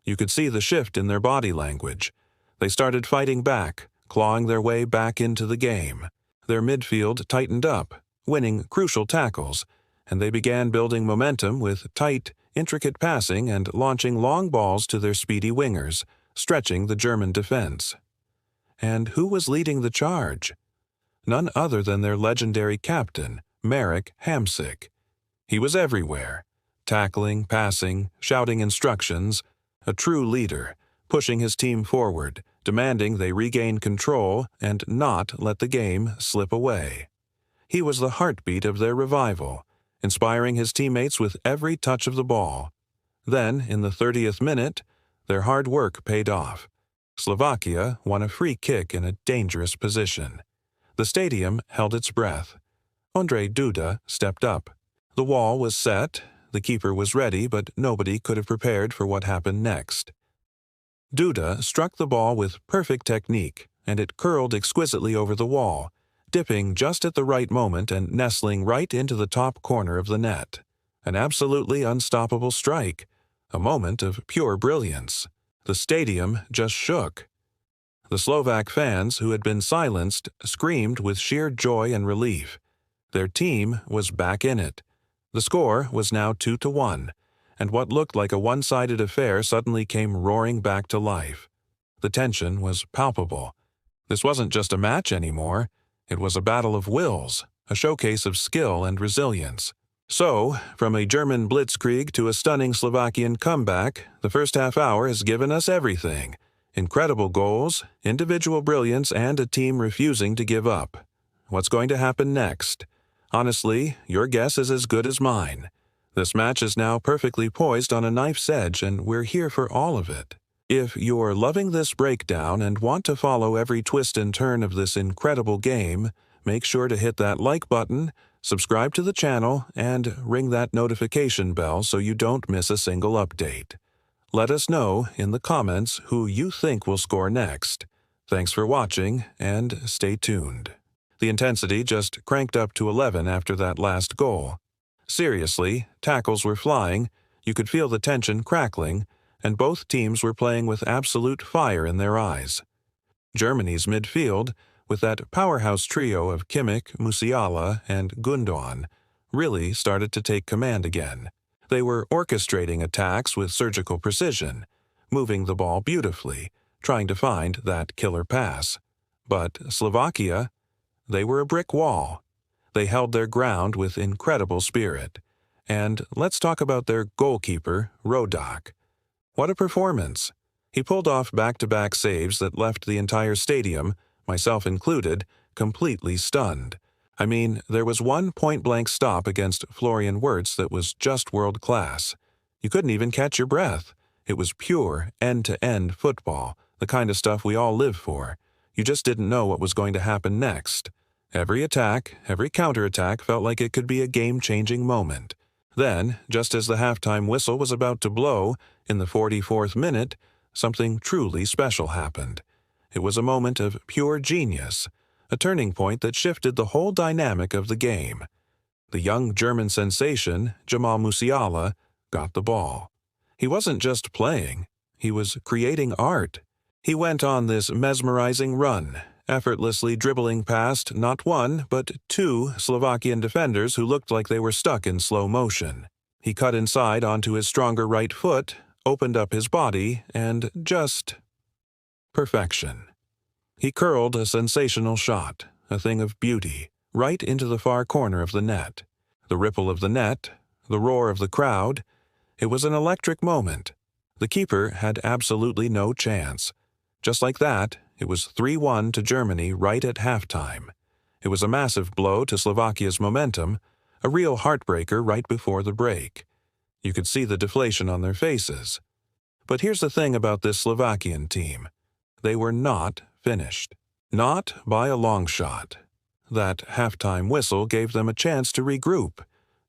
You could see the shift in their body language. They started fighting back, clawing their way back into the game. Their midfield tightened up, winning crucial tackles, and they began building momentum with tight, intricate passing and launching long balls to their speedy wingers, stretching the German defense. And who was leading the charge? None other than their legendary captain, Marek Hamsik. He was everywhere, tackling, passing, shouting instructions, a true leader, pushing his team forward, demanding they regain control and not let the game slip away. He was the heartbeat of their revival, inspiring his teammates with every touch of the ball. Then, in the 30th minute, their hard work paid off. Slovakia won a free kick in a dangerous position. The stadium held its breath. Ondrej Duda stepped up. The wall was set, the keeper was ready, but nobody could have prepared for what happened next. Duda struck the ball with perfect technique, and it curled exquisitely over the wall, dipping just at the right moment and nestling right into the top corner of the net. An absolutely unstoppable strike, a moment of pure brilliance. The stadium just shook. The Slovak fans, who had been silenced, screamed with sheer joy and relief. Their team was back in it. The score was now 2-1, and what looked like a one-sided affair suddenly came roaring back to life. The tension was palpable. This wasn't just a match anymore. It was a battle of wills, a showcase of skill and resilience. So, from a German blitzkrieg to a stunning Slovakian comeback, the first half hour has given us everything. Incredible goals, individual brilliance, and a team refusing to give up. What's going to happen next? Honestly, your guess is as good as mine. This match is now perfectly poised on a knife's edge, and we're here for all of it. If you're loving this breakdown and want to follow every twist and turn of this incredible game, make sure to hit that like button, subscribe to the channel, and ring that notification bell so you don't miss a single update. Let us know in the comments who you think will score next. Thanks for watching, and stay tuned. The intensity just cranked up to 11 after that last goal. Seriously, tackles were flying, you could feel the tension crackling, and both teams were playing with absolute fire in their eyes. Germany's midfield, with that powerhouse trio of Kimmich, Musiala, and Gundogan, really started to take command again. They were orchestrating attacks with surgical precision, moving the ball beautifully, trying to find that killer pass. But Slovakia, they were a brick wall. They held their ground with incredible spirit. And let's talk about their goalkeeper, Rodak. What a performance! He pulled off back-to-back saves that left the entire stadium, myself included, completely stunned. I mean, there was one point-blank stop against Florian Wirtz that was just world-class. You couldn't even catch your breath. It was pure, end-to-end football, the kind of stuff we all live for. You just didn't know what was going to happen next. Every attack, every counterattack felt like it could be a game-changing moment. Then, just as the halftime whistle was about to blow, in the 44th minute, something truly special happened. It was a moment of pure genius, a turning point that shifted the whole dynamic of the game. The young German sensation, Jamal Musiala, got the ball. He wasn't just playing, he was creating art. He went on this mesmerizing run, effortlessly dribbling past not one, but two Slovakian defenders who looked like they were stuck in slow motion. He cut inside onto his stronger right foot, opened up his body, and just perfection. He curled a sensational shot, a thing of beauty, right into the far corner of the net. The ripple of the net, the roar of the crowd, it was an electric moment. The keeper had absolutely no chance. Just like that, it was 3-1 to Germany right at halftime. It was a massive blow to Slovakia's momentum, a real heartbreaker right before the break. You could see the deflation on their faces. But here's the thing about this Slovakian team. They were not finished. Not by a long shot. That halftime whistle gave them a chance to regroup,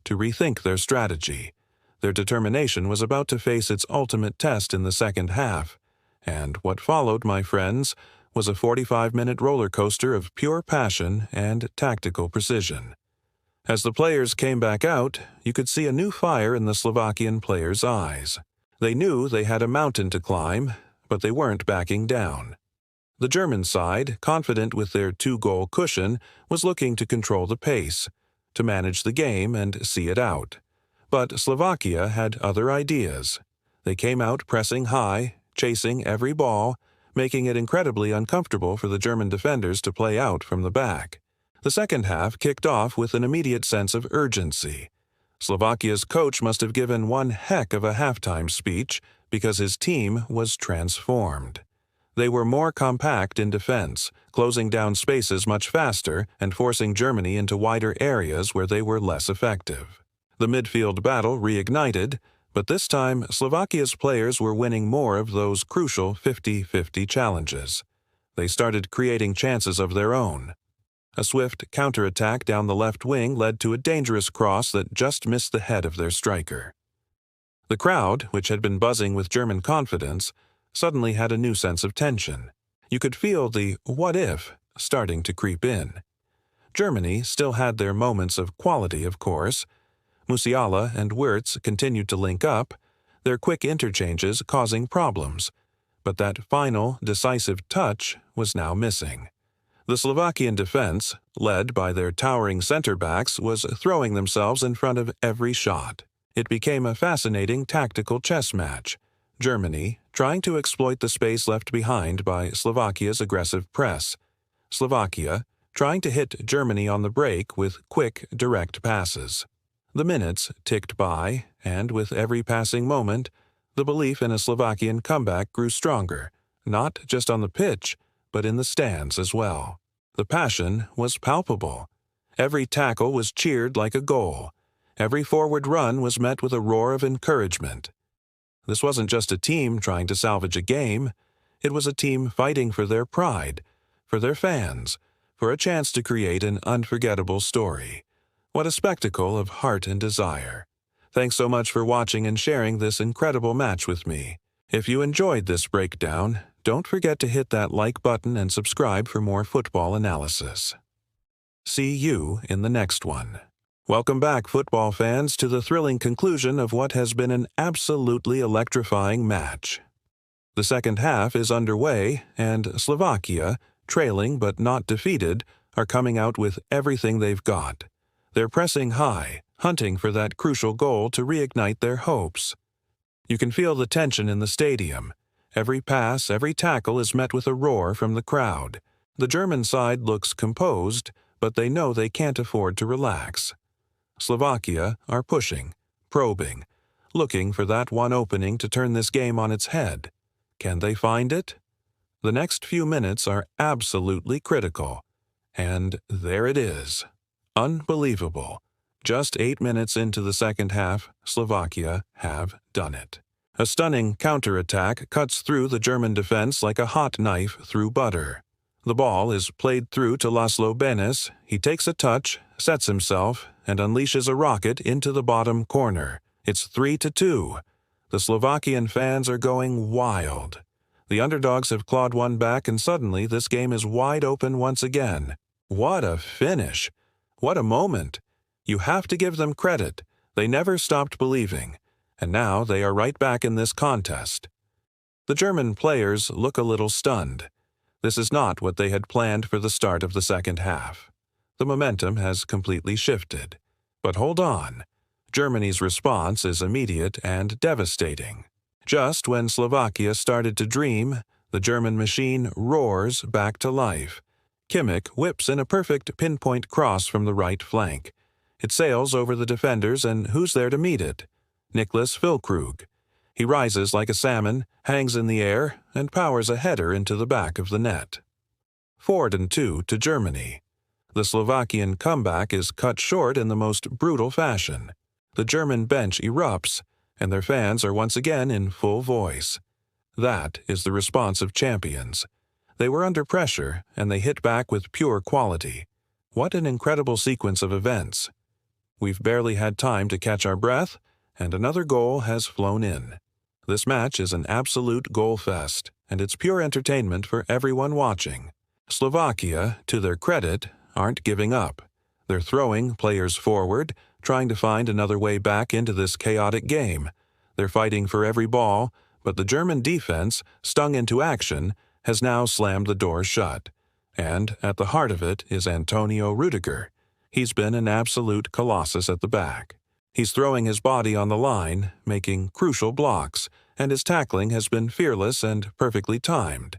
to rethink their strategy. Their determination was about to face its ultimate test in the second half, and what followed, my friends, was a 45-minute roller coaster of pure passion and tactical precision. As the players came back out, you could see a new fire in the Slovakian players' eyes. They knew they had a mountain to climb, but they weren't backing down. The German side, confident with their 2-goal cushion, was looking to control the pace, to manage the game and see it out. But Slovakia had other ideas. They came out pressing high, chasing every ball, making it incredibly uncomfortable for the German defenders to play out from the back. The second half kicked off with an immediate sense of urgency. Slovakia's coach must have given one heck of a halftime speech because his team was transformed. They were more compact in defense, closing down spaces much faster and forcing Germany into wider areas where they were less effective. The midfield battle reignited, but this time Slovakia's players were winning more of those crucial 50-50 challenges. They started creating chances of their own. A swift counterattack down the left wing led to a dangerous cross that just missed the head of their striker. The crowd, which had been buzzing with German confidence, suddenly had a new sense of tension. You could feel the "what if" starting to creep in. Germany still had their moments of quality, of course. Musiala and Wirtz continued to link up, their quick interchanges causing problems. But that final, decisive touch was now missing. The Slovakian defense, led by their towering center-backs, was throwing themselves in front of every shot. It became a fascinating tactical chess match. Germany, trying to exploit the space left behind by Slovakia's aggressive press. Slovakia, trying to hit Germany on the break with quick, direct passes. The minutes ticked by, and with every passing moment, the belief in a Slovakian comeback grew stronger, not just on the pitch, but in the stands as well. The passion was palpable. Every tackle was cheered like a goal. Every forward run was met with a roar of encouragement. This wasn't just a team trying to salvage a game. It was a team fighting for their pride, for their fans, for a chance to create an unforgettable story. What a spectacle of heart and desire. Thanks so much for watching and sharing this incredible match with me. If you enjoyed this breakdown, don't forget to hit that like button and subscribe for more football analysis. See you in the next one. Welcome back, football fans, to the thrilling conclusion of what has been an absolutely electrifying match. The second half is underway, and Slovakia, trailing but not defeated, are coming out with everything they've got. They're pressing high, hunting for that crucial goal to reignite their hopes. You can feel the tension in the stadium. Every pass, every tackle is met with a roar from the crowd. The German side looks composed, but they know they can't afford to relax. Slovakia are pushing, probing, looking for that one opening to turn this game on its head. Can they find it? The next few minutes are absolutely critical. And there it is. Unbelievable. Just 8 minutes into the second half, Slovakia have done it. A stunning counterattack cuts through the German defense like a hot knife through butter. The ball is played through to Laszlo Benes. He takes a touch, sets himself, and unleashes a rocket into the bottom corner. It's 3-2. The Slovakian fans are going wild. The underdogs have clawed one back, and suddenly this game is wide open once again. What a finish! What a moment! You have to give them credit. They never stopped believing. And now they are right back in this contest. The German players look a little stunned. This is not what they had planned for the start of the second half. The momentum has completely shifted. But hold on. Germany's response is immediate and devastating. Just when Slovakia started to dream, the German machine roars back to life. Kimmich whips in a perfect pinpoint cross from the right flank. It sails over the defenders, and who's there to meet it? Niklas Füllkrug. He rises like a salmon, hangs in the air, and powers a header into the back of the net. 4-2 to Germany. The Slovakian comeback is cut short in the most brutal fashion. The German bench erupts, and their fans are once again in full voice. That is the response of champions. They were under pressure, and they hit back with pure quality. What an incredible sequence of events. We've barely had time to catch our breath, and another goal has flown in. This match is an absolute goal fest, and it's pure entertainment for everyone watching. Slovakia, to their credit, aren't giving up. They're throwing players forward, trying to find another way back into this chaotic game. They're fighting for every ball, but the German defense, stung into action, has now slammed the door shut. And at the heart of it is Antonio Rudiger. He's been an absolute colossus at the back. He's throwing his body on the line, making crucial blocks, and his tackling has been fearless and perfectly timed.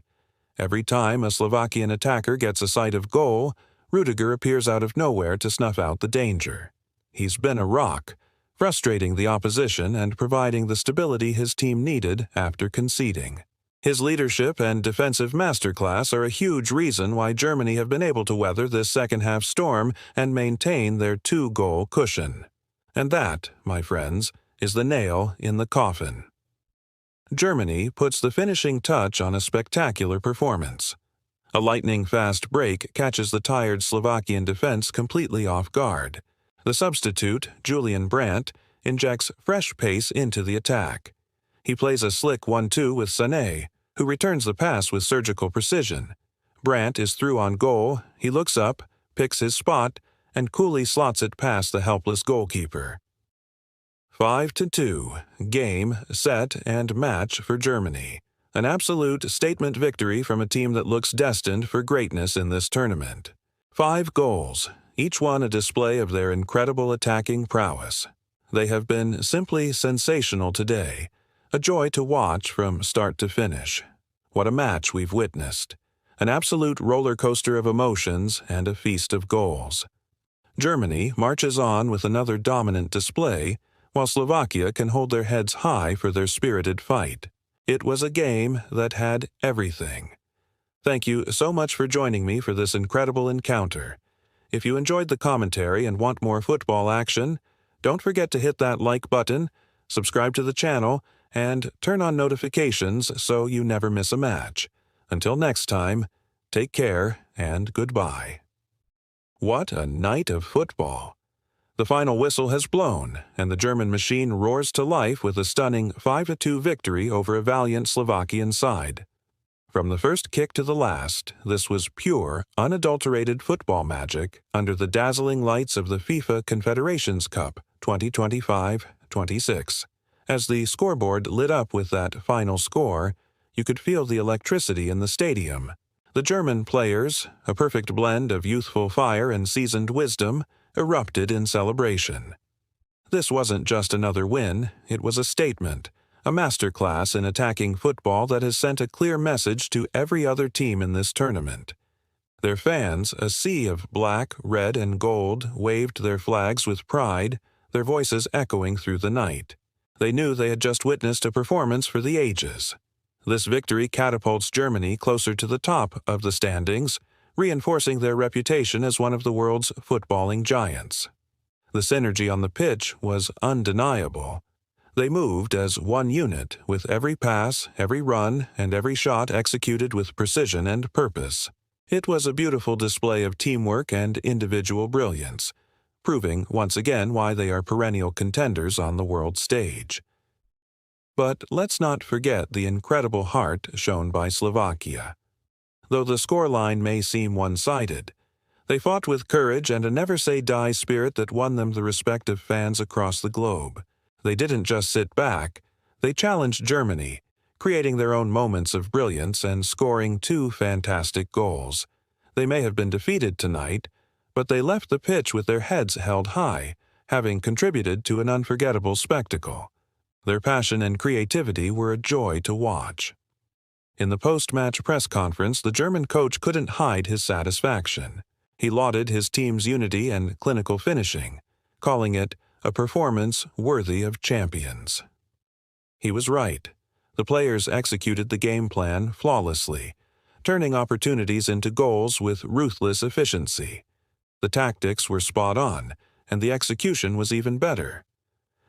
Every time a Slovakian attacker gets a sight of goal, Rudiger appears out of nowhere to snuff out the danger. He's been a rock, frustrating the opposition and providing the stability his team needed after conceding. His leadership and defensive masterclass are a huge reason why Germany have been able to weather this second-half storm and maintain their 2-goal cushion. And that, my friends, is the nail in the coffin. Germany puts the finishing touch on a spectacular performance. A lightning-fast break catches the tired Slovakian defense completely off guard. The substitute, Julian Brandt, injects fresh pace into the attack. He plays a slick 1-2 with Sané, who returns the pass with surgical precision. Brandt is through on goal, he looks up, picks his spot, and coolly slots it past the helpless goalkeeper. 5-2, game, set, and match for Germany. An absolute statement victory from a team that looks destined for greatness in this tournament. 5 goals, each one a display of their incredible attacking prowess. They have been simply sensational today, a joy to watch from start to finish. What a match we've witnessed. An absolute roller coaster of emotions and a feast of goals. Germany marches on with another dominant display, while Slovakia can hold their heads high for their spirited fight. It was a game that had everything. Thank you so much for joining me for this incredible encounter. If you enjoyed the commentary and want more football action, don't forget to hit that like button, subscribe to the channel, and turn on notifications so you never miss a match. Until next time, take care and goodbye. What a night of football! The final whistle has blown, and the German machine roars to life with a stunning 5-2 victory over a valiant Slovakian side. From the first kick to the last, this was pure, unadulterated football magic under the dazzling lights of the FIFA Confederations Cup 2025-26. As the scoreboard lit up with that final score, you could feel the electricity in the stadium. The German players, a perfect blend of youthful fire and seasoned wisdom, erupted in celebration. This wasn't just another win, it was a statement, a masterclass in attacking football that has sent a clear message to every other team in this tournament. Their fans, a sea of black, red, and gold, waved their flags with pride, their voices echoing through the night. They knew they had just witnessed a performance for the ages. This victory catapults Germany closer to the top of the standings, reinforcing their reputation as one of the world's footballing giants. The synergy on the pitch was undeniable. They moved as one unit, with every pass, every run, and every shot executed with precision and purpose. It was a beautiful display of teamwork and individual brilliance, proving once again why they are perennial contenders on the world stage. But let's not forget the incredible heart shown by Slovakia. Though the scoreline may seem one-sided, they fought with courage and a never-say-die spirit that won them the respect of fans across the globe. They didn't just sit back, they challenged Germany, creating their own moments of brilliance and scoring 2 fantastic goals. They may have been defeated tonight, but they left the pitch with their heads held high, having contributed to an unforgettable spectacle. Their passion and creativity were a joy to watch. In the post-match press conference, the German coach couldn't hide his satisfaction. He lauded his team's unity and clinical finishing, calling it a performance worthy of champions. He was right. The players executed the game plan flawlessly, turning opportunities into goals with ruthless efficiency. The tactics were spot on, and the execution was even better.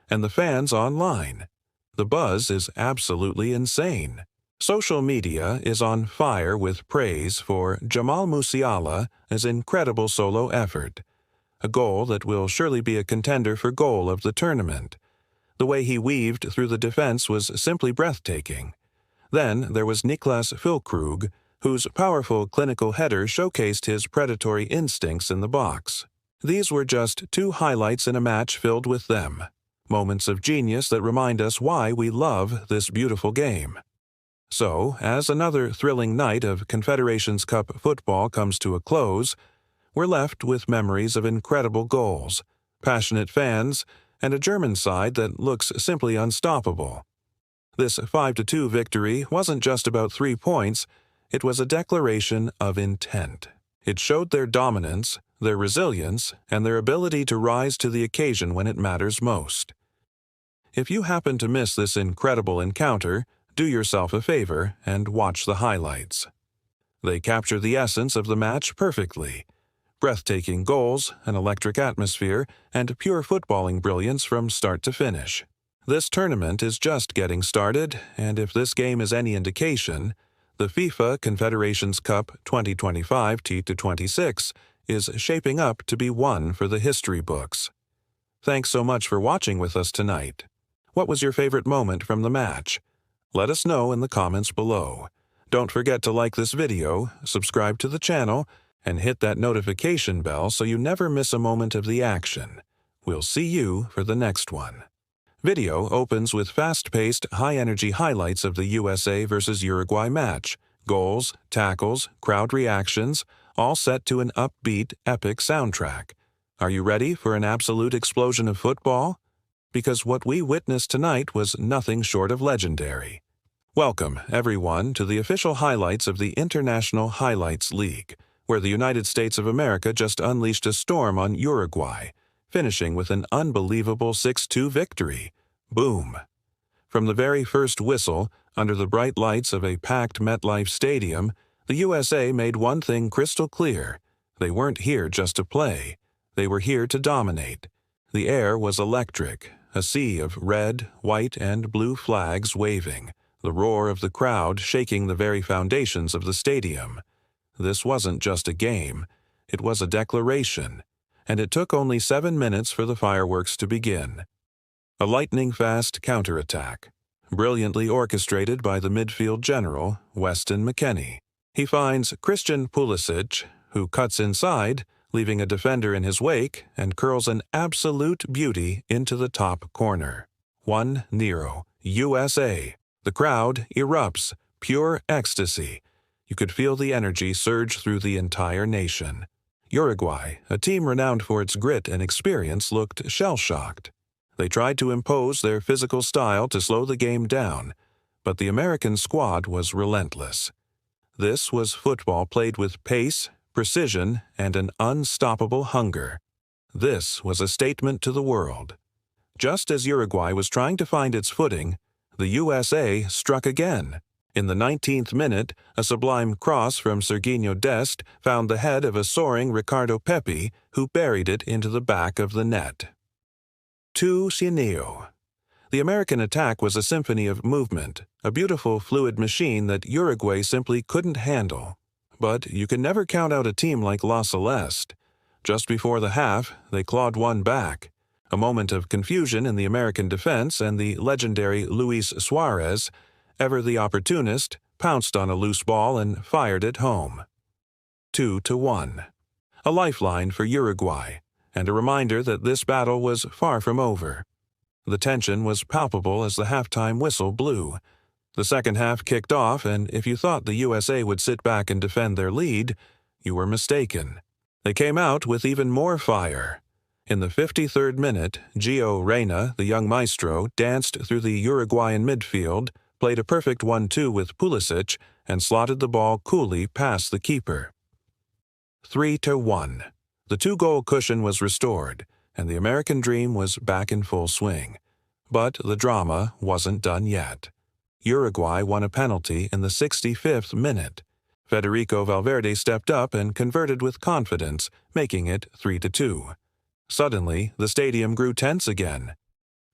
And the fans online. The buzz is absolutely insane. Social media is on fire with praise for Jamal Musiala's incredible solo effort, a goal that will surely be a contender for goal of the tournament. The way he weaved through the defense was simply breathtaking. Then there was Niklas Füllkrug, whose powerful clinical header showcased his predatory instincts in the box. These were just two highlights in a match filled with them, moments of genius that remind us why we love this beautiful game. So, as another thrilling night of Confederations Cup football comes to a close, we're left with memories of incredible goals, passionate fans, and a German side that looks simply unstoppable. This 5-2 victory wasn't just about 3 points, it was a declaration of intent. It showed their dominance, their resilience, and their ability to rise to the occasion when it matters most. If you happen to miss this incredible encounter, do yourself a favor and watch the highlights. They capture the essence of the match perfectly. Breathtaking goals, an electric atmosphere, and pure footballing brilliance from start to finish. This tournament is just getting started, and if this game is any indication, the FIFA Confederations Cup 2025 T26 is shaping up to be one for the history books. Thanks so much for watching with us tonight. What was your favorite moment from the match? Let us know in the comments below. Don't forget to like this video, subscribe to the channel, and hit that notification bell so you never miss a moment of the action. We'll see you for the next one. Video opens with fast-paced, high-energy highlights of the USA vs. Uruguay match, goals, tackles, crowd reactions, all set to an upbeat, epic soundtrack. Are you ready for an absolute explosion of football? Because what we witnessed tonight was nothing short of legendary. Welcome, everyone, to the official highlights of the International Highlights League, where the United States of America just unleashed a storm on Uruguay, finishing with an unbelievable 6-2 victory. Boom! From the very first whistle, under the bright lights of a packed MetLife Stadium, the USA made one thing crystal clear. They weren't here just to play. They were here to dominate. The air was electric, a sea of red, white, and blue flags waving, the roar of the crowd shaking the very foundations of the stadium. This wasn't just a game, it was a declaration, and it took only 7 minutes for the fireworks to begin. A lightning-fast counterattack, brilliantly orchestrated by the midfield general, Weston McKennie. He finds Christian Pulisic, who cuts inside, leaving a defender in his wake, and curls an absolute beauty into the top corner. 1-0, USA. The crowd erupts, pure ecstasy. You could feel the energy surge through the entire nation. Uruguay, a team renowned for its grit and experience, looked shell-shocked. They tried to impose their physical style to slow the game down, but the American squad was relentless. This was football played with pace, precision, and an unstoppable hunger. This was a statement to the world. Just as Uruguay was trying to find its footing, the USA struck again. In the 19th minute, a sublime cross from Sergiño Dest found the head of a soaring Ricardo Pepi, who buried it into the back of the net. 2-0. The American attack was a symphony of movement, a beautiful fluid machine that Uruguay simply couldn't handle. But you can never count out a team like La Celeste. Just before the half, they clawed one back. A moment of confusion in the American defense, and the legendary Luis Suarez, ever the opportunist, pounced on a loose ball and fired it home. 2-1. A lifeline for Uruguay, and a reminder that this battle was far from over. The tension was palpable as the halftime whistle blew. The second half kicked off, and if you thought the USA would sit back and defend their lead, you were mistaken. They came out with even more fire. In the 53rd minute, Gio Reyna, the young maestro, danced through the Uruguayan midfield, played a perfect 1-2 with Pulisic, and slotted the ball coolly past the keeper. 3-1. The 2-goal cushion was restored, and the American dream was back in full swing. But the drama wasn't done yet. Uruguay won a penalty in the 65th minute. Federico Valverde stepped up and converted with confidence, making it 3-2. Suddenly, the stadium grew tense again.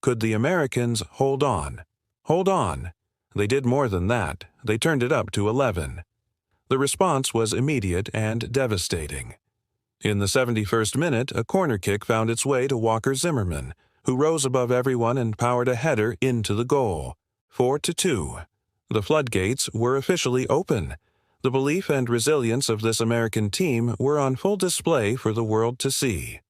Could the Americans hold on? Hold on. They did more than that. They turned it up to 11. The response was immediate and devastating. In the 71st minute, a corner kick found its way to Walker Zimmerman, who rose above everyone and powered a header into the goal. 4-2. The floodgates were officially open. The belief and resilience of this American team were on full display for the world to see.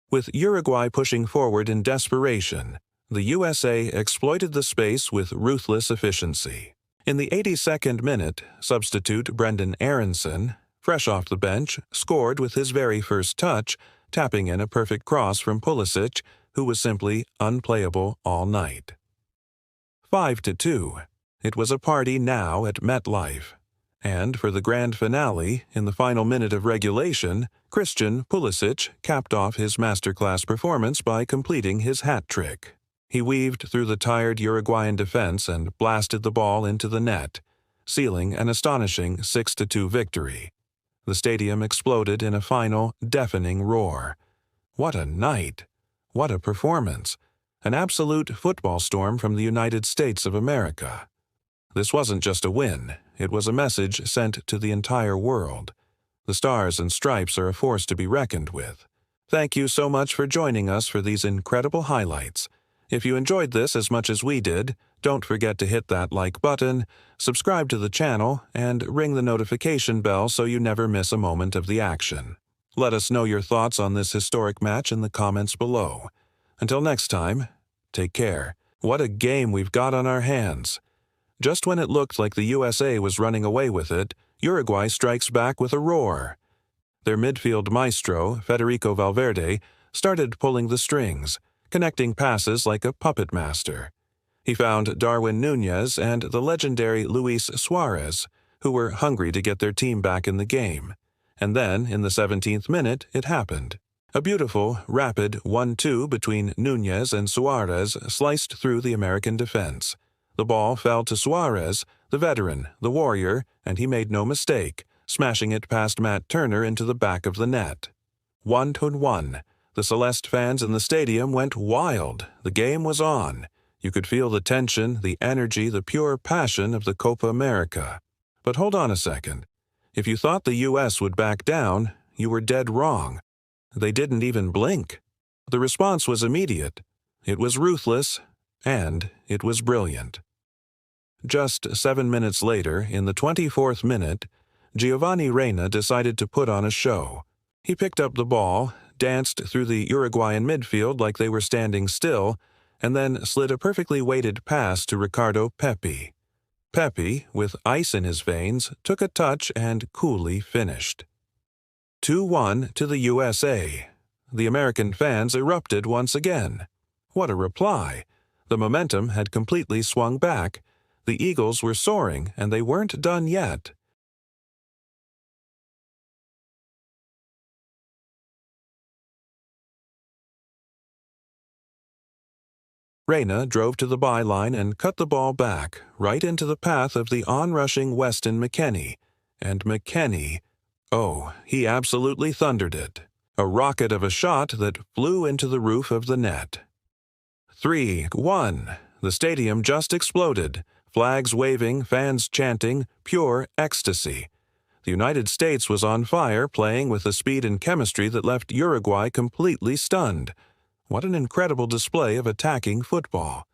With Uruguay pushing forward in desperation, the USA exploited the space with ruthless efficiency. In the 82nd minute, substitute Brendan Aronson, fresh off the bench, scored with his very first touch, tapping in a perfect cross from Pulisic, who was simply unplayable all night. 5-2. It was a party now at MetLife. And for the grand finale, in the final minute of regulation, Christian Pulisic capped off his masterclass performance by completing his hat trick. He weaved through the tired Uruguayan defense and blasted the ball into the net, sealing an astonishing 6-2 victory. The stadium exploded in a final, deafening roar. What a night! What a performance! An absolute football storm from the United States of America. This wasn't just a win, it was a message sent to the entire world. The Stars and Stripes are a force to be reckoned with. Thank you so much for joining us for these incredible highlights. If you enjoyed this as much as we did, don't forget to hit that like button, subscribe to the channel, and ring the notification bell so you never miss a moment of the action. Let us know your thoughts on this historic match in the comments below. Until next time, take care. What a game we've got on our hands. Just when it looked like the USA was running away with it, Uruguay strikes back with a roar. Their midfield maestro, Federico Valverde, started pulling the strings, connecting passes like a puppet master. He found Darwin Núñez and the legendary Luis Suarez, who were hungry to get their team back in the game. And then, in the 17th minute, it happened. A beautiful, rapid 1-2 between Núñez and Suarez sliced through the American defense. The ball fell to Suarez, the veteran, the warrior, and he made no mistake, smashing it past Matt Turner into the back of the net. 1-1. The Celeste fans in the stadium went wild. The game was on. You could feel the tension, the energy, the pure passion of the Copa America. But hold on a second. If you thought the U.S. would back down, you were dead wrong. They didn't even blink. The response was immediate. It was ruthless, and it was brilliant. Just 7 minutes later, in the 24th minute, Giovanni Reyna decided to put on a show. He picked up the ball, danced through the Uruguayan midfield like they were standing still, and then slid a perfectly weighted pass to Ricardo Pepi. Pepi, with ice in his veins, took a touch and coolly finished. 2-1 to the USA. The American fans erupted once again. What a reply! The momentum had completely swung back. The Eagles were soaring, and they weren't done yet. Reyna drove to the byline and cut the ball back, right into the path of the onrushing Weston McKennie. And McKennie, oh, he absolutely thundered it. A rocket of a shot that flew into the roof of the net. 3-1. The stadium just exploded. Flags waving, fans chanting, pure ecstasy. The United States was on fire, playing with a speed and chemistry that left Uruguay completely stunned. What an incredible display of attacking football.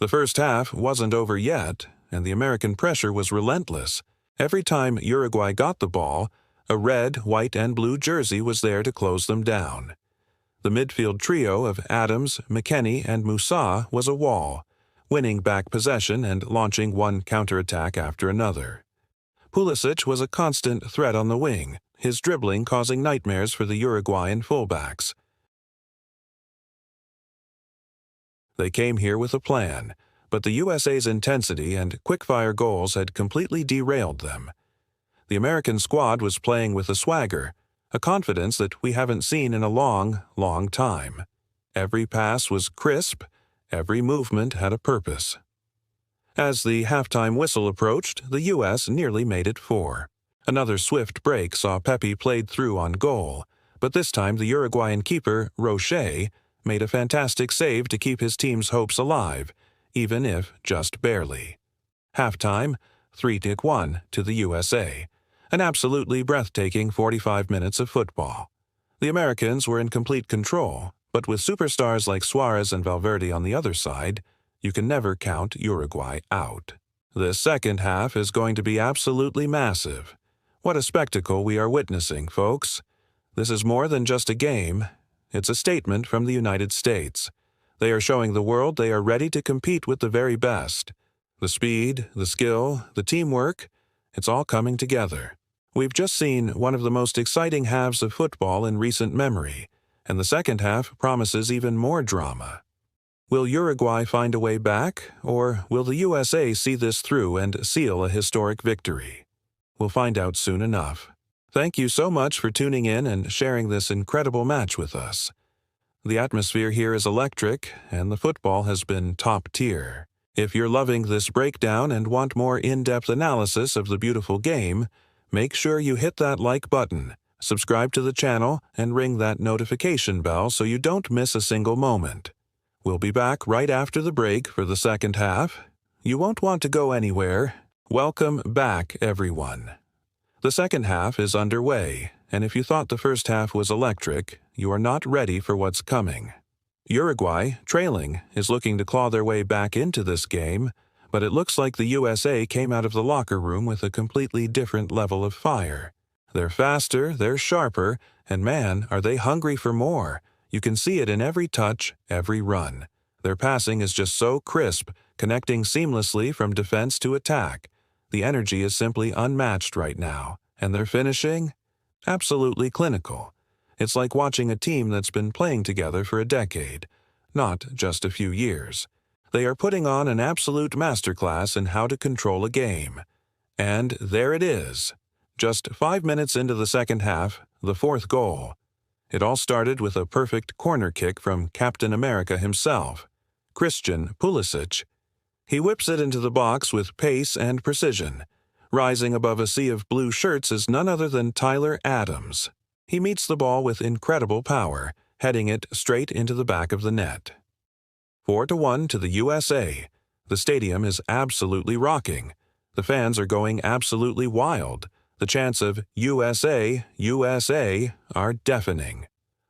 The first half wasn't over yet, and the American pressure was relentless. Every time Uruguay got the ball, a red, white, and blue jersey was there to close them down. The midfield trio of Adams, McKennie, and Moussa was a wall, winning back possession and launching one counterattack after another. Pulisic was a constant threat on the wing, his dribbling causing nightmares for the Uruguayan fullbacks. They came here with a plan, but the USA's intensity and quick-fire goals had completely derailed them. The American squad was playing with a swagger, a confidence that we haven't seen in a long, long time. Every pass was crisp, Every movement had a purpose. As the halftime whistle approached, the U.S. nearly made it 4. Another swift break saw Pepe played through on goal, but this time the Uruguayan keeper, Roche, made a fantastic save to keep his team's hopes alive, even if just barely. Halftime, 3-1 to the USA. An absolutely breathtaking 45 minutes of football. The Americans were in complete control, but with superstars like Suarez and Valverde on the other side, you can never count Uruguay out. This second half is going to be absolutely massive. What a spectacle we are witnessing, folks. This is more than just a game. It's a statement from the United States. They are showing the world they are ready to compete with the very best. The speed, the skill, the teamwork, it's all coming together. We've just seen one of the most exciting halves of football in recent memory, and the second half promises even more drama. Will Uruguay find a way back, or will the USA see this through and seal a historic victory? We'll find out soon enough. Thank you so much for tuning in and sharing this incredible match with us. The atmosphere here is electric, and the football has been top tier. If you're loving this breakdown and want more in-depth analysis of the beautiful game, make sure you hit that like button, subscribe to the channel, and ring that notification bell so you don't miss a single moment. We'll be back right after the break for the second half. You won't want to go anywhere. Welcome back, everyone. The second half is underway, and if you thought the first half was electric, you are not ready for what's coming. Uruguay, trailing, is looking to claw their way back into this game, but it looks like the USA came out of the locker room with a completely different level of fire. They're faster, they're sharper, and man, are they hungry for more. You can see it in every touch, every run. Their passing is just so crisp, connecting seamlessly from defense to attack. The energy is simply unmatched right now, and their finishing? Absolutely clinical. It's like watching a team that's been playing together for a decade, not just a few years. They are putting on an absolute masterclass in how to control a game. And there it is. Just 5 minutes into the second half, the fourth goal. It all started with a perfect corner kick from Captain America himself, Christian Pulisic. He whips it into the box with pace and precision. Rising above a sea of blue shirts is none other than Tyler Adams. He meets the ball with incredible power, heading it straight into the back of the net. 4-1 to the USA. The stadium is absolutely rocking. The fans are going absolutely wild. The chants of USA, USA are deafening.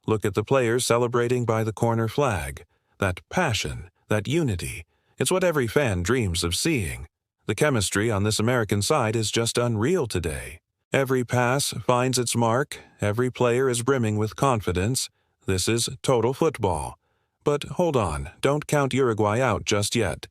Look at the players celebrating by the corner flag. That passion, that unity, it's what every fan dreams of seeing. The chemistry on this American side is just unreal today. Every pass finds its mark, every player is brimming with confidence. This is total football. But hold on, don't count Uruguay out just yet.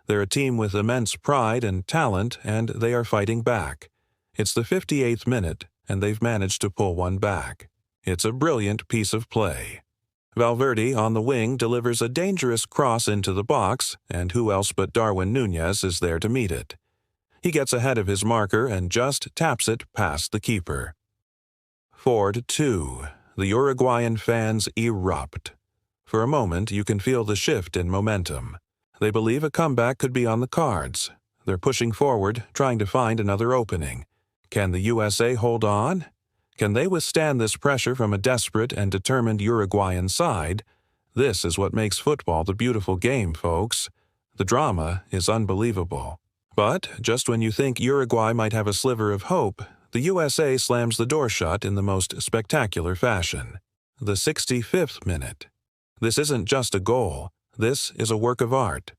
They're a team with immense pride and talent, and they are fighting back. It's the 58th minute, and they've managed to pull one back. It's a brilliant piece of play. Valverde on the wing delivers a dangerous cross into the box, and who else but Darwin Núñez is there to meet it. He gets ahead of his marker and just taps it past the keeper. 4-2. The Uruguayan fans erupt. For a moment, you can feel the shift in momentum. They believe a comeback could be on the cards. They're pushing forward, trying to find another opening. Can the USA hold on? Can they withstand this pressure from a desperate and determined Uruguayan side? This is what makes football the beautiful game, folks. The drama is unbelievable. But just when you think Uruguay might have a sliver of hope, the USA slams the door shut in the most spectacular fashion. The 65th minute. This isn't just a goal. This is a work of art.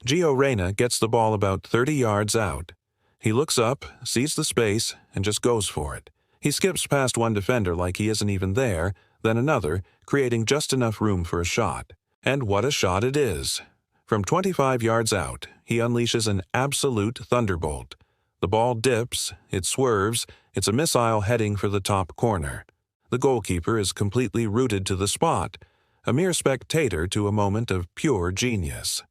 Gio Reyna gets the ball about 30 yards out. He looks up, sees the space, and just goes for it. He skips past one defender like he isn't even there, then another, creating just enough room for a shot. And what a shot it is! From 25 yards out, he unleashes an absolute thunderbolt. The ball dips, it swerves, it's a missile heading for the top corner. The goalkeeper is completely rooted to the spot, a mere spectator to a moment of pure genius.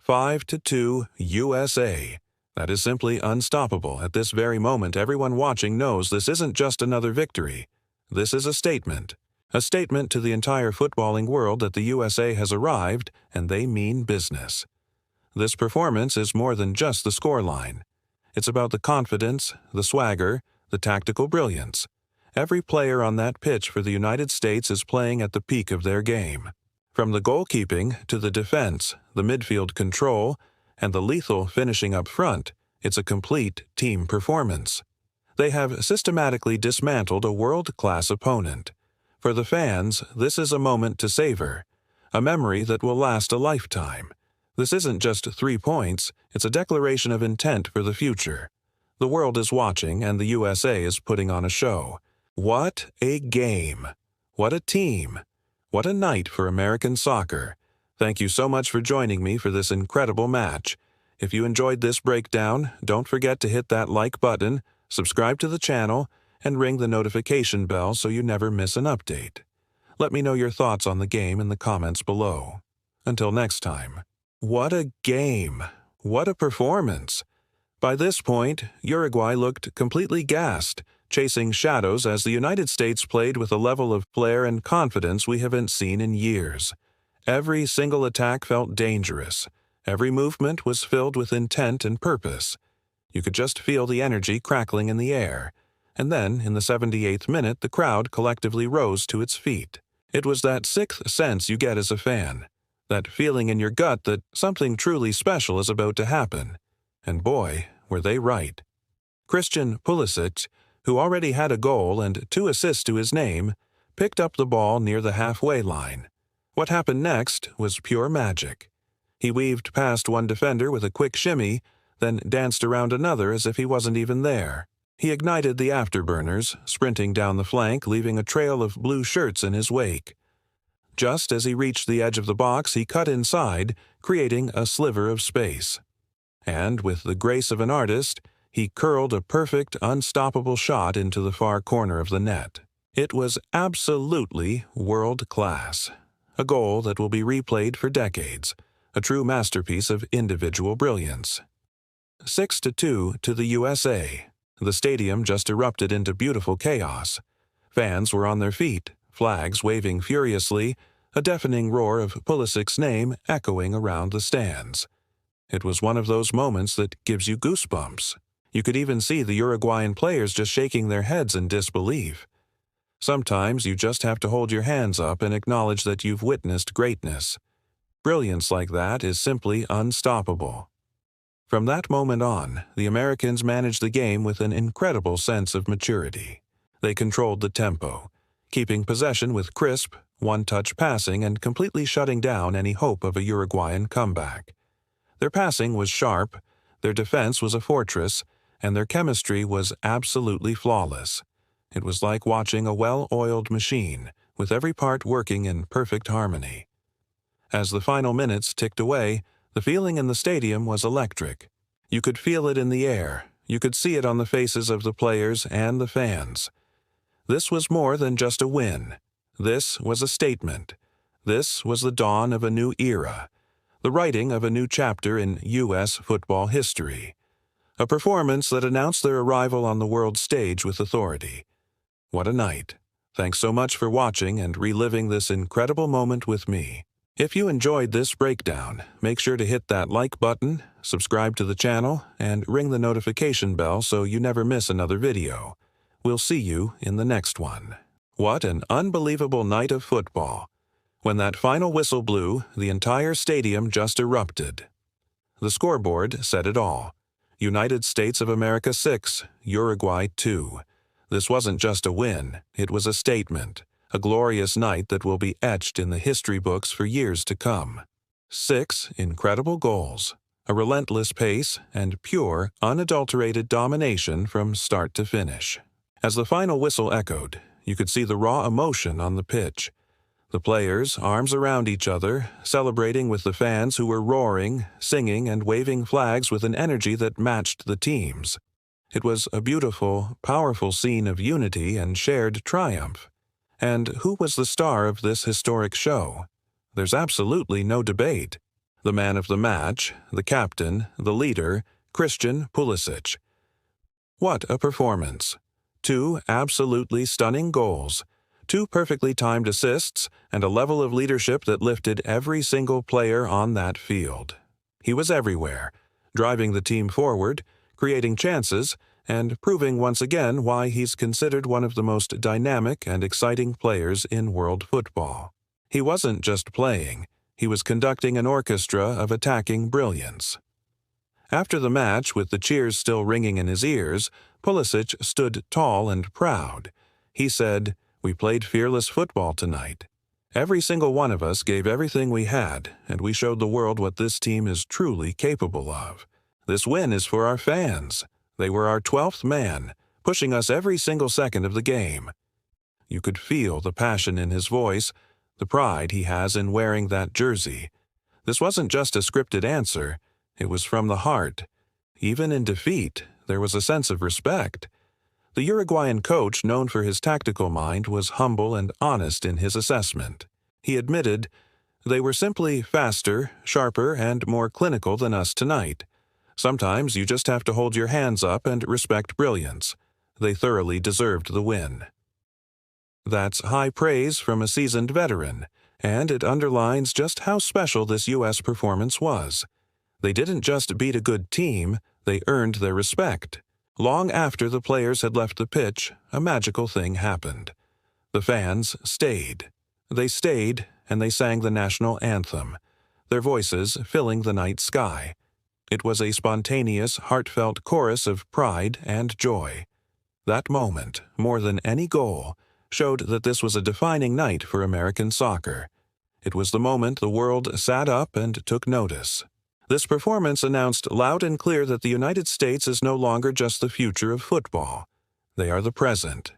5-2 USA. That is simply unstoppable. At this very moment, everyone watching knows this isn't just another victory. This is a statement. A statement to the entire footballing world that the USA has arrived and they mean business. This performance is more than just the scoreline. It's about the confidence, the swagger, the tactical brilliance. Every player on that pitch for the United States is playing at the peak of their game. From the goalkeeping to the defense, the midfield control, and the lethal finishing up front, it's a complete team performance. They have systematically dismantled a world-class opponent. For the fans, this is a moment to savor, a memory that will last a lifetime. This isn't just 3 points, it's a declaration of intent for the future. The world is watching and the USA is putting on a show. What a game! What a team! What a night for American soccer. Thank you so much for joining me for this incredible match. If you enjoyed this breakdown, don't forget to hit that like button, subscribe to the channel, and ring the notification bell so you never miss an update. Let me know your thoughts on the game in the comments below. Until next time. What a game! What a performance! By this point, Uruguay looked completely gassed, chasing shadows as the United States played with a level of flair and confidence we haven't seen in years. Every single attack felt dangerous. Every movement was filled with intent and purpose. You could just feel the energy crackling in the air. And then, in the 78th minute, the crowd collectively rose to its feet. It was that sixth sense you get as a fan. That feeling in your gut that something truly special is about to happen. And boy, were they right. Christian Pulisic, who already had a goal and 2 assists to his name, picked up the ball near the halfway line. What happened next was pure magic. He weaved past one defender with a quick shimmy, then danced around another as if he wasn't even there. He ignited the afterburners, sprinting down the flank, leaving a trail of blue shirts in his wake. Just as he reached the edge of the box, he cut inside, creating a sliver of space. And, with the grace of an artist, he curled a perfect, unstoppable shot into the far corner of the net. It was absolutely world-class. A goal that will be replayed for decades. A true masterpiece of individual brilliance. 6-2 to the USA. The stadium just erupted into beautiful chaos. Fans were on their feet, flags waving furiously, a deafening roar of Pulisic's name echoing around the stands. It was one of those moments that gives you goosebumps. You could even see the Uruguayan players just shaking their heads in disbelief. Sometimes you just have to hold your hands up and acknowledge that you've witnessed greatness. Brilliance like that is simply unstoppable. From that moment on, the Americans managed the game with an incredible sense of maturity. They controlled the tempo, keeping possession with crisp, one-touch passing and completely shutting down any hope of a Uruguayan comeback. Their passing was sharp, their defense was a fortress, and their chemistry was absolutely flawless. It was like watching a well-oiled machine, with every part working in perfect harmony. As the final minutes ticked away, the feeling in the stadium was electric. You could feel it in the air, you could see it on the faces of the players and the fans. This was more than just a win. This was a statement. This was the dawn of a new era, the writing of a new chapter in U.S. football history. A performance that announced their arrival on the world stage with authority. What a night. Thanks so much for watching and reliving this incredible moment with me. If you enjoyed this breakdown, make sure to hit that like button, subscribe to the channel, and ring the notification bell so you never miss another video. We'll see you in the next one. What an unbelievable night of football. When that final whistle blew, the entire stadium just erupted. The scoreboard said it all. United States of America 6, Uruguay 2. This wasn't just a win, it was a statement. A glorious night that will be etched in the history books for years to come. 6 incredible goals, a relentless pace, and pure, unadulterated domination from start to finish. As the final whistle echoed, you could see the raw emotion on the pitch. The players, arms around each other, celebrating with the fans who were roaring, singing, and waving flags with an energy that matched the team's. It was a beautiful, powerful scene of unity and shared triumph. And who was the star of this historic show? There's absolutely no debate. The man of the match, the captain, the leader, Christian Pulisic. What a performance! 2 absolutely stunning goals, 2 perfectly timed assists, and a level of leadership that lifted every single player on that field. He was everywhere, driving the team forward, creating chances, and proving once again why he's considered one of the most dynamic and exciting players in world football. He wasn't just playing, he was conducting an orchestra of attacking brilliance. After the match, with the cheers still ringing in his ears, Pulisic stood tall and proud. He said, "We played fearless football tonight. Every single one of us gave everything we had, and we showed the world what this team is truly capable of. This win is for our fans. They were our 12th man, pushing us every single second of the game." You could feel the passion in his voice, the pride he has in wearing that jersey. This wasn't just a scripted answer, it was from the heart. Even in defeat, there was a sense of respect. The Uruguayan coach, known for his tactical mind, was humble and honest in his assessment. He admitted, "They were simply faster, sharper, and more clinical than us tonight. Sometimes you just have to hold your hands up and respect brilliance. They thoroughly deserved the win." That's high praise from a seasoned veteran, and it underlines just how special this U.S. performance was. They didn't just beat a good team, they earned their respect. Long after the players had left the pitch, a magical thing happened. The fans stayed. They stayed, and they sang the national anthem, their voices filling the night sky. It was a spontaneous, heartfelt chorus of pride and joy. That moment, more than any goal, showed that this was a defining night for American soccer. It was the moment the world sat up and took notice. This performance announced loud and clear that the United States is no longer just the future of football. They are the present.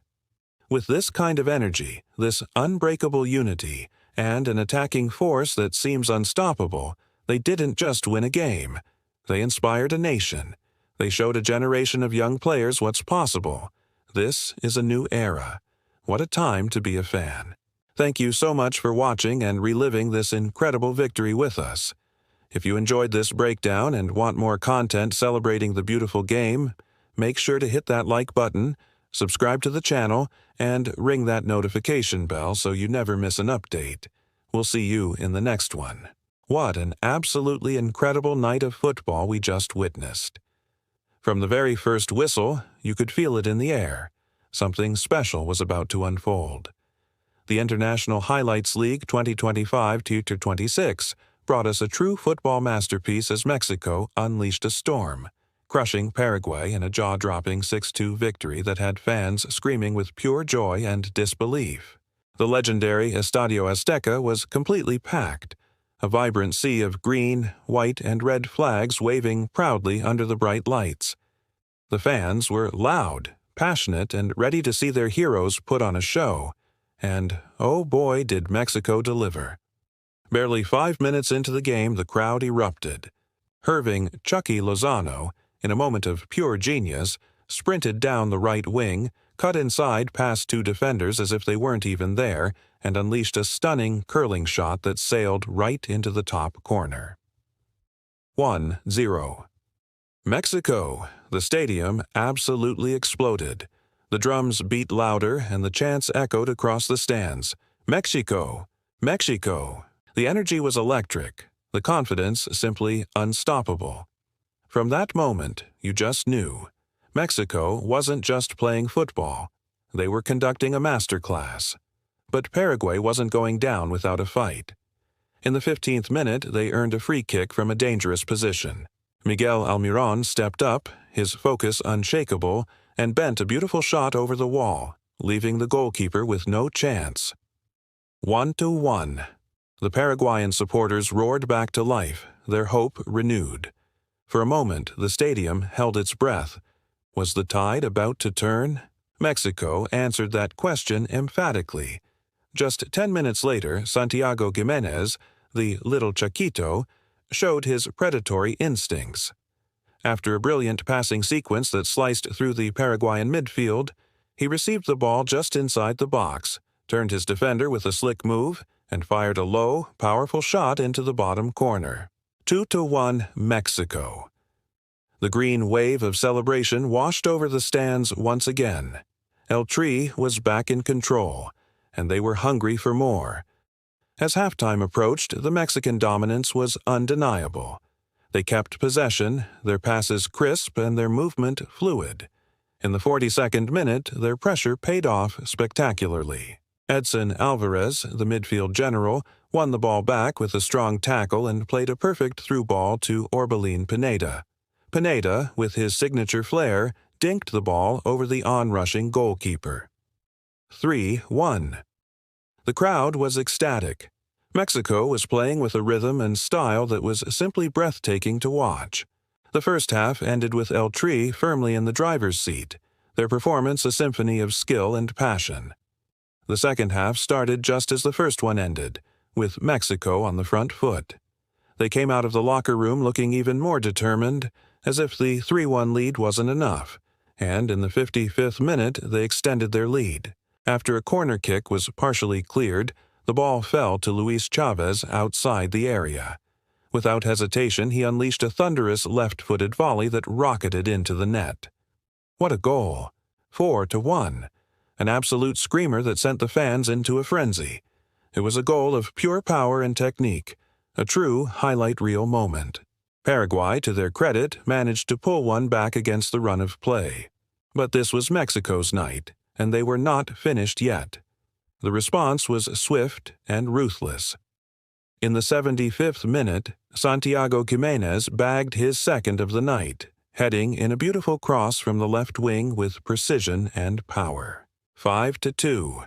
With this kind of energy, this unbreakable unity, and an attacking force that seems unstoppable, they didn't just win a game. They inspired a nation. They showed a generation of young players what's possible. This is a new era. What a time to be a fan. Thank you so much for watching and reliving this incredible victory with us. If you enjoyed this breakdown and want more content celebrating the beautiful game, make sure to hit that like button, subscribe to the channel, and ring that notification bell so you never miss an update. We'll see you in the next one. What an absolutely incredible night of football we just witnessed. From the very first whistle, you could feel it in the air. Something special was about to unfold. The International Highlights League 2025-26 brought us a true football masterpiece as Mexico unleashed a storm, crushing Paraguay in a jaw-dropping 6-2 victory that had fans screaming with pure joy and disbelief. The legendary Estadio Azteca was completely packed, a vibrant sea of green, white, and red flags waving proudly under the bright lights. The fans were loud, passionate, and ready to see their heroes put on a show. And, oh boy, did Mexico deliver. Barely 5 minutes into the game, the crowd erupted. Irving Chucky Lozano, in a moment of pure genius, sprinted down the right wing, cut inside past 2 defenders as if they weren't even there, and unleashed a stunning curling shot that sailed right into the top corner. 1-0. Mexico. The stadium absolutely exploded. The drums beat louder and the chants echoed across the stands. Mexico! Mexico! The energy was electric, the confidence simply unstoppable. From that moment, you just knew. Mexico wasn't just playing football. They were conducting a masterclass. But Paraguay wasn't going down without a fight. In the 15th minute, they earned a free kick from a dangerous position. Miguel Almiron stepped up, his focus unshakable, and bent a beautiful shot over the wall, leaving the goalkeeper with no chance. 1-1. The Paraguayan supporters roared back to life, their hope renewed. For a moment, the stadium held its breath. Was the tide about to turn? Mexico answered that question emphatically. Just 10 minutes later, Santiago Giménez, the little Chaquito, showed his predatory instincts. After a brilliant passing sequence that sliced through the Paraguayan midfield, he received the ball just inside the box, turned his defender with a slick move, and fired a low, powerful shot into the bottom corner. 2-1 Mexico. The green wave of celebration washed over the stands once again. El Tri was back in control, and they were hungry for more. As halftime approached, the Mexican dominance was undeniable. They kept possession, their passes crisp and their movement fluid. In the 42nd minute, their pressure paid off spectacularly. Edson Alvarez, the midfield general, won the ball back with a strong tackle and played a perfect through ball to Orbelín Pineda. Pineda, with his signature flair, dinked the ball over the onrushing goalkeeper. 3-1. The crowd was ecstatic. Mexico was playing with a rhythm and style that was simply breathtaking to watch. The first half ended with El Tri firmly in the driver's seat, their performance a symphony of skill and passion. The second half started just as the first one ended, with Mexico on the front foot. They came out of the locker room looking even more determined, as if the 3-1 lead wasn't enough, and in the 55th minute they extended their lead. After a corner kick was partially cleared, the ball fell to Luis Chavez outside the area. Without hesitation, he unleashed a thunderous left-footed volley that rocketed into the net. What a goal! 4-1. An absolute screamer that sent the fans into a frenzy. It was a goal of pure power and technique, a true highlight reel moment. Paraguay, to their credit, managed to pull one back against the run of play. But this was Mexico's night, and they were not finished yet. The response was swift and ruthless. In the 75th minute, Santiago Giménez bagged his second of the night, heading in a beautiful cross from the left wing with precision and power. 5-2.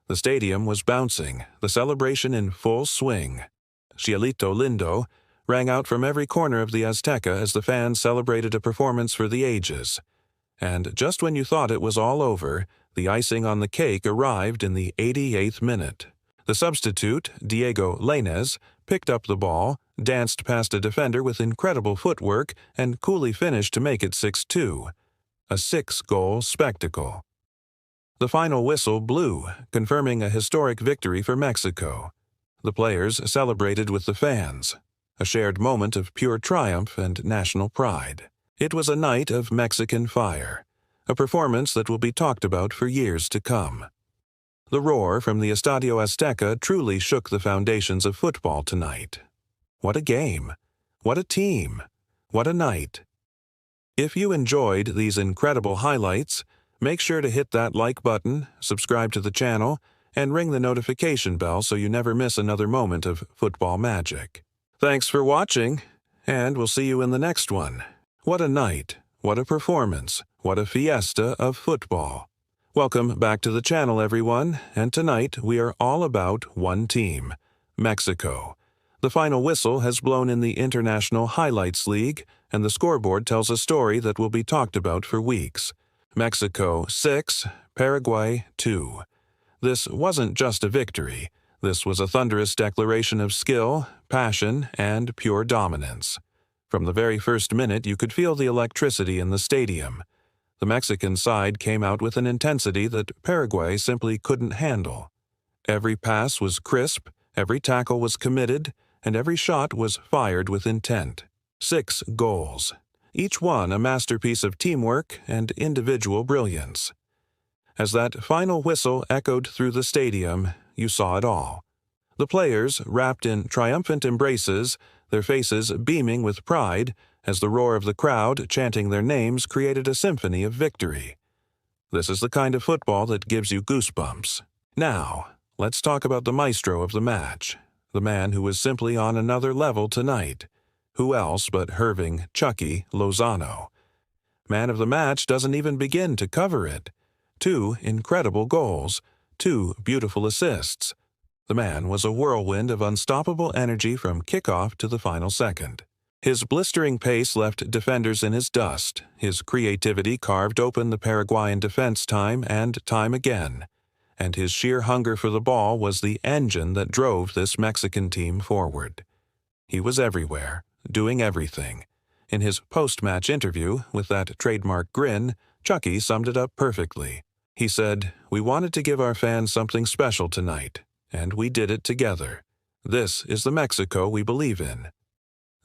The stadium was bouncing, the celebration in full swing. Cielito Lindo rang out from every corner of the Azteca as the fans celebrated a performance for the ages. And just when you thought it was all over, the icing on the cake arrived in the 88th minute. The substitute, Diego Lainez, picked up the ball, danced past a defender with incredible footwork, and coolly finished to make it 6-2. A 6-goal spectacle. The final whistle blew, confirming a historic victory for Mexico. The players celebrated with the fans, a shared moment of pure triumph and national pride. It was a night of Mexican fire, a performance that will be talked about for years to come. The roar from the Estadio Azteca truly shook the foundations of football tonight. What a game! What a team! What a night! If you enjoyed these incredible highlights, make sure to hit that like button, subscribe to the channel, and ring the notification bell so you never miss another moment of football magic. Thanks for watching, and we'll see you in the next one. What a night, what a performance, what a fiesta of football. Welcome back to the channel, everyone, and tonight we are all about one team, Mexico. The final whistle has blown in the International Highlights League, and the scoreboard tells a story that will be talked about for weeks. Mexico 6, Paraguay 2. This wasn't just a victory. This was a thunderous declaration of skill, passion, and pure dominance. From the very first minute, you could feel the electricity in the stadium. The Mexican side came out with an intensity that Paraguay simply couldn't handle. Every pass was crisp, every tackle was committed, and every shot was fired with intent. 6 goals, each one a masterpiece of teamwork and individual brilliance. As that final whistle echoed through the stadium, you saw it all. The players, wrapped in triumphant embraces, their faces beaming with pride, as the roar of the crowd chanting their names created a symphony of victory. This is the kind of football that gives you goosebumps. Now, let's talk about the maestro of the match, the man who was simply on another level tonight. Who else but Herving Chucky Lozano? Man of the match doesn't even begin to cover it. 2 incredible goals, 2 beautiful assists. The man was a whirlwind of unstoppable energy from kickoff to the final second. His blistering pace left defenders in his dust. His creativity carved open the Paraguayan defense time and time again. And his sheer hunger for the ball was the engine that drove this Mexican team forward. He was everywhere, doing everything. In his post-match interview, with that trademark grin, Chucky summed it up perfectly. He said, "We wanted to give our fans something special tonight, and we did it together. This is the Mexico we believe in."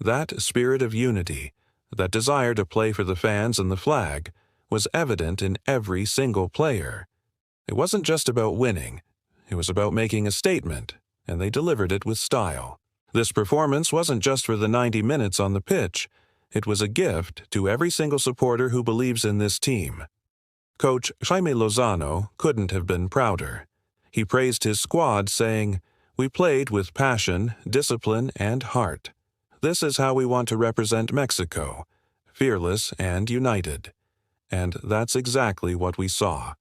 That spirit of unity, that desire to play for the fans and the flag, was evident in every single player. It wasn't just about winning. It was about making a statement, and they delivered it with style. This performance wasn't just for the 90 minutes on the pitch. It was a gift to every single supporter who believes in this team. Coach Jaime Lozano couldn't have been prouder. He praised his squad, saying, "We played with passion, discipline, and heart. This is how we want to represent Mexico, fearless and united." And that's exactly what we saw.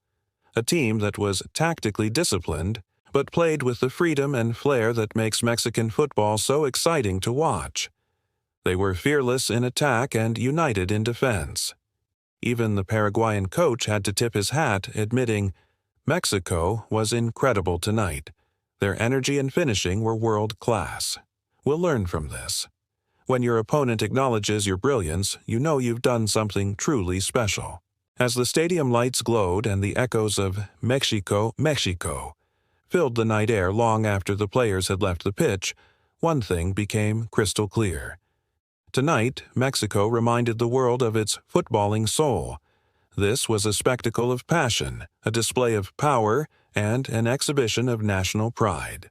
A team that was tactically disciplined, but played with the freedom and flair that makes Mexican football so exciting to watch. They were fearless in attack and united in defense. Even the Paraguayan coach had to tip his hat, admitting, "Mexico was incredible tonight. Their energy and finishing were world-class. We'll learn from this. When your opponent acknowledges your brilliance, you know you've done something truly special." As the stadium lights glowed and the echoes of "Mexico, Mexico" filled the night air long after the players had left the pitch, one thing became crystal clear. Tonight, Mexico reminded the world of its footballing soul. This was a spectacle of passion, a display of power, and an exhibition of national pride.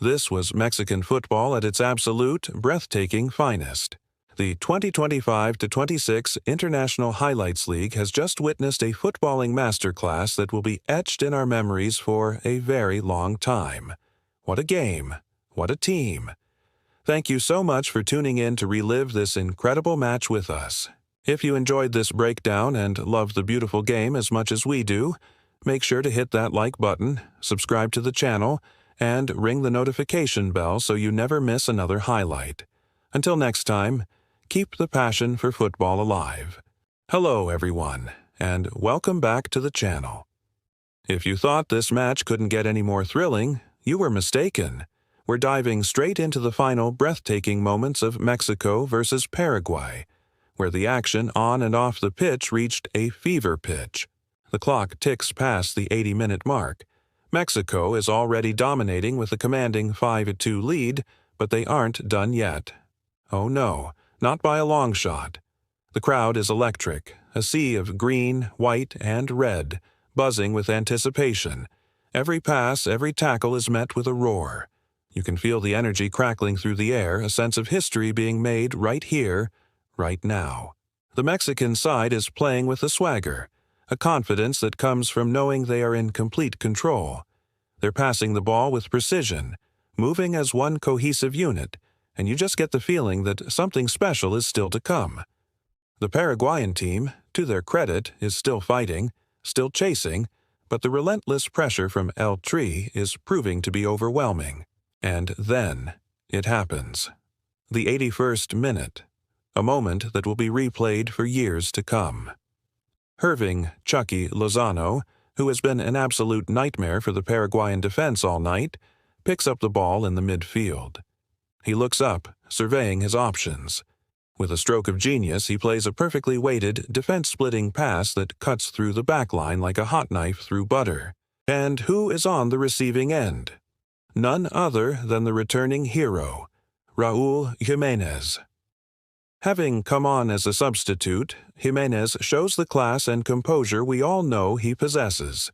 This was Mexican football at its absolute, breathtaking finest. The 2025-26 International Highlights League has just witnessed a footballing masterclass that will be etched in our memories for a very long time. What a game! What a team! Thank you so much for tuning in to relive this incredible match with us. If you enjoyed this breakdown and love the beautiful game as much as we do, make sure to hit that like button, subscribe to the channel, and ring the notification bell so you never miss another highlight. Until next time, keep the passion for football alive. Hello, everyone, and welcome back to the channel. If you thought this match couldn't get any more thrilling, you were mistaken. We're diving straight into the final breathtaking moments of Mexico versus Paraguay, where the action on and off the pitch reached a fever pitch. The clock ticks past the 80-minute mark. Mexico is already dominating with a commanding 5-2 lead, but they aren't done yet. Oh no, not by a long shot. The crowd is electric, a sea of green, white, and red, buzzing with anticipation. Every pass, every tackle is met with a roar. You can feel the energy crackling through the air, a sense of history being made right here, right now. The Mexican side is playing with a swagger, a confidence that comes from knowing they are in complete control. They're passing the ball with precision, moving as one cohesive unit, and you just get the feeling that something special is still to come. The Paraguayan team, to their credit, is still fighting, still chasing, but the relentless pressure from El Tri is proving to be overwhelming. And then it happens. The 81st minute, a moment that will be replayed for years to come. Irving Chucky Lozano, who has been an absolute nightmare for the Paraguayan defense all night, picks up the ball in the midfield. He looks up, surveying his options. With a stroke of genius, he plays a perfectly weighted, defense-splitting pass that cuts through the backline like a hot knife through butter. And who is on the receiving end? None other than the returning hero, Raúl Jiménez. Having come on as a substitute, Jiménez shows the class and composure we all know he possesses.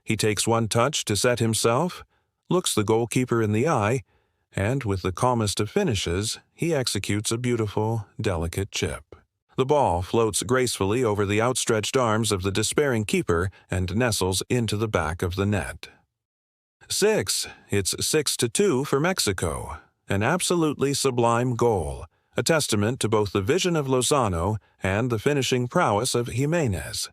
He takes one touch to set himself, looks the goalkeeper in the eye, and with the calmest of finishes, he executes a beautiful, delicate chip. The ball floats gracefully over the outstretched arms of the despairing keeper and nestles into the back of the net. It's 6-2 for Mexico. An absolutely sublime goal, a testament to both the vision of Lozano and the finishing prowess of Jiménez.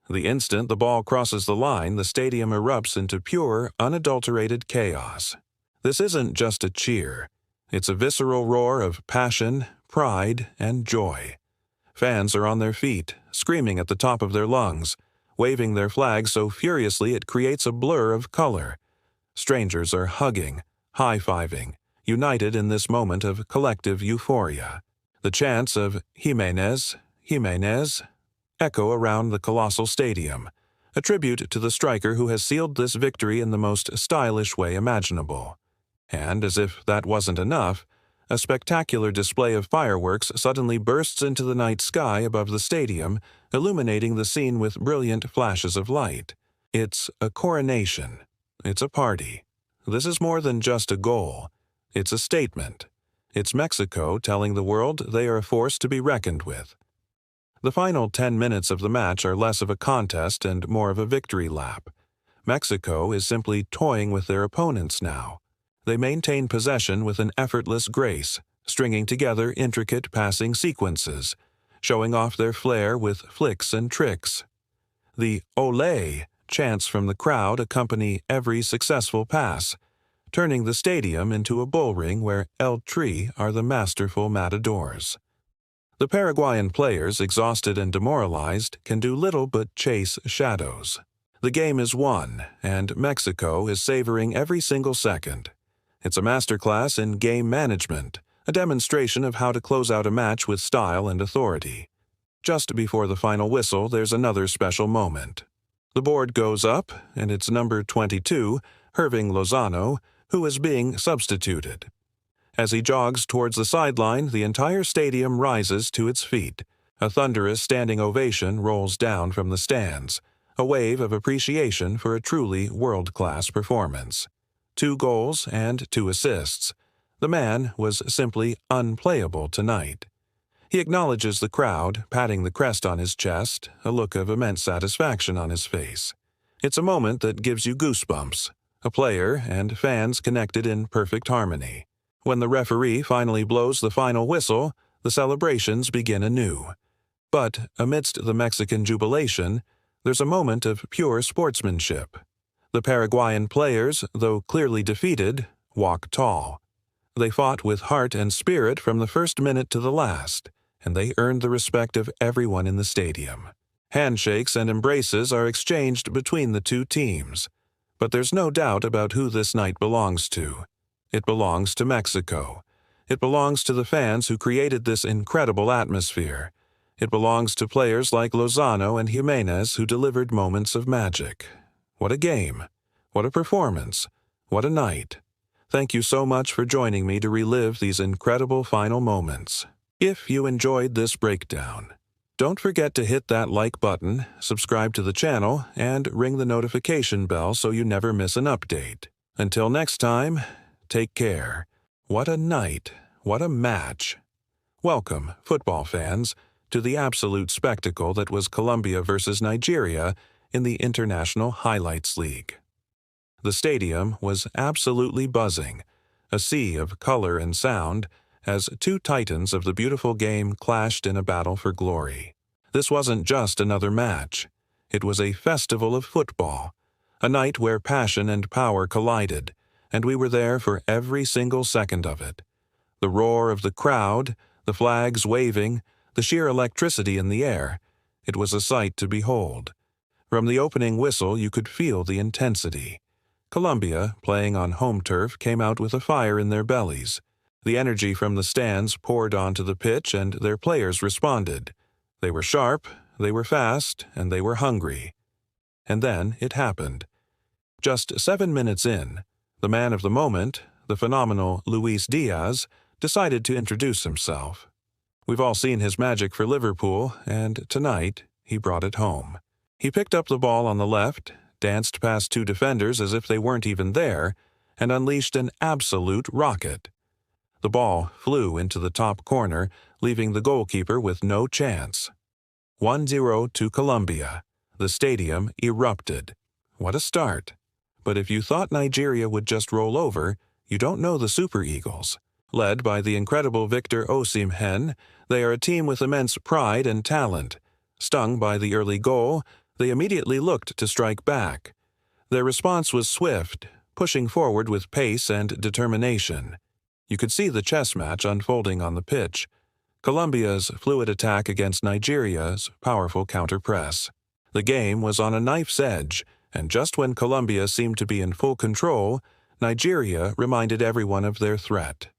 The instant the ball crosses the line, the stadium erupts into pure, unadulterated chaos. This isn't just a cheer. It's a visceral roar of passion, pride, and joy. Fans are on their feet, screaming at the top of their lungs, waving their flags so furiously it creates a blur of color. Strangers are hugging, high-fiving, united in this moment of collective euphoria. The chants of "Jiménez, Jiménez" echo around the colossal stadium, a tribute to the striker who has sealed this victory in the most stylish way imaginable. And as if that wasn't enough, a spectacular display of fireworks suddenly bursts into the night sky above the stadium, illuminating the scene with brilliant flashes of light. It's a coronation. It's a party. This is more than just a goal. It's a statement. It's Mexico telling the world they are a force to be reckoned with. The final 10 minutes of the match are less of a contest and more of a victory lap. Mexico is simply toying with their opponents now. They maintain possession with an effortless grace, stringing together intricate passing sequences, showing off their flair with flicks and tricks. The "Olé" chants from the crowd accompany every successful pass, turning the stadium into a bullring where El Tri are the masterful matadors. The Paraguayan players, exhausted and demoralized, can do little but chase shadows. The game is won, and Mexico is savoring every single second. It's a masterclass in game management, a demonstration of how to close out a match with style and authority. Just before the final whistle, there's another special moment. The board goes up, and it's number 22, Herving Lozano, who is being substituted. As he jogs towards the sideline, the entire stadium rises to its feet. A thunderous standing ovation rolls down from the stands, a wave of appreciation for a truly world-class performance. 2 goals and 2 assists. The man was simply unplayable tonight. He acknowledges the crowd, patting the crest on his chest, a look of immense satisfaction on his face. It's a moment that gives you goosebumps, a player and fans connected in perfect harmony. When the referee finally blows the final whistle, the celebrations begin anew. But amidst the Mexican jubilation, there's a moment of pure sportsmanship. The Paraguayan players, though clearly defeated, walk tall. They fought with heart and spirit from the first minute to the last, and they earned the respect of everyone in the stadium. Handshakes and embraces are exchanged between the 2 teams. But there's no doubt about who this night belongs to. It belongs to Mexico. It belongs to the fans who created this incredible atmosphere. It belongs to players like Lozano and Jimenez who delivered moments of magic. What a game. What a performance. What a night. Thank you so much for joining me to relive these incredible final moments. If you enjoyed this breakdown, don't forget to hit that like button, subscribe to the channel, and ring the notification bell so you never miss an update. Until next time, take care. What a night. What a match. Welcome, football fans, to the absolute spectacle that was Colombia versus Nigeria in the International Highlights League. The stadium was absolutely buzzing, a sea of color and sound, as 2 titans of the beautiful game clashed in a battle for glory. This wasn't just another match. It was a festival of football, a night where passion and power collided, and we were there for every single second of it. The roar of the crowd, the flags waving, the sheer electricity in the air, it was a sight to behold. From the opening whistle you could feel the intensity. Colombia, playing on home turf, came out with a fire in their bellies. The energy from the stands poured onto the pitch and their players responded. They were sharp, they were fast, and they were hungry. And then it happened. Just 7 minutes in, the man of the moment, the phenomenal Luis Diaz, decided to introduce himself. We've all seen his magic for Liverpool, and tonight he brought it home. He picked up the ball on the left, danced past 2 defenders as if they weren't even there, and unleashed an absolute rocket. The ball flew into the top corner, leaving the goalkeeper with no chance. 1-0 to Colombia. The stadium erupted. What a start. But if you thought Nigeria would just roll over, you don't know the Super Eagles. Led by the incredible Victor Osimhen, they are a team with immense pride and talent. Stung by the early goal, they immediately looked to strike back. Their response was swift, pushing forward with pace and determination. You could see the chess match unfolding on the pitch. Colombia's fluid attack against Nigeria's powerful counter-press. The game was on a knife's edge, and just when Colombia seemed to be in full control, Nigeria reminded everyone of their threat.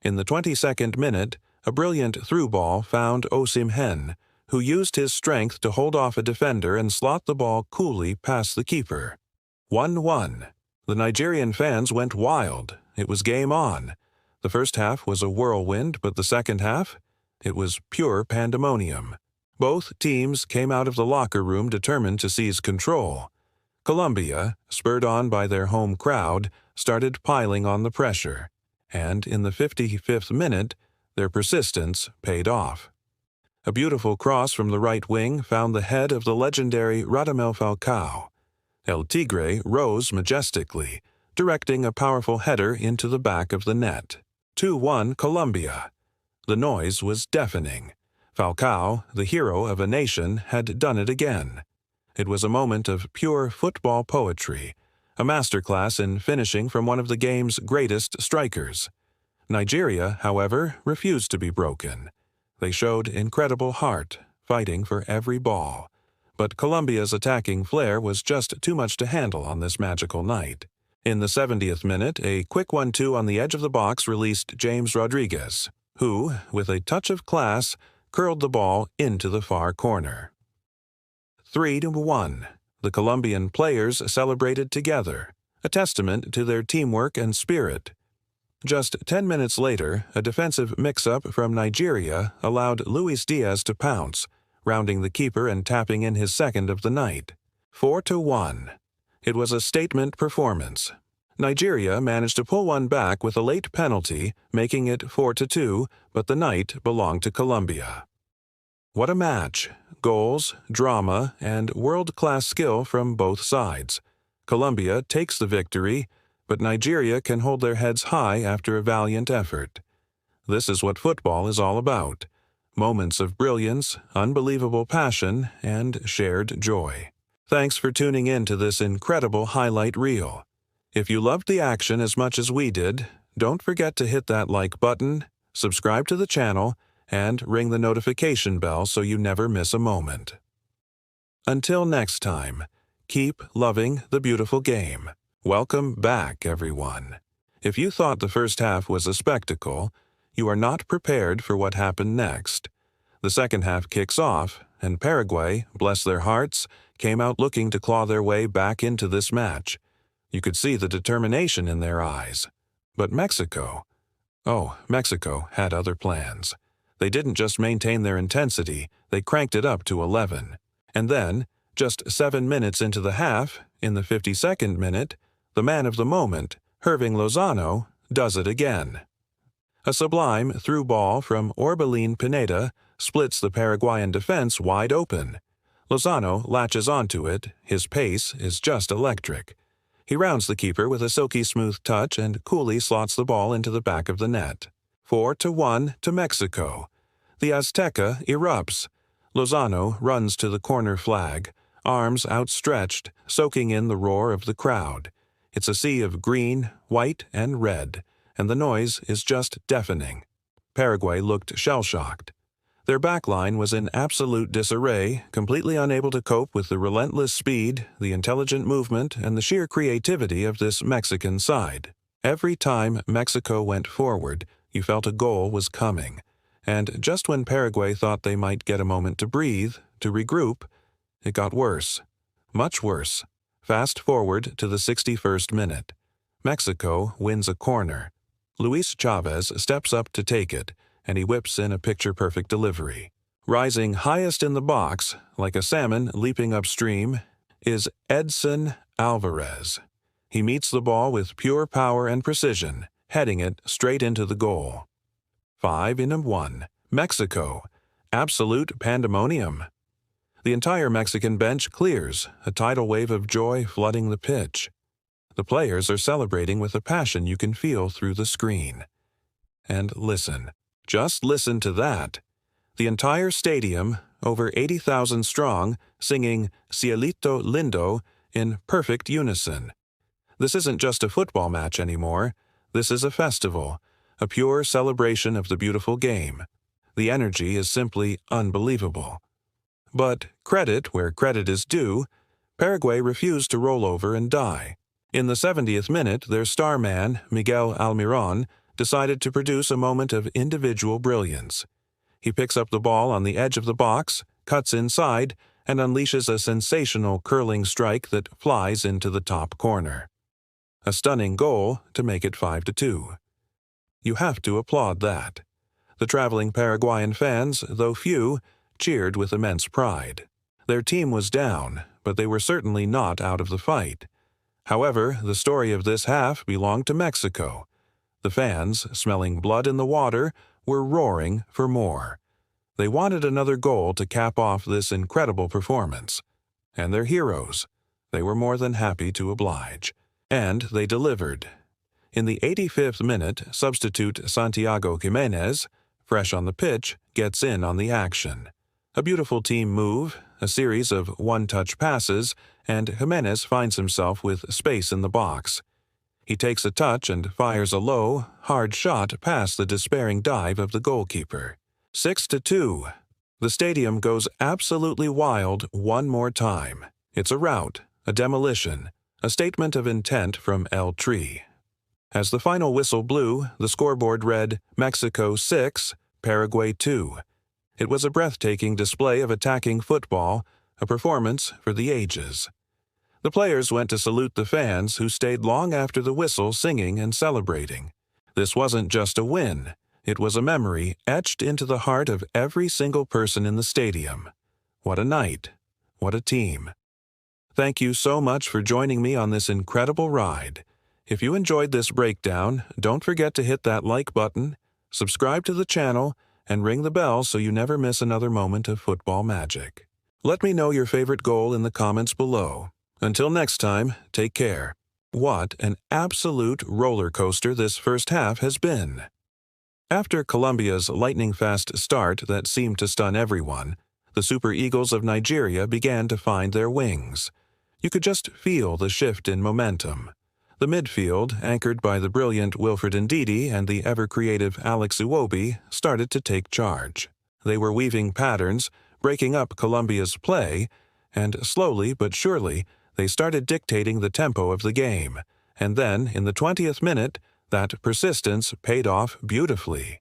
In the 22nd minute, a brilliant through ball found Osimhen, who used his strength to hold off a defender and slot the ball coolly past the keeper. 1-1. The Nigerian fans went wild. It was game on. The first half was a whirlwind, but the second half? It was pure pandemonium. Both teams came out of the locker room determined to seize control. Colombia, spurred on by their home crowd, started piling on the pressure, and in the 55th minute, their persistence paid off. A beautiful cross from the right wing found the head of the legendary Radamel Falcao. El Tigre rose majestically, directing a powerful header into the back of the net. 2-1 Colombia. The noise was deafening. Falcao, the hero of a nation, had done it again. It was a moment of pure football poetry, a masterclass in finishing from one of the game's greatest strikers. Nigeria, however, refused to be broken. They showed incredible heart, fighting for every ball. But Colombia's attacking flair was just too much to handle on this magical night. In the 70th minute, a quick 1-2 on the edge of the box released James Rodriguez, who, with a touch of class, curled the ball into the far corner. 3-1. The Colombian players celebrated together, a testament to their teamwork and spirit. Just 10 minutes later, a defensive mix-up from Nigeria allowed Luis Diaz to pounce, rounding the keeper and tapping in his second of the night. 4-1. It was a statement performance. Nigeria managed to pull one back with a late penalty, making it 4-2, but the night belonged to Colombia. What a match! Goals, drama, and world-class skill from both sides. Colombia takes the victory, but Nigeria can hold their heads high after a valiant effort. This is what football is all about. Moments of brilliance, unbelievable passion, and shared joy. Thanks for tuning in to this incredible highlight reel. If you loved the action as much as we did, don't forget to hit that like button, subscribe to the channel, and ring the notification bell so you never miss a moment. Until next time, keep loving the beautiful game. Welcome back, everyone. If you thought the first half was a spectacle, you are not prepared for what happened next. The second half kicks off, and Paraguay, bless their hearts, came out looking to claw their way back into this match. You could see the determination in their eyes. But Mexico had other plans. They didn't just maintain their intensity, they cranked it up to 11. And then, just 7 minutes into the half, in the 52nd minute, the man of the moment, Hirving Lozano, does it again. A sublime through ball from Orbelín Pineda splits the Paraguayan defense wide open. Lozano latches onto it, his pace is just electric. He rounds the keeper with a silky smooth touch and coolly slots the ball into the back of the net. 4-1 to Mexico. The Azteca erupts. Lozano runs to the corner flag, arms outstretched, soaking in the roar of the crowd. It's a sea of green, white, and red, and the noise is just deafening. Paraguay looked shell-shocked. Their backline was in absolute disarray, completely unable to cope with the relentless speed, the intelligent movement, and the sheer creativity of this Mexican side. Every time Mexico went forward, you felt a goal was coming. And just when Paraguay thought they might get a moment to breathe, to regroup, it got worse. Much worse. Fast forward to the 61st minute. Mexico wins a corner. Luis Chavez steps up to take it, and he whips in a picture-perfect delivery. Rising highest in the box, like a salmon leaping upstream, is Edson Alvarez. He meets the ball with pure power and precision, heading it straight into the goal. 5-1. Mexico. Absolute pandemonium. The entire Mexican bench clears, a tidal wave of joy flooding the pitch. The players are celebrating with a passion you can feel through the screen. And listen. Just listen to that. The entire stadium, over 80,000 strong, singing Cielito Lindo in perfect unison. This isn't just a football match anymore. This is a festival, a pure celebration of the beautiful game. The energy is simply unbelievable. But credit where credit is due, Paraguay refused to roll over and die. In the 70th minute, their star man, Miguel Almirón, decided to produce a moment of individual brilliance. He picks up the ball on the edge of the box, cuts inside, and unleashes a sensational curling strike that flies into the top corner. A stunning goal to make it 5-2. You have to applaud that. The traveling Paraguayan fans, though few, cheered with immense pride. Their team was down, but they were certainly not out of the fight. However, the story of this half belonged to Mexico. The fans, smelling blood in the water, were roaring for more. They wanted another goal to cap off this incredible performance. And their heroes, they were more than happy to oblige. And they delivered. In the 85th minute, substitute Santiago Jimenez, fresh on the pitch, gets in on the action. A beautiful team move, a series of one-touch passes, and Jimenez finds himself with space in the box. He takes a touch and fires a low, hard shot past the despairing dive of the goalkeeper. 6-2. The stadium goes absolutely wild one more time. It's a rout, a demolition, a statement of intent from El Tri. As the final whistle blew, the scoreboard read Mexico 6, Paraguay 2. It was a breathtaking display of attacking football, a performance for the ages. The players went to salute the fans who stayed long after the whistle singing and celebrating. This wasn't just a win. It was a memory etched into the heart of every single person in the stadium. What a night. What a team. Thank you so much for joining me on this incredible ride. If you enjoyed this breakdown, don't forget to hit that like button, subscribe to the channel, and ring the bell so you never miss another moment of football magic. Let me know your favorite goal in the comments below. Until next time, take care. What an absolute roller coaster this first half has been. After Colombia's lightning-fast start that seemed to stun everyone, the Super Eagles of Nigeria began to find their wings. You could just feel the shift in momentum. The midfield, anchored by the brilliant Wilfred Ndidi and the ever-creative Alex Iwobi, started to take charge. They were weaving patterns, breaking up Colombia's play, and slowly but surely, they started dictating the tempo of the game. And then, in the 20th minute, that persistence paid off beautifully.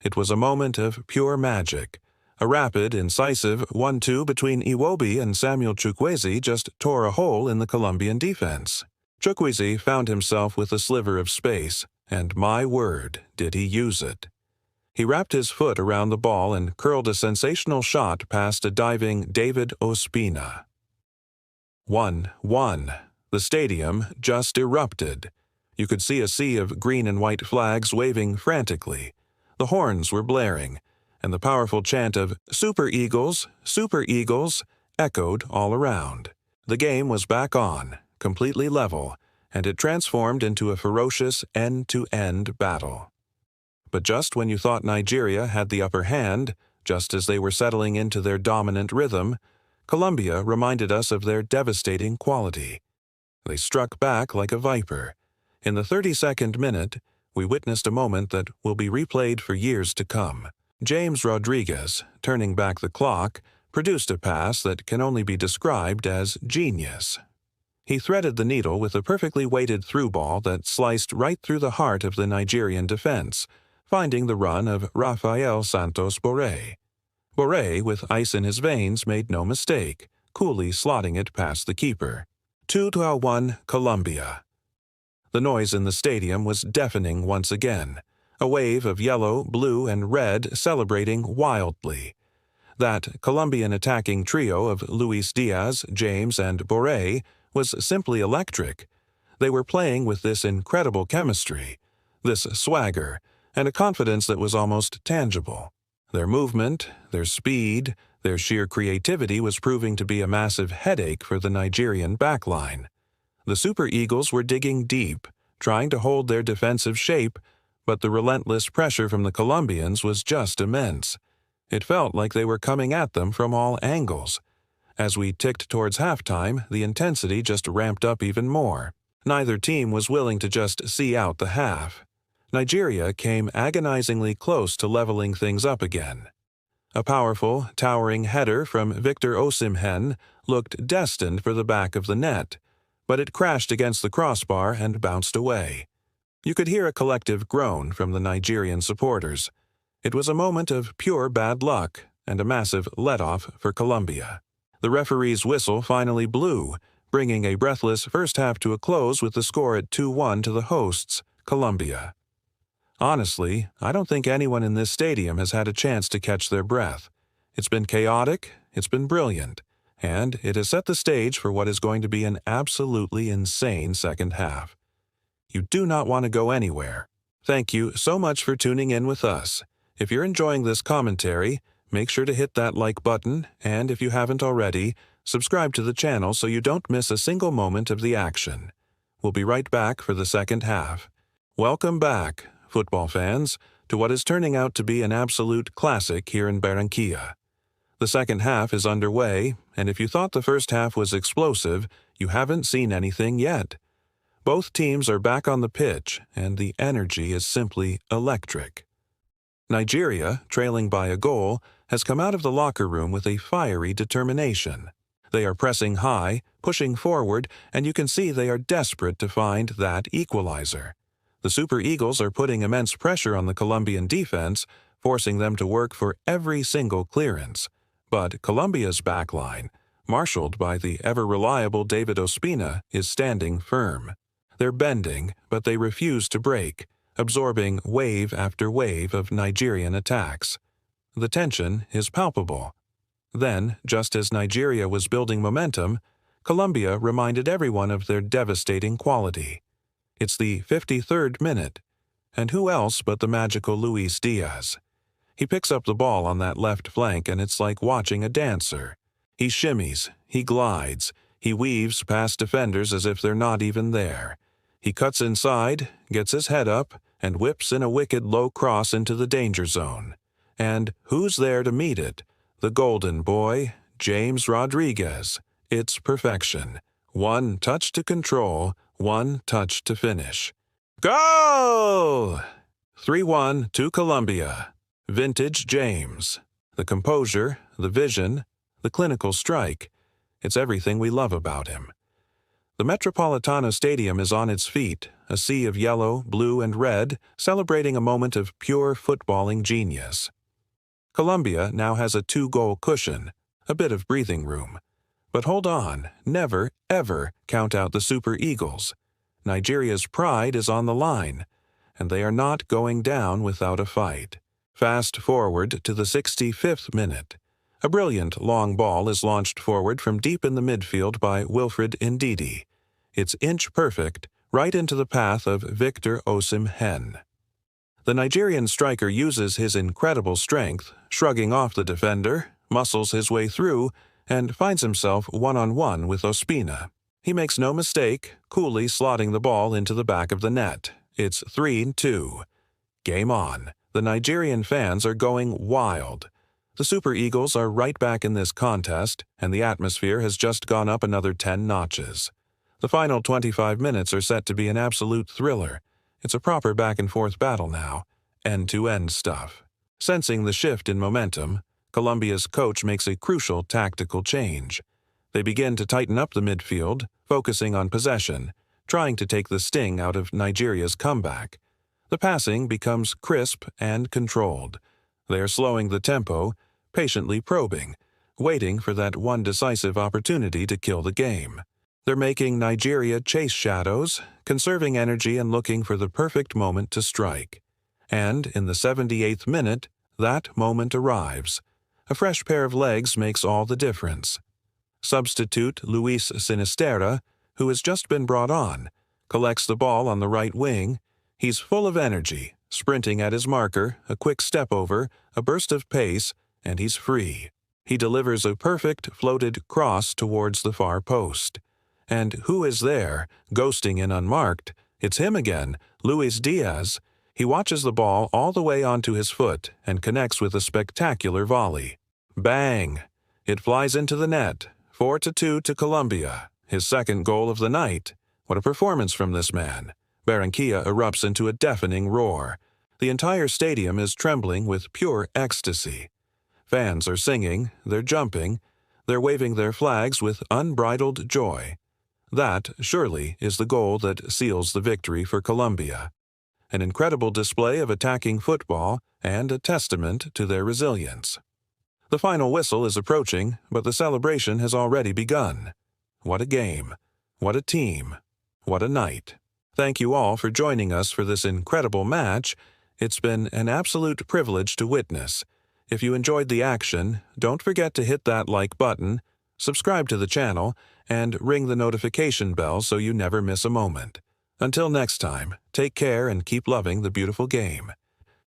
It was a moment of pure magic. A rapid, incisive 1-2 between Iwobi and Samuel Chukwueze just tore a hole in the Colombian defense. Chukwueze found himself with a sliver of space, and my word, did he use it. He wrapped his foot around the ball and curled a sensational shot past a diving David Ospina. 1-1. The stadium just erupted. You could see a sea of green and white flags waving frantically. The horns were blaring, and the powerful chant of Super Eagles, Super Eagles echoed all around. The game was back on, completely level, and it transformed into a ferocious end-to-end battle. But just when you thought Nigeria had the upper hand, just as they were settling into their dominant rhythm, Colombia reminded us of their devastating quality. They struck back like a viper. In the 32nd minute, we witnessed a moment that will be replayed for years to come. James Rodriguez, turning back the clock, produced a pass that can only be described as genius. He threaded the needle with a perfectly weighted through ball that sliced right through the heart of the Nigerian defense, finding the run of Rafael Santos Borré. Borré, with ice in his veins, made no mistake, coolly slotting it past the keeper. 2-1 Colombia. The noise in the stadium was deafening once again, a wave of yellow, blue, and red celebrating wildly. That Colombian attacking trio of Luis Diaz, James, and Borré was simply electric. They were playing with this incredible chemistry, this swagger, and a confidence that was almost tangible. Their movement, their speed, their sheer creativity was proving to be a massive headache for the Nigerian backline. The Super Eagles were digging deep, trying to hold their defensive shape, but the relentless pressure from the Colombians was just immense. It felt like they were coming at them from all angles. As we ticked towards halftime, the intensity just ramped up even more. Neither team was willing to just see out the half. Nigeria came agonizingly close to leveling things up again. A powerful, towering header from Victor Osimhen looked destined for the back of the net, but it crashed against the crossbar and bounced away. You could hear a collective groan from the Nigerian supporters. It was a moment of pure bad luck and a massive let-off for Colombia. The referee's whistle finally blew, bringing a breathless first half to a close with the score at 2-1 to the hosts, Colombia. Honestly, I don't think anyone in this stadium has had a chance to catch their breath. It's been chaotic, it's been brilliant, and it has set the stage for what is going to be an absolutely insane second half. You do not want to go anywhere. Thank you so much for tuning in with us. If you're enjoying this commentary, make sure to hit that like button, and if you haven't already, subscribe to the channel so you don't miss a single moment of the action. We'll be right back for the second half. Welcome back, football fans, to what is turning out to be an absolute classic here in Barranquilla. The second half is underway, and if you thought the first half was explosive, you haven't seen anything yet. Both teams are back on the pitch, and the energy is simply electric. Nigeria, trailing by a goal, has come out of the locker room with a fiery determination. They are pressing high, pushing forward, and you can see they are desperate to find that equalizer. The Super Eagles are putting immense pressure on the Colombian defense, forcing them to work for every single clearance. But Colombia's backline, marshaled by the ever-reliable David Ospina, is standing firm. They're bending, but they refuse to break, absorbing wave after wave of Nigerian attacks. The tension is palpable. Then, just as Nigeria was building momentum, Colombia reminded everyone of their devastating quality. It's the 53rd minute, and who else but the magical Luis Diaz? He picks up the ball on that left flank, and it's like watching a dancer. He shimmies, he glides, he weaves past defenders as if they're not even there. He cuts inside, gets his head up, and whips in a wicked low cross into the danger zone. And who's there to meet it? The golden boy, James Rodriguez. It's perfection. One touch to control, one touch to finish. Goal! 3-1 to Colombia. Vintage James. The composure, the vision, the clinical strike. It's everything we love about him. The Metropolitano Stadium is on its feet, a sea of yellow, blue, and red, celebrating a moment of pure footballing genius. Colombia now has a 2-goal cushion, a bit of breathing room. But hold on, never, ever count out the Super Eagles. Nigeria's pride is on the line, and they are not going down without a fight. Fast forward to the 65th minute. A brilliant long ball is launched forward from deep in the midfield by Wilfred Ndidi. It's inch-perfect, right into the path of Victor Osimhen. The Nigerian striker uses his incredible strength, shrugging off the defender, muscles his way through, and finds himself one-on-one with Ospina. He makes no mistake, coolly slotting the ball into the back of the net. It's 3-2. Game on. The Nigerian fans are going wild. The Super Eagles are right back in this contest, and the atmosphere has just gone up another 10 notches. The final 25 minutes are set to be an absolute thriller. It's a proper back-and-forth battle now, end-to-end stuff. Sensing the shift in momentum, Colombia's coach makes a crucial tactical change. They begin to tighten up the midfield, focusing on possession, trying to take the sting out of Nigeria's comeback. The passing becomes crisp and controlled. They are slowing the tempo, patiently probing, waiting for that one decisive opportunity to kill the game. They're making Nigeria chase shadows, conserving energy and looking for the perfect moment to strike. And in the 78th minute, that moment arrives. A fresh pair of legs makes all the difference. Substitute Luis Sinisterra, who has just been brought on, collects the ball on the right wing. He's full of energy, sprinting at his marker, a quick step over, a burst of pace, and he's free. He delivers a perfect floated cross towards the far post. And who is there, ghosting in unmarked? It's him again, Luis Diaz. He watches the ball all the way onto his foot and connects with a spectacular volley. Bang! It flies into the net. 4-2 to Colombia, his second goal of the night. What a performance from this man. Barranquilla erupts into a deafening roar. The entire stadium is trembling with pure ecstasy. Fans are singing, they're jumping, they're waving their flags with unbridled joy. That, surely, is the goal that seals the victory for Colombia. An incredible display of attacking football and a testament to their resilience. The final whistle is approaching, but the celebration has already begun. What a game. What a team. What a night. Thank you all for joining us for this incredible match. It's been an absolute privilege to witness. If you enjoyed the action, don't forget to hit that like button, subscribe to the channel, and ring the notification bell so you never miss a moment. Until next time, take care and keep loving the beautiful game.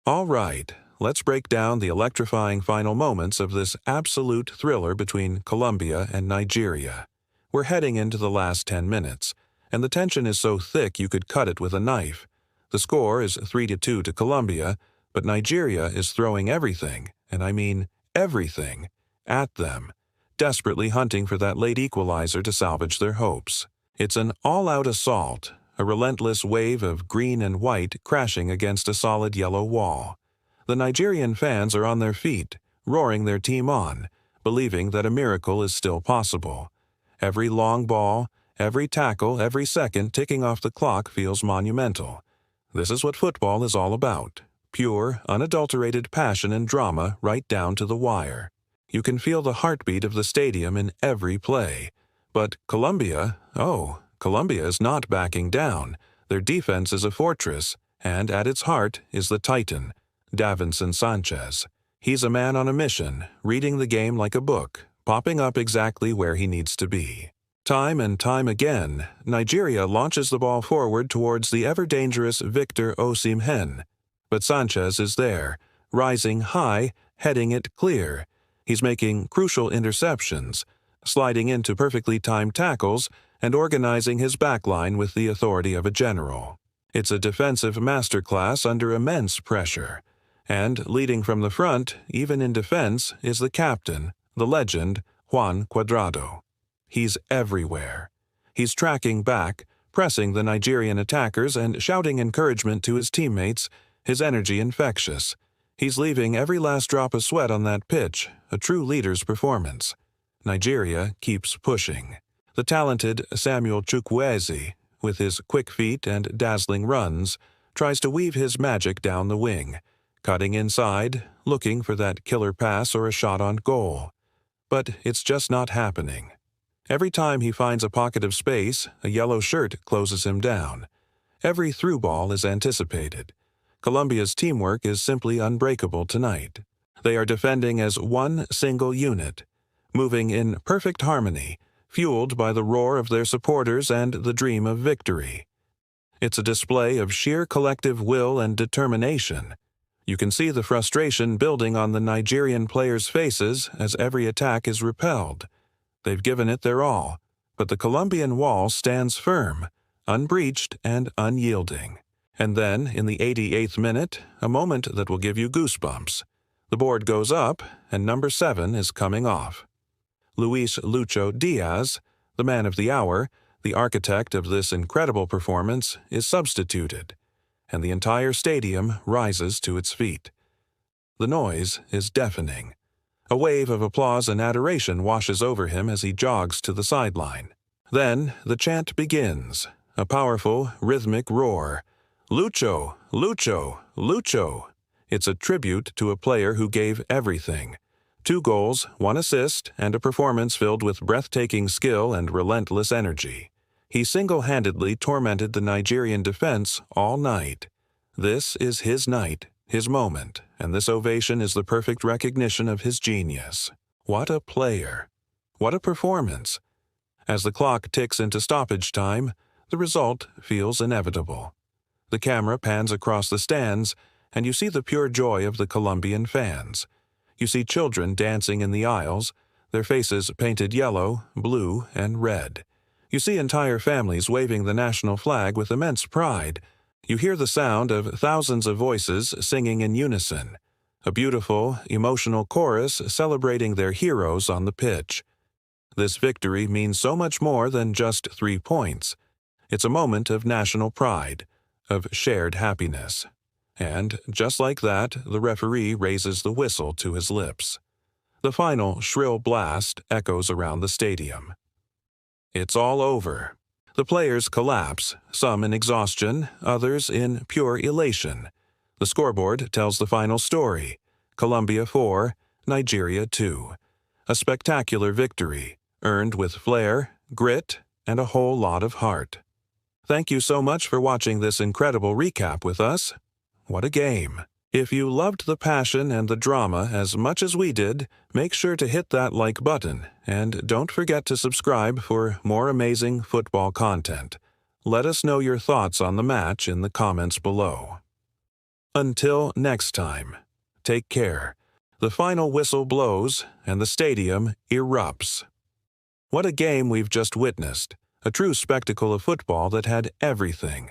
All right, let's break down the electrifying final moments of this absolute thriller between Colombia and Nigeria. We're heading into the last 10 minutes, and the tension is so thick you could cut it with a knife. The score is 3-2 to Colombia, but Nigeria is throwing everything, and I mean everything, at them, desperately hunting for that late equalizer to salvage their hopes. It's an all-out assault, a relentless wave of green and white crashing against a solid yellow wall. The Nigerian fans are on their feet, roaring their team on, believing that a miracle is still possible. Every long ball, every tackle, every second ticking off the clock feels monumental. This is what football is all about. Pure, unadulterated passion and drama right down to the wire. You can feel the heartbeat of the stadium in every play. But Colombia is not backing down. Their defense is a fortress, and at its heart is the Titan, Davinson Sanchez. He's a man on a mission, reading the game like a book, popping up exactly where he needs to be. Time and time again, Nigeria launches the ball forward towards the ever-dangerous Victor Osimhen. But Sanchez is there, rising high, heading it clear. He's making crucial interceptions, sliding into perfectly timed tackles, and organizing his backline with the authority of a general. It's a defensive masterclass under immense pressure. And leading from the front, even in defense, is the captain, the legend, Juan Cuadrado. He's everywhere. He's tracking back, pressing the Nigerian attackers and shouting encouragement to his teammates, his energy infectious. He's leaving every last drop of sweat on that pitch, a true leader's performance. Nigeria keeps pushing. The talented Samuel Chukwueze, with his quick feet and dazzling runs, tries to weave his magic down the wing, cutting inside, looking for that killer pass or a shot on goal. But it's just not happening. Every time he finds a pocket of space, a yellow shirt closes him down. Every through ball is anticipated. Colombia's teamwork is simply unbreakable tonight. They are defending as one single unit, moving in perfect harmony, fueled by the roar of their supporters and the dream of victory. It's a display of sheer collective will and determination. You can see the frustration building on the Nigerian players' faces as every attack is repelled. They've given it their all, but the Colombian wall stands firm, unbreached and unyielding. And then, in the 88th minute, a moment that will give you goosebumps. The board goes up, and number 7 is coming off. Luis Lucho Diaz, the man of the hour, the architect of this incredible performance, is substituted, and the entire stadium rises to its feet. The noise is deafening. A wave of applause and adoration washes over him as he jogs to the sideline. Then the chant begins, a powerful, rhythmic roar. Lucho, Lucho, Lucho. It's a tribute to a player who gave everything. 2 goals, 1 assist, and a performance filled with breathtaking skill and relentless energy. He single-handedly tormented the Nigerian defense all night. This is his night, his moment, and this ovation is the perfect recognition of his genius. What a player! What a performance! As the clock ticks into stoppage time, the result feels inevitable. The camera pans across the stands, and you see the pure joy of the Colombian fans. You see children dancing in the aisles, their faces painted yellow, blue, and red. You see entire families waving the national flag with immense pride. You hear the sound of thousands of voices singing in unison, a beautiful, emotional chorus celebrating their heroes on the pitch. This victory means so much more than just 3 points. It's a moment of national pride, of shared happiness. And, just like that, the referee raises the whistle to his lips. The final shrill blast echoes around the stadium. It's all over. The players collapse, some in exhaustion, others in pure elation. The scoreboard tells the final story. Colombia 4, Nigeria 2. A spectacular victory, earned with flair, grit, and a whole lot of heart. Thank you so much for watching this incredible recap with us. What a game! If you loved the passion and the drama as much as we did, make sure to hit that like button, and don't forget to subscribe for more amazing football content. Let us know your thoughts on the match in the comments below. Until next time, take care. The final whistle blows and the stadium erupts. What a game we've just witnessed, a true spectacle of football that had everything.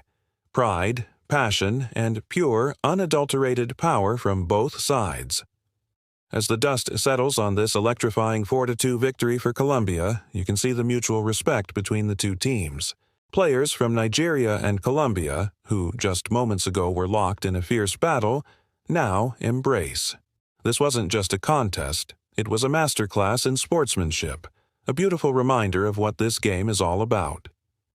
Pride, passion, and pure, unadulterated power from both sides. As the dust settles on this electrifying 4-2 victory for Colombia, you can see the mutual respect between the two teams. Players from Nigeria and Colombia, who just moments ago were locked in a fierce battle, now embrace. This wasn't just a contest, it was a masterclass in sportsmanship, a beautiful reminder of what this game is all about.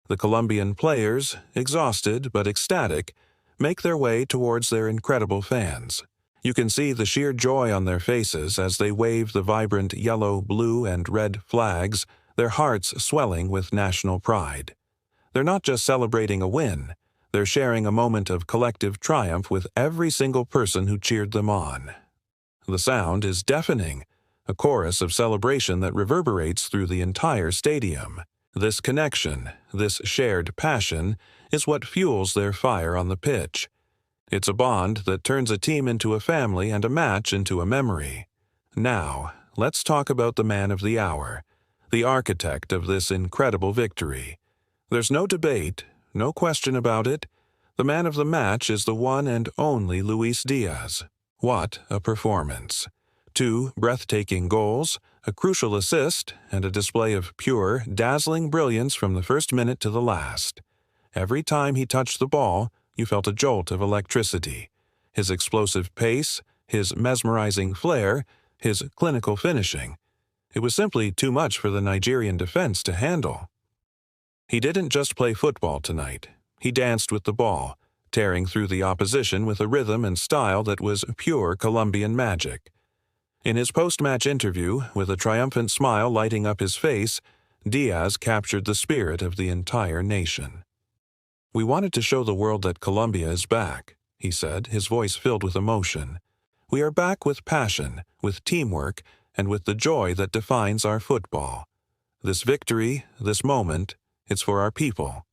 The Colombian players, exhausted but ecstatic, make their way towards their incredible fans. You can see the sheer joy on their faces as they wave the vibrant yellow, blue, and red flags, their hearts swelling with national pride. They're not just celebrating a win, they're sharing a moment of collective triumph with every single person who cheered them on. The sound is deafening, a chorus of celebration that reverberates through the entire stadium. This connection, this shared passion, is what fuels their fire on the pitch. It's a bond that turns a team into a family and a match into a memory. Now, let's talk about the man of the hour, the architect of this incredible victory. There's no debate, no question about it. The man of the match is the one and only Luis Diaz. What a performance! 2 breathtaking goals, a crucial assist, and a display of pure, dazzling brilliance from the first minute to the last. Every time he touched the ball, you felt a jolt of electricity. His explosive pace, his mesmerizing flair, his clinical finishing. It was simply too much for the Nigerian defense to handle. He didn't just play football tonight. He danced with the ball, tearing through the opposition with a rhythm and style that was pure Colombian magic. In his post-match interview, with a triumphant smile lighting up his face, Diaz captured the spirit of the entire nation. "We wanted to show the world that Colombia is back," he said, his voice filled with emotion. "We are back with passion, with teamwork, and with the joy that defines our football. This victory, this moment, it's for our people."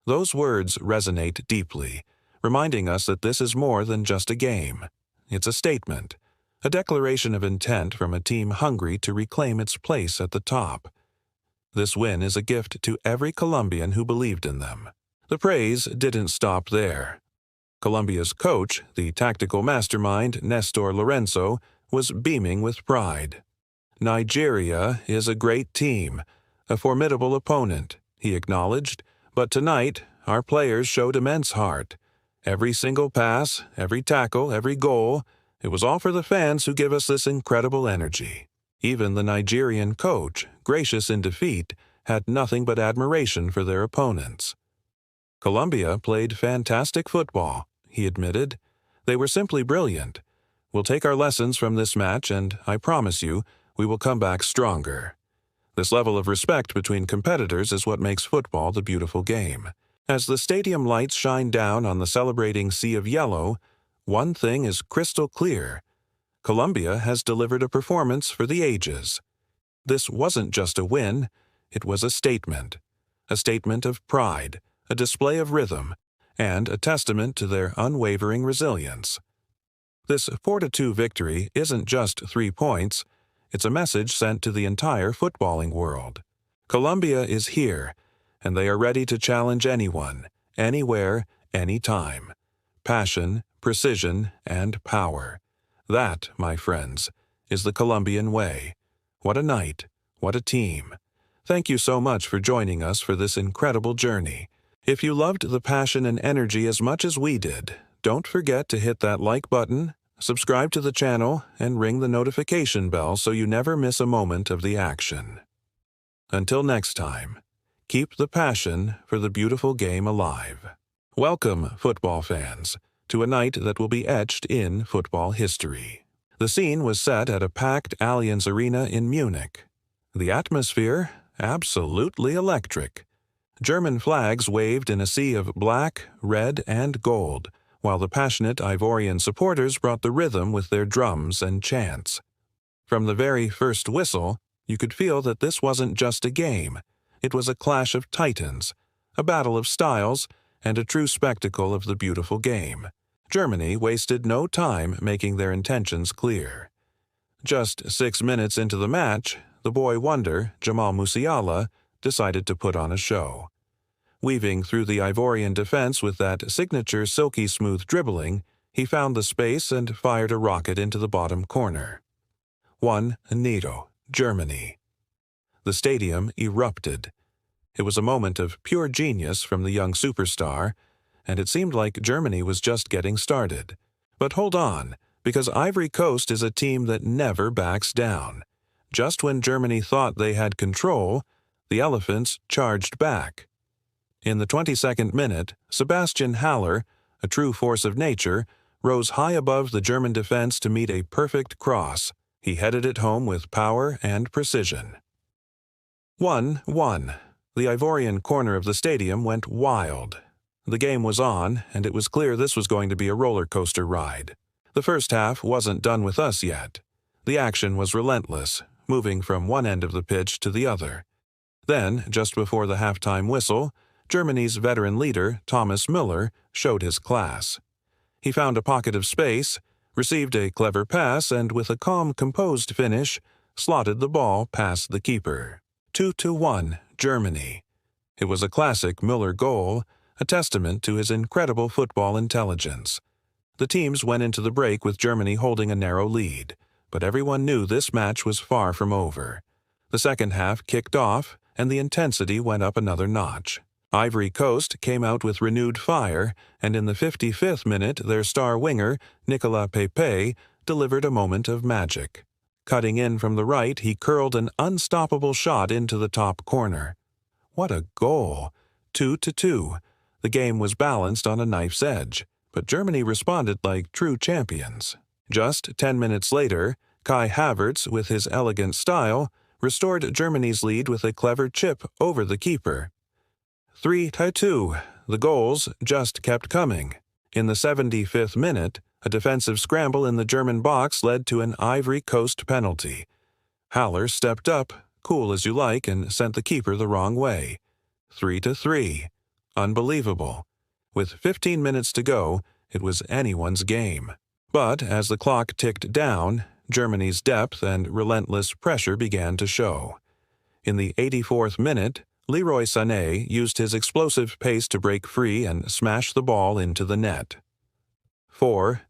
Those words resonate deeply, reminding us that this is more than just a game. It's a statement, a declaration of intent from a team hungry to reclaim its place at the top. This win is a gift to every Colombian who believed in them. The praise didn't stop there. Colombia's coach, the tactical mastermind Nestor Lorenzo, was beaming with pride. "Nigeria is a great team, a formidable opponent," he acknowledged, "but tonight our players showed immense heart. Every single pass, every tackle, every goal, it was all for the fans who give us this incredible energy." Even the Nigerian coach, gracious in defeat, had nothing but admiration for their opponents. "Colombia played fantastic football," he admitted. "They were simply brilliant. We'll take our lessons from this match, and I promise you, we will come back stronger." This level of respect between competitors is what makes football the beautiful game. As the stadium lights shine down on the celebrating sea of yellow, one thing is crystal clear. Colombia has delivered a performance for the ages. This wasn't just a win, it was a statement of pride, a display of rhythm, and a testament to their unwavering resilience. This 4-2 victory isn't just 3 points, it's a message sent to the entire footballing world. Colombia is here, and they are ready to challenge anyone, anywhere, anytime. Passion, precision, and power. That, my friends, is the Colombian way. What a night, what a team. Thank you so much for joining us for this incredible journey. If you loved the passion and energy as much as we did, don't forget to hit that like button, subscribe to the channel, and ring the notification bell so you never miss a moment of the action. Until next time, keep the passion for the beautiful game alive. Welcome, football fans, to a night that will be etched in football history. The scene was set at a packed Allianz Arena in Munich. The atmosphere, absolutely electric. German flags waved in a sea of black, red, and gold, while the passionate Ivorian supporters brought the rhythm with their drums and chants. From the very first whistle, you could feel that this wasn't just a game. It was a clash of titans, a battle of styles, and a true spectacle of the beautiful game. Germany wasted no time making their intentions clear. Just 6 minutes into the match, the boy wonder, Jamal Musiala, decided to put on a show. Weaving through the Ivorian defense with that signature silky smooth dribbling, he found the space and fired a rocket into the bottom corner. 1-0, Germany. The stadium erupted. It was a moment of pure genius from the young superstar, and it seemed like Germany was just getting started. But hold on, because Ivory Coast is a team that never backs down. Just when Germany thought they had control, the Elephants charged back. In the 22nd minute, Sebastian Haller, a true force of nature, rose high above the German defense to meet a perfect cross. He headed it home with power and precision. 1-1. The Ivorian corner of the stadium went wild. The game was on, and it was clear this was going to be a roller coaster ride. The first half wasn't done with us yet. The action was relentless, moving from one end of the pitch to the other. Then, just before the halftime whistle, Germany's veteran leader, Thomas Müller, showed his class. He found a pocket of space, received a clever pass, and with a calm, composed finish, slotted the ball past the keeper. 2-1, Germany. It was a classic Müller goal, a testament to his incredible football intelligence. The teams went into the break with Germany holding a narrow lead, but everyone knew this match was far from over. The second half kicked off, and the intensity went up another notch. Ivory Coast came out with renewed fire, and in the 55th minute their star winger, Nicolas Pepe, delivered a moment of magic. Cutting in from the right, he curled an unstoppable shot into the top corner. What a goal! 2-2. The game was balanced on a knife's edge, but Germany responded like true champions. Just 10 minutes later, Kai Havertz, with his elegant style, restored Germany's lead with a clever chip over the keeper. 3-2. The goals just kept coming. In the 75th minute, a defensive scramble in the German box led to an Ivory Coast penalty. Haller stepped up, cool as you like, and sent the keeper the wrong way. 3-3. Unbelievable. With 15 minutes to go, it was anyone's game. But as the clock ticked down, Germany's depth and relentless pressure began to show. In the 84th minute, Leroy Sané used his explosive pace to break free and smash the ball into the net. 4-3.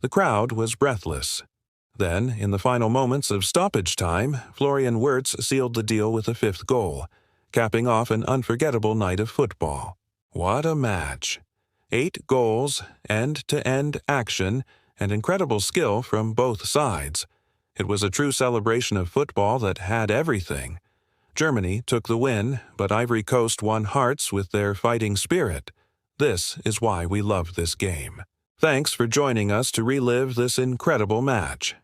The crowd was breathless. Then, in the final moments of stoppage time, Florian Wirtz sealed the deal with a fifth goal, capping off an unforgettable night of football. What a match! 8 goals, end-to-end action, and incredible skill from both sides. It was a true celebration of football that had everything. Germany took the win, but Ivory Coast won hearts with their fighting spirit. This is why we love this game. Thanks for joining us to relive this incredible match.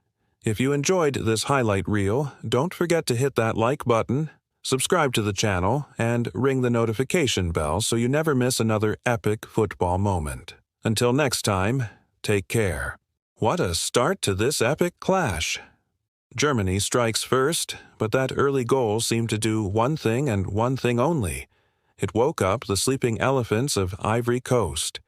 If you enjoyed this highlight reel, don't forget to hit that like button, subscribe to the channel, and ring the notification bell so you never miss another epic football moment. Until next time, take care. What a start to this epic clash! Germany strikes first, but that early goal seemed to do one thing and one thing only. It woke up the sleeping elephants of Ivory Coast.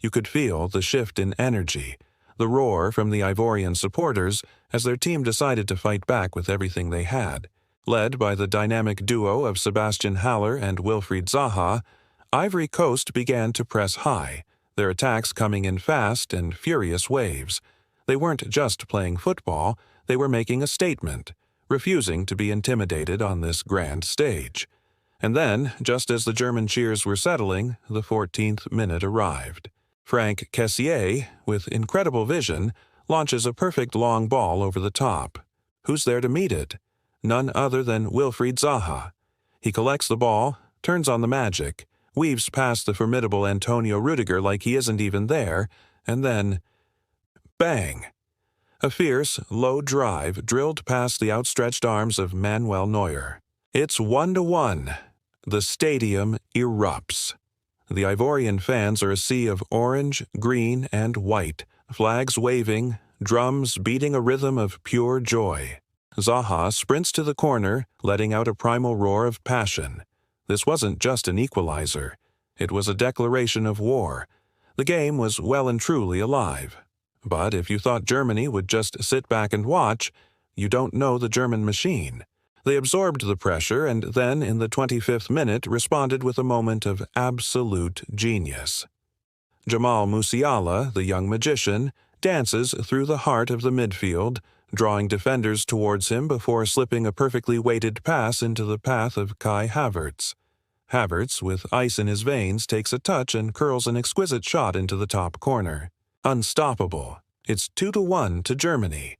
You could feel the shift in energy, the roar from the Ivorian supporters as their team decided to fight back with everything they had. Led by the dynamic duo of Sebastian Haller and Wilfried Zaha, Ivory Coast began to press high, their attacks coming in fast and furious waves. They weren't just playing football, they were making a statement, refusing to be intimidated on this grand stage. And then, just as the German cheers were settling, the 14th minute arrived. Frank Kessié, with incredible vision, launches a perfect long ball over the top. Who's there to meet it? None other than Wilfried Zaha. He collects the ball, turns on the magic, weaves past the formidable Antonio Rudiger like he isn't even there, and then, bang! A fierce, low drive drilled past the outstretched arms of Manuel Neuer. It's 1-1. The stadium erupts. The Ivorian fans are a sea of orange, green, and white, flags waving, drums beating a rhythm of pure joy. Zaha sprints to the corner, letting out a primal roar of passion. This wasn't just an equalizer. It was a declaration of war. The game was well and truly alive. But if you thought Germany would just sit back and watch, you don't know the German machine. They absorbed the pressure and then, in the 25th minute, responded with a moment of absolute genius. Jamal Musiala, the young magician, dances through the heart of the midfield, drawing defenders towards him before slipping a perfectly weighted pass into the path of Kai Havertz. Havertz, with ice in his veins, takes a touch and curls an exquisite shot into the top corner. Unstoppable. It's 2-1 to Germany.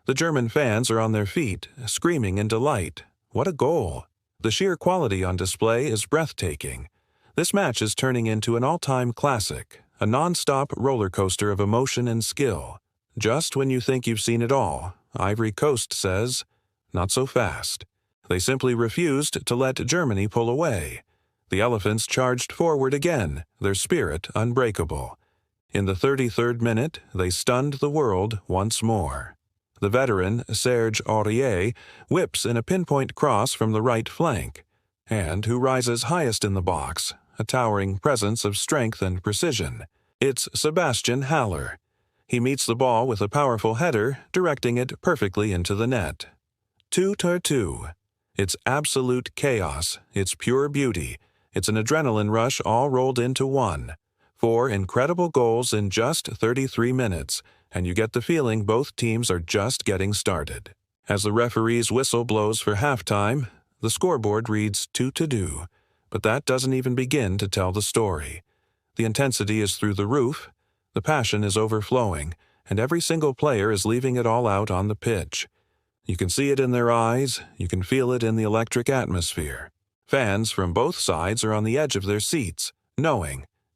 The German fans are on their feet, screaming in delight. What a goal! The sheer quality on display is breathtaking. This match is turning into an all-time classic, a non-stop roller coaster of emotion and skill. Just when you think you've seen it all, Ivory Coast says, not so fast. They simply refused to let Germany pull away. The Elephants charged forward again, their spirit unbreakable. In the 33rd minute, they stunned the world once more. The veteran, Serge Aurier, whips in a pinpoint cross from the right flank, and who rises highest in the box, a towering presence of strength and precision. It's Sebastian Haller. He meets the ball with a powerful header, directing it perfectly into the net. 2-2. It's absolute chaos, it's pure beauty, it's an adrenaline rush all rolled into one. 4 incredible goals in just 33 minutes, and you get the feeling both teams are just getting started. As the referee's whistle blows for halftime, the scoreboard reads 2-2, but that doesn't even begin to tell the story. The intensity is through the roof, the passion is overflowing, and every single player is leaving it all out on the pitch. You can see it in their eyes, you can feel it in the electric atmosphere. Fans from both sides are on the edge of their seats,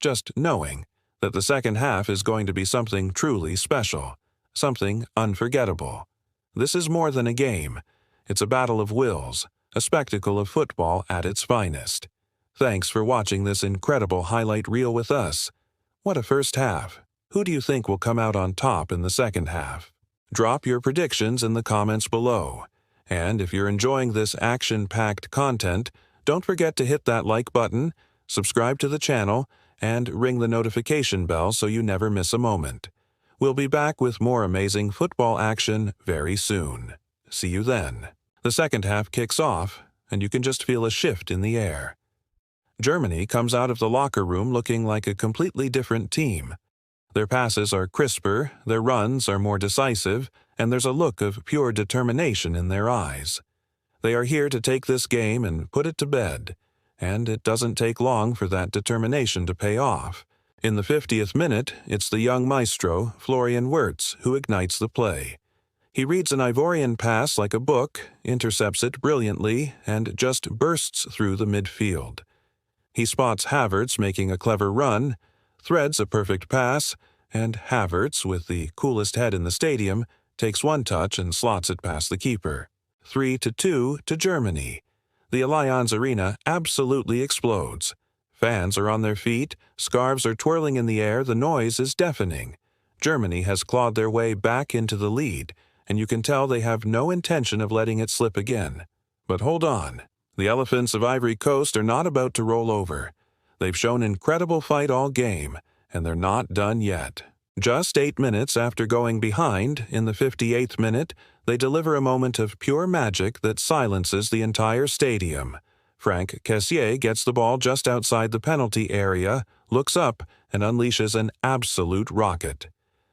just knowing, that the second half is going to be something truly special, something unforgettable. This is more than a game. It's a battle of wills, a spectacle of football at its finest. Thanks for watching this incredible highlight reel with us. What a first half. Who do you think will come out on top in the second half? Drop your predictions in the comments below. And if you're enjoying this action-packed content, don't forget to hit that like button, subscribe to the channel, and ring the notification bell so you never miss a moment. We'll be back with more amazing football action very soon. See you then. The second half kicks off, and you can just feel a shift in the air. Germany comes out of the locker room looking like a completely different team. Their passes are crisper, their runs are more decisive, and there's a look of pure determination in their eyes. They are here to take this game and put it to bed, and it doesn't take long for that determination to pay off. In the 50th minute, it's the young maestro, Florian Wirtz, who ignites the play. He reads an Ivorian pass like a book, intercepts it brilliantly, and just bursts through the midfield. He spots Havertz making a clever run, threads a perfect pass, and Havertz, with the coolest head in the stadium, takes one touch and slots it past the keeper. 3-2 to Germany. The Allianz Arena absolutely explodes. Fans are on their feet, scarves are twirling in the air, the noise is deafening. Germany has clawed their way back into the lead, and you can tell they have no intention of letting it slip again. But hold on. The Elephants of Ivory Coast are not about to roll over. They've shown incredible fight all game, and they're not done yet. Just 8 minutes after going behind, in the 58th minute, they deliver a moment of pure magic that silences the entire stadium. Frank Kessié gets the ball just outside the penalty area, looks up, and unleashes an absolute rocket.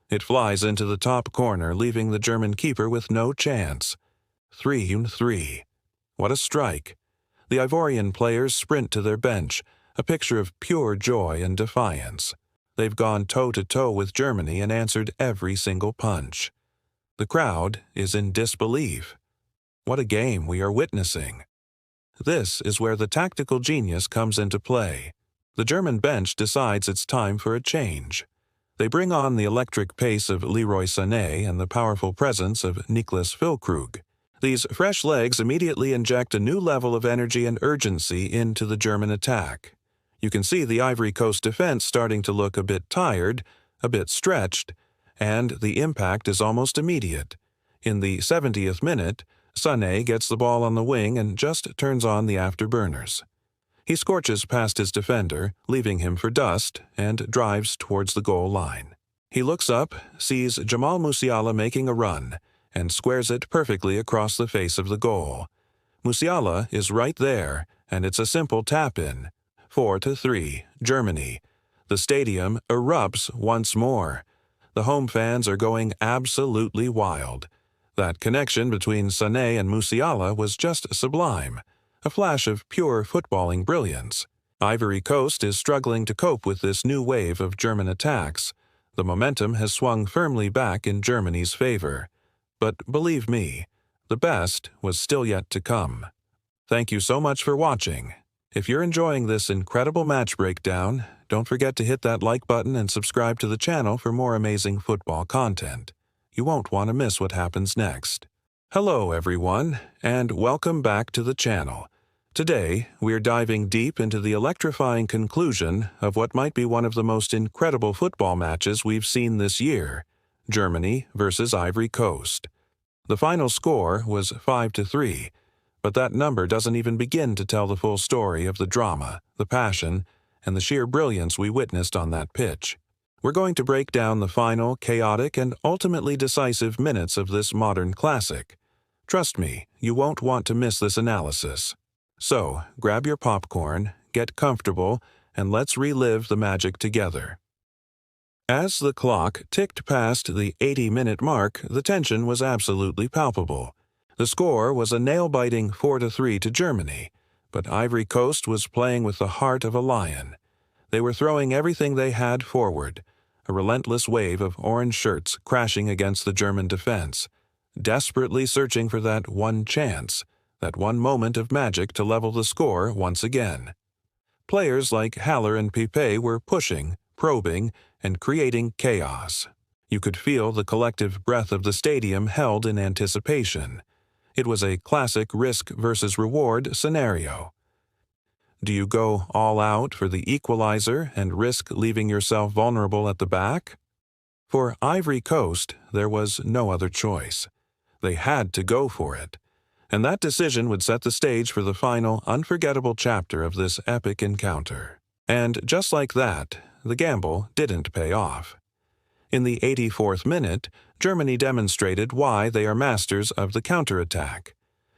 It flies into the top corner, leaving the German keeper with no chance. 3-3. What a strike. The Ivorian players sprint to their bench, a picture of pure joy and defiance. They've gone toe-to-toe with Germany and answered every single punch. The crowd is in disbelief. What a game we are witnessing. This is where the tactical genius comes into play. The German bench decides it's time for a change. They bring on the electric pace of Leroy Sané and the powerful presence of Niklas Füllkrug. These fresh legs immediately inject a new level of energy and urgency into the German attack. You can see the Ivory Coast defense starting to look a bit tired, a bit stretched, and the impact is almost immediate. In the 70th minute, Sané gets the ball on the wing and just turns on the afterburners. He scorches past his defender, leaving him for dust, and drives towards the goal line. He looks up, sees Jamal Musiala making a run, and squares it perfectly across the face of the goal. Musiala is right there, and it's a simple tap-in. 4-3, Germany. The stadium erupts once more. The home fans are going absolutely wild. That connection between Sané and Musiala was just sublime, a flash of pure footballing brilliance. Ivory Coast is struggling to cope with this new wave of German attacks. The momentum has swung firmly back in Germany's favor. But believe me, the best was still yet to come. Thank you so much for watching. If you're enjoying this incredible match breakdown, don't forget to hit that like button and subscribe to the channel for more amazing football content. You won't want to miss what happens next. Hello everyone, and welcome back to the channel. Today, we're diving deep into the electrifying conclusion of what might be one of the most incredible football matches we've seen this year, Germany versus Ivory Coast. The final score was 5-3, but that number doesn't even begin to tell the full story of the drama, the passion, and the sheer brilliance we witnessed on that pitch. We're going to break down the final, chaotic, and ultimately decisive minutes of this modern classic. Trust me, you won't want to miss this analysis. So, grab your popcorn, get comfortable, and let's relive the magic together. As the clock ticked past the 80-minute mark, the tension was absolutely palpable. The score was a nail-biting 4-3 to Germany, but Ivory Coast was playing with the heart of a lion. They were throwing everything they had forward, a relentless wave of orange shirts crashing against the German defense, desperately searching for that one chance, that one moment of magic to level the score once again. Players like Haller and Pipe were pushing, probing, and creating chaos. You could feel the collective breath of the stadium held in anticipation. It was a classic risk versus reward scenario. Do you go all out for the equalizer and risk leaving yourself vulnerable at the back? For Ivory Coast, there was no other choice. They had to go for it. And that decision would set the stage for the final, unforgettable chapter of this epic encounter. And just like that, the gamble didn't pay off. In the 84th minute, Germany demonstrated why they are masters of the counterattack.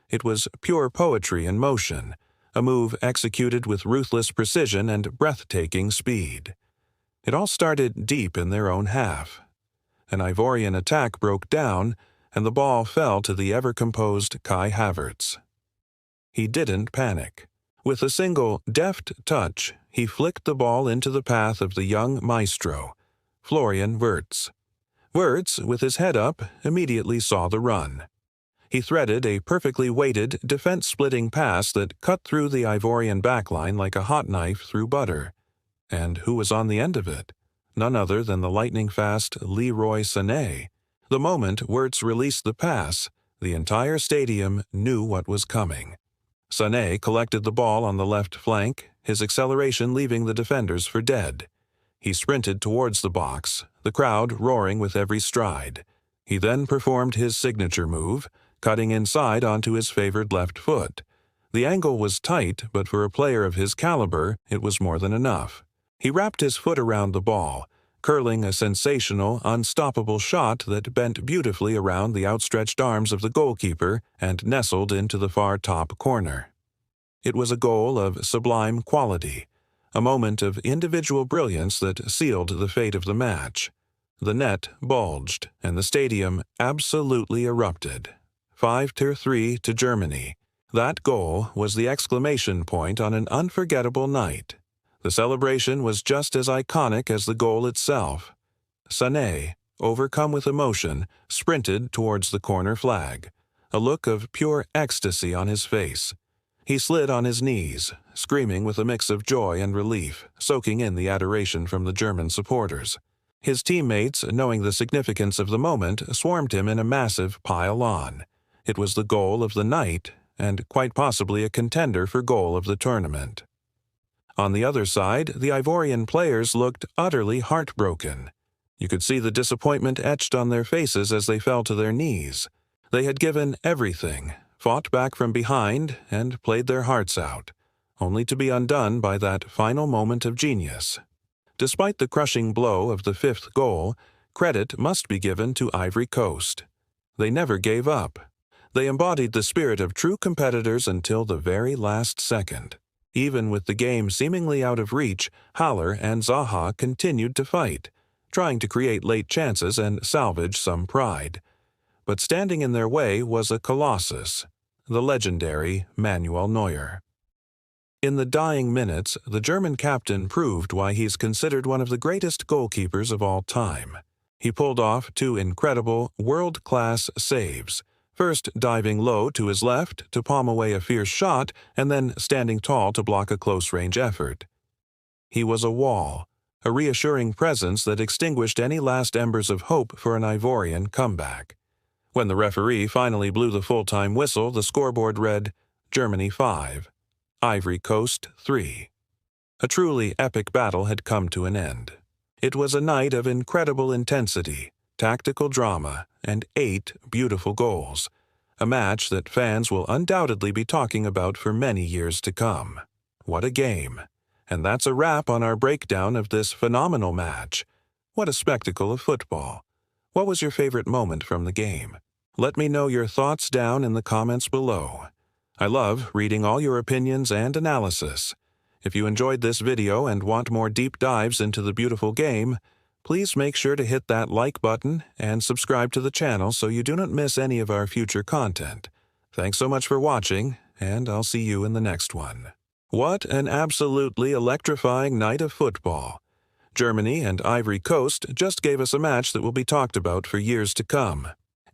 It was pure poetry in motion, a move executed with ruthless precision and breathtaking speed. It all started deep in their own half. An Ivorian attack broke down, and the ball fell to the ever-composed Kai Havertz. He didn't panic. With a single deft touch, he flicked the ball into the path of the young maestro, Florian Wirtz. Wirtz, with his head up, immediately saw the run. He threaded a perfectly weighted, defense-splitting pass that cut through the Ivorian backline like a hot knife through butter. And who was on the end of it? None other than the lightning-fast Leroy Sané. The moment Wirtz released the pass, the entire stadium knew what was coming. Sané collected the ball on the left flank, his acceleration leaving the defenders for dead. He sprinted towards the box, the crowd roaring with every stride. He then performed his signature move, cutting inside onto his favored left foot. The angle was tight, but for a player of his caliber, it was more than enough. He wrapped his foot around the ball, curling a sensational, unstoppable shot that bent beautifully around the outstretched arms of the goalkeeper and nestled into the far top corner. It was a goal of sublime quality, a moment of individual brilliance that sealed the fate of the match. The net bulged, and the stadium absolutely erupted. 5-3 to Germany. That goal was the exclamation point on an unforgettable night. The celebration was just as iconic as the goal itself. Sané, overcome with emotion, sprinted towards the corner flag, a look of pure ecstasy on his face. He slid on his knees, screaming with a mix of joy and relief, soaking in the adoration from the German supporters. His teammates, knowing the significance of the moment, swarmed him in a massive pile-on. It was the goal of the night, and quite possibly a contender for goal of the tournament. On the other side, the Ivorian players looked utterly heartbroken. You could see the disappointment etched on their faces as they fell to their knees. They had given everything, fought back from behind, and played their hearts out, only to be undone by that final moment of genius. Despite the crushing blow of the fifth goal, credit must be given to Ivory Coast. They never gave up. They embodied the spirit of true competitors until the very last second. Even with the game seemingly out of reach, Haller and Zaha continued to fight, trying to create late chances and salvage some pride. But standing in their way was a colossus, the legendary Manuel Neuer. In the dying minutes, the German captain proved why he's considered one of the greatest goalkeepers of all time. He pulled off two incredible, world-class saves, first diving low to his left to palm away a fierce shot and then standing tall to block a close-range effort. He was a wall, a reassuring presence that extinguished any last embers of hope for an Ivorian comeback. When the referee finally blew the full-time whistle, the scoreboard read, Germany 5, Ivory Coast 3. A truly epic battle had come to an end. It was a night of incredible intensity, tactical drama, and 8 beautiful goals, a match that fans will undoubtedly be talking about for many years to come. What a game! And that's a wrap on our breakdown of this phenomenal match. What a spectacle of football! What was your favorite moment from the game? Let me know your thoughts down in the comments below. I love reading all your opinions and analysis. If you enjoyed this video and want more deep dives into the beautiful game, please make sure to hit that like button and subscribe to the channel so you do not miss any of our future content. Thanks so much for watching, and I'll see you in the next one. What an absolutely electrifying night of football. Germany and Ivory Coast just gave us a match that will be talked about for years to come.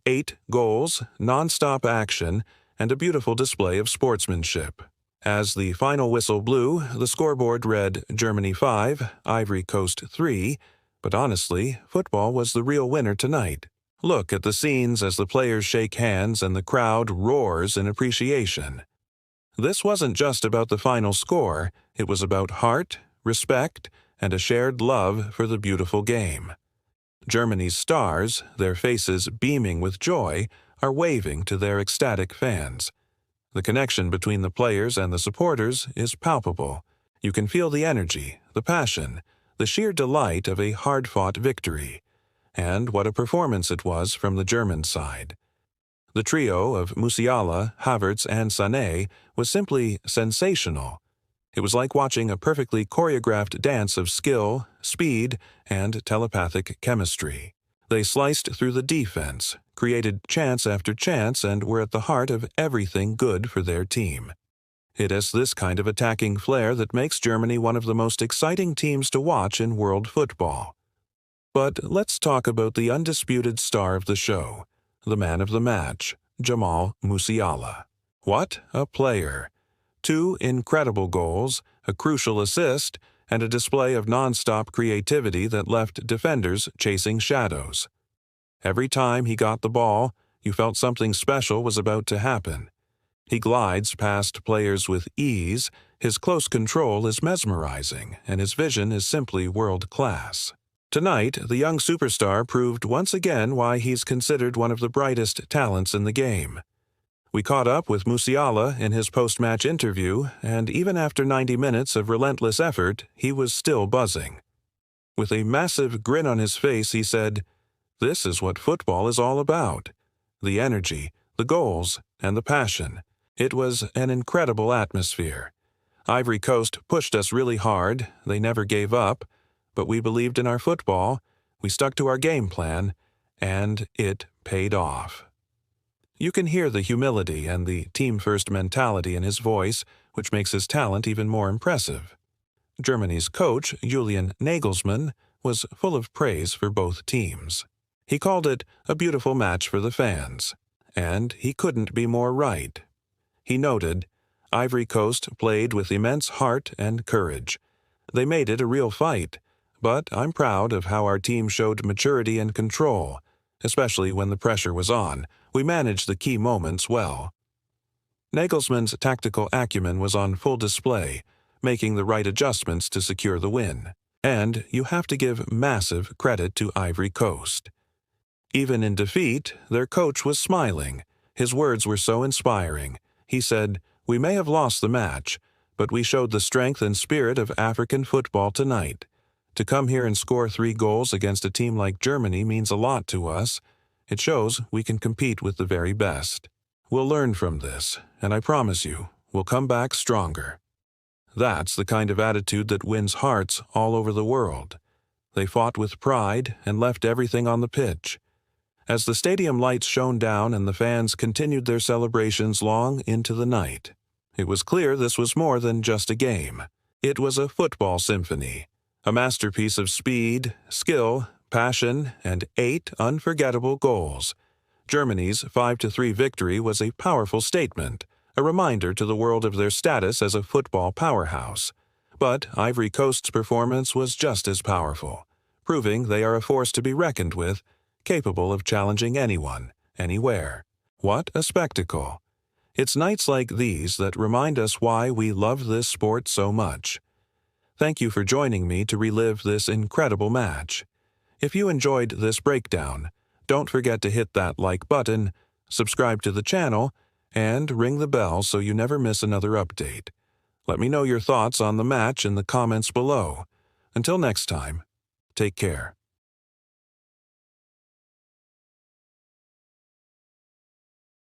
8 goals, non-stop action, and a beautiful display of sportsmanship. As the final whistle blew, the scoreboard read Germany 5, Ivory Coast 3, but honestly, football was the real winner tonight. Look at the scenes as the players shake hands and the crowd roars in appreciation. This wasn't just about the final score, it was about heart, respect, and a shared love for the beautiful game. Germany's stars, their faces beaming with joy, are waving to their ecstatic fans. The connection between the players and the supporters is palpable. You can feel the energy, the passion, the sheer delight of a hard-fought victory. And what a performance it was from the German side. The trio of Musiala, Havertz, and Sané was simply sensational. It was like watching a perfectly choreographed dance of skill, speed, and telepathic chemistry. They sliced through the defense, created chance after chance, and were at the heart of everything good for their team. It is this kind of attacking flair that makes Germany one of the most exciting teams to watch in world football. But let's talk about the undisputed star of the show, the man of the match, Jamal Musiala. What a player! 2 incredible goals, a crucial assist, and a display of non-stop creativity that left defenders chasing shadows. Every time he got the ball, you felt something special was about to happen. He glides past players with ease, his close control is mesmerizing, and his vision is simply world-class. Tonight, the young superstar proved once again why he's considered one of the brightest talents in the game. We caught up with Musiala in his post-match interview, and even after 90 minutes of relentless effort, he was still buzzing. With a massive grin on his face, he said, "This is what football is all about. The energy, the goals, and the passion. It was an incredible atmosphere. Ivory Coast pushed us really hard, they never gave up, but we believed in our football, we stuck to our game plan, and it paid off." You can hear the humility and the team-first mentality in his voice, which makes his talent even more impressive. Germany's coach, Julian Nagelsmann, was full of praise for both teams. He called it a beautiful match for the fans, and he couldn't be more right. He noted, Ivory Coast played with immense heart and courage. They made it a real fight, but I'm proud of how our team showed maturity and control, especially when the pressure was on. We managed the key moments well. Nagelsmann's tactical acumen was on full display, making the right adjustments to secure the win. And you have to give massive credit to Ivory Coast. Even in defeat, their coach was smiling. His words were so inspiring. He said, "We may have lost the match, but we showed the strength and spirit of African football tonight. To come here and score 3 goals against a team like Germany means a lot to us. It shows we can compete with the very best. We'll learn from this, and I promise you, we'll come back stronger." That's the kind of attitude that wins hearts all over the world. They fought with pride and left everything on the pitch. As the stadium lights shone down and the fans continued their celebrations long into the night, it was clear this was more than just a game. It was a football symphony, a masterpiece of speed, skill, passion, and 8 unforgettable goals. Germany's 5-3 victory was a powerful statement, a reminder to the world of their status as a football powerhouse. But Ivory Coast's performance was just as powerful, proving they are a force to be reckoned with, capable of challenging anyone, anywhere. What a spectacle! It's nights like these that remind us why we love this sport so much. Thank you for joining me to relive this incredible match. If you enjoyed this breakdown, don't forget to hit that like button, subscribe to the channel, and ring the bell so you never miss another update. Let me know your thoughts on the match in the comments below. Until next time, take care.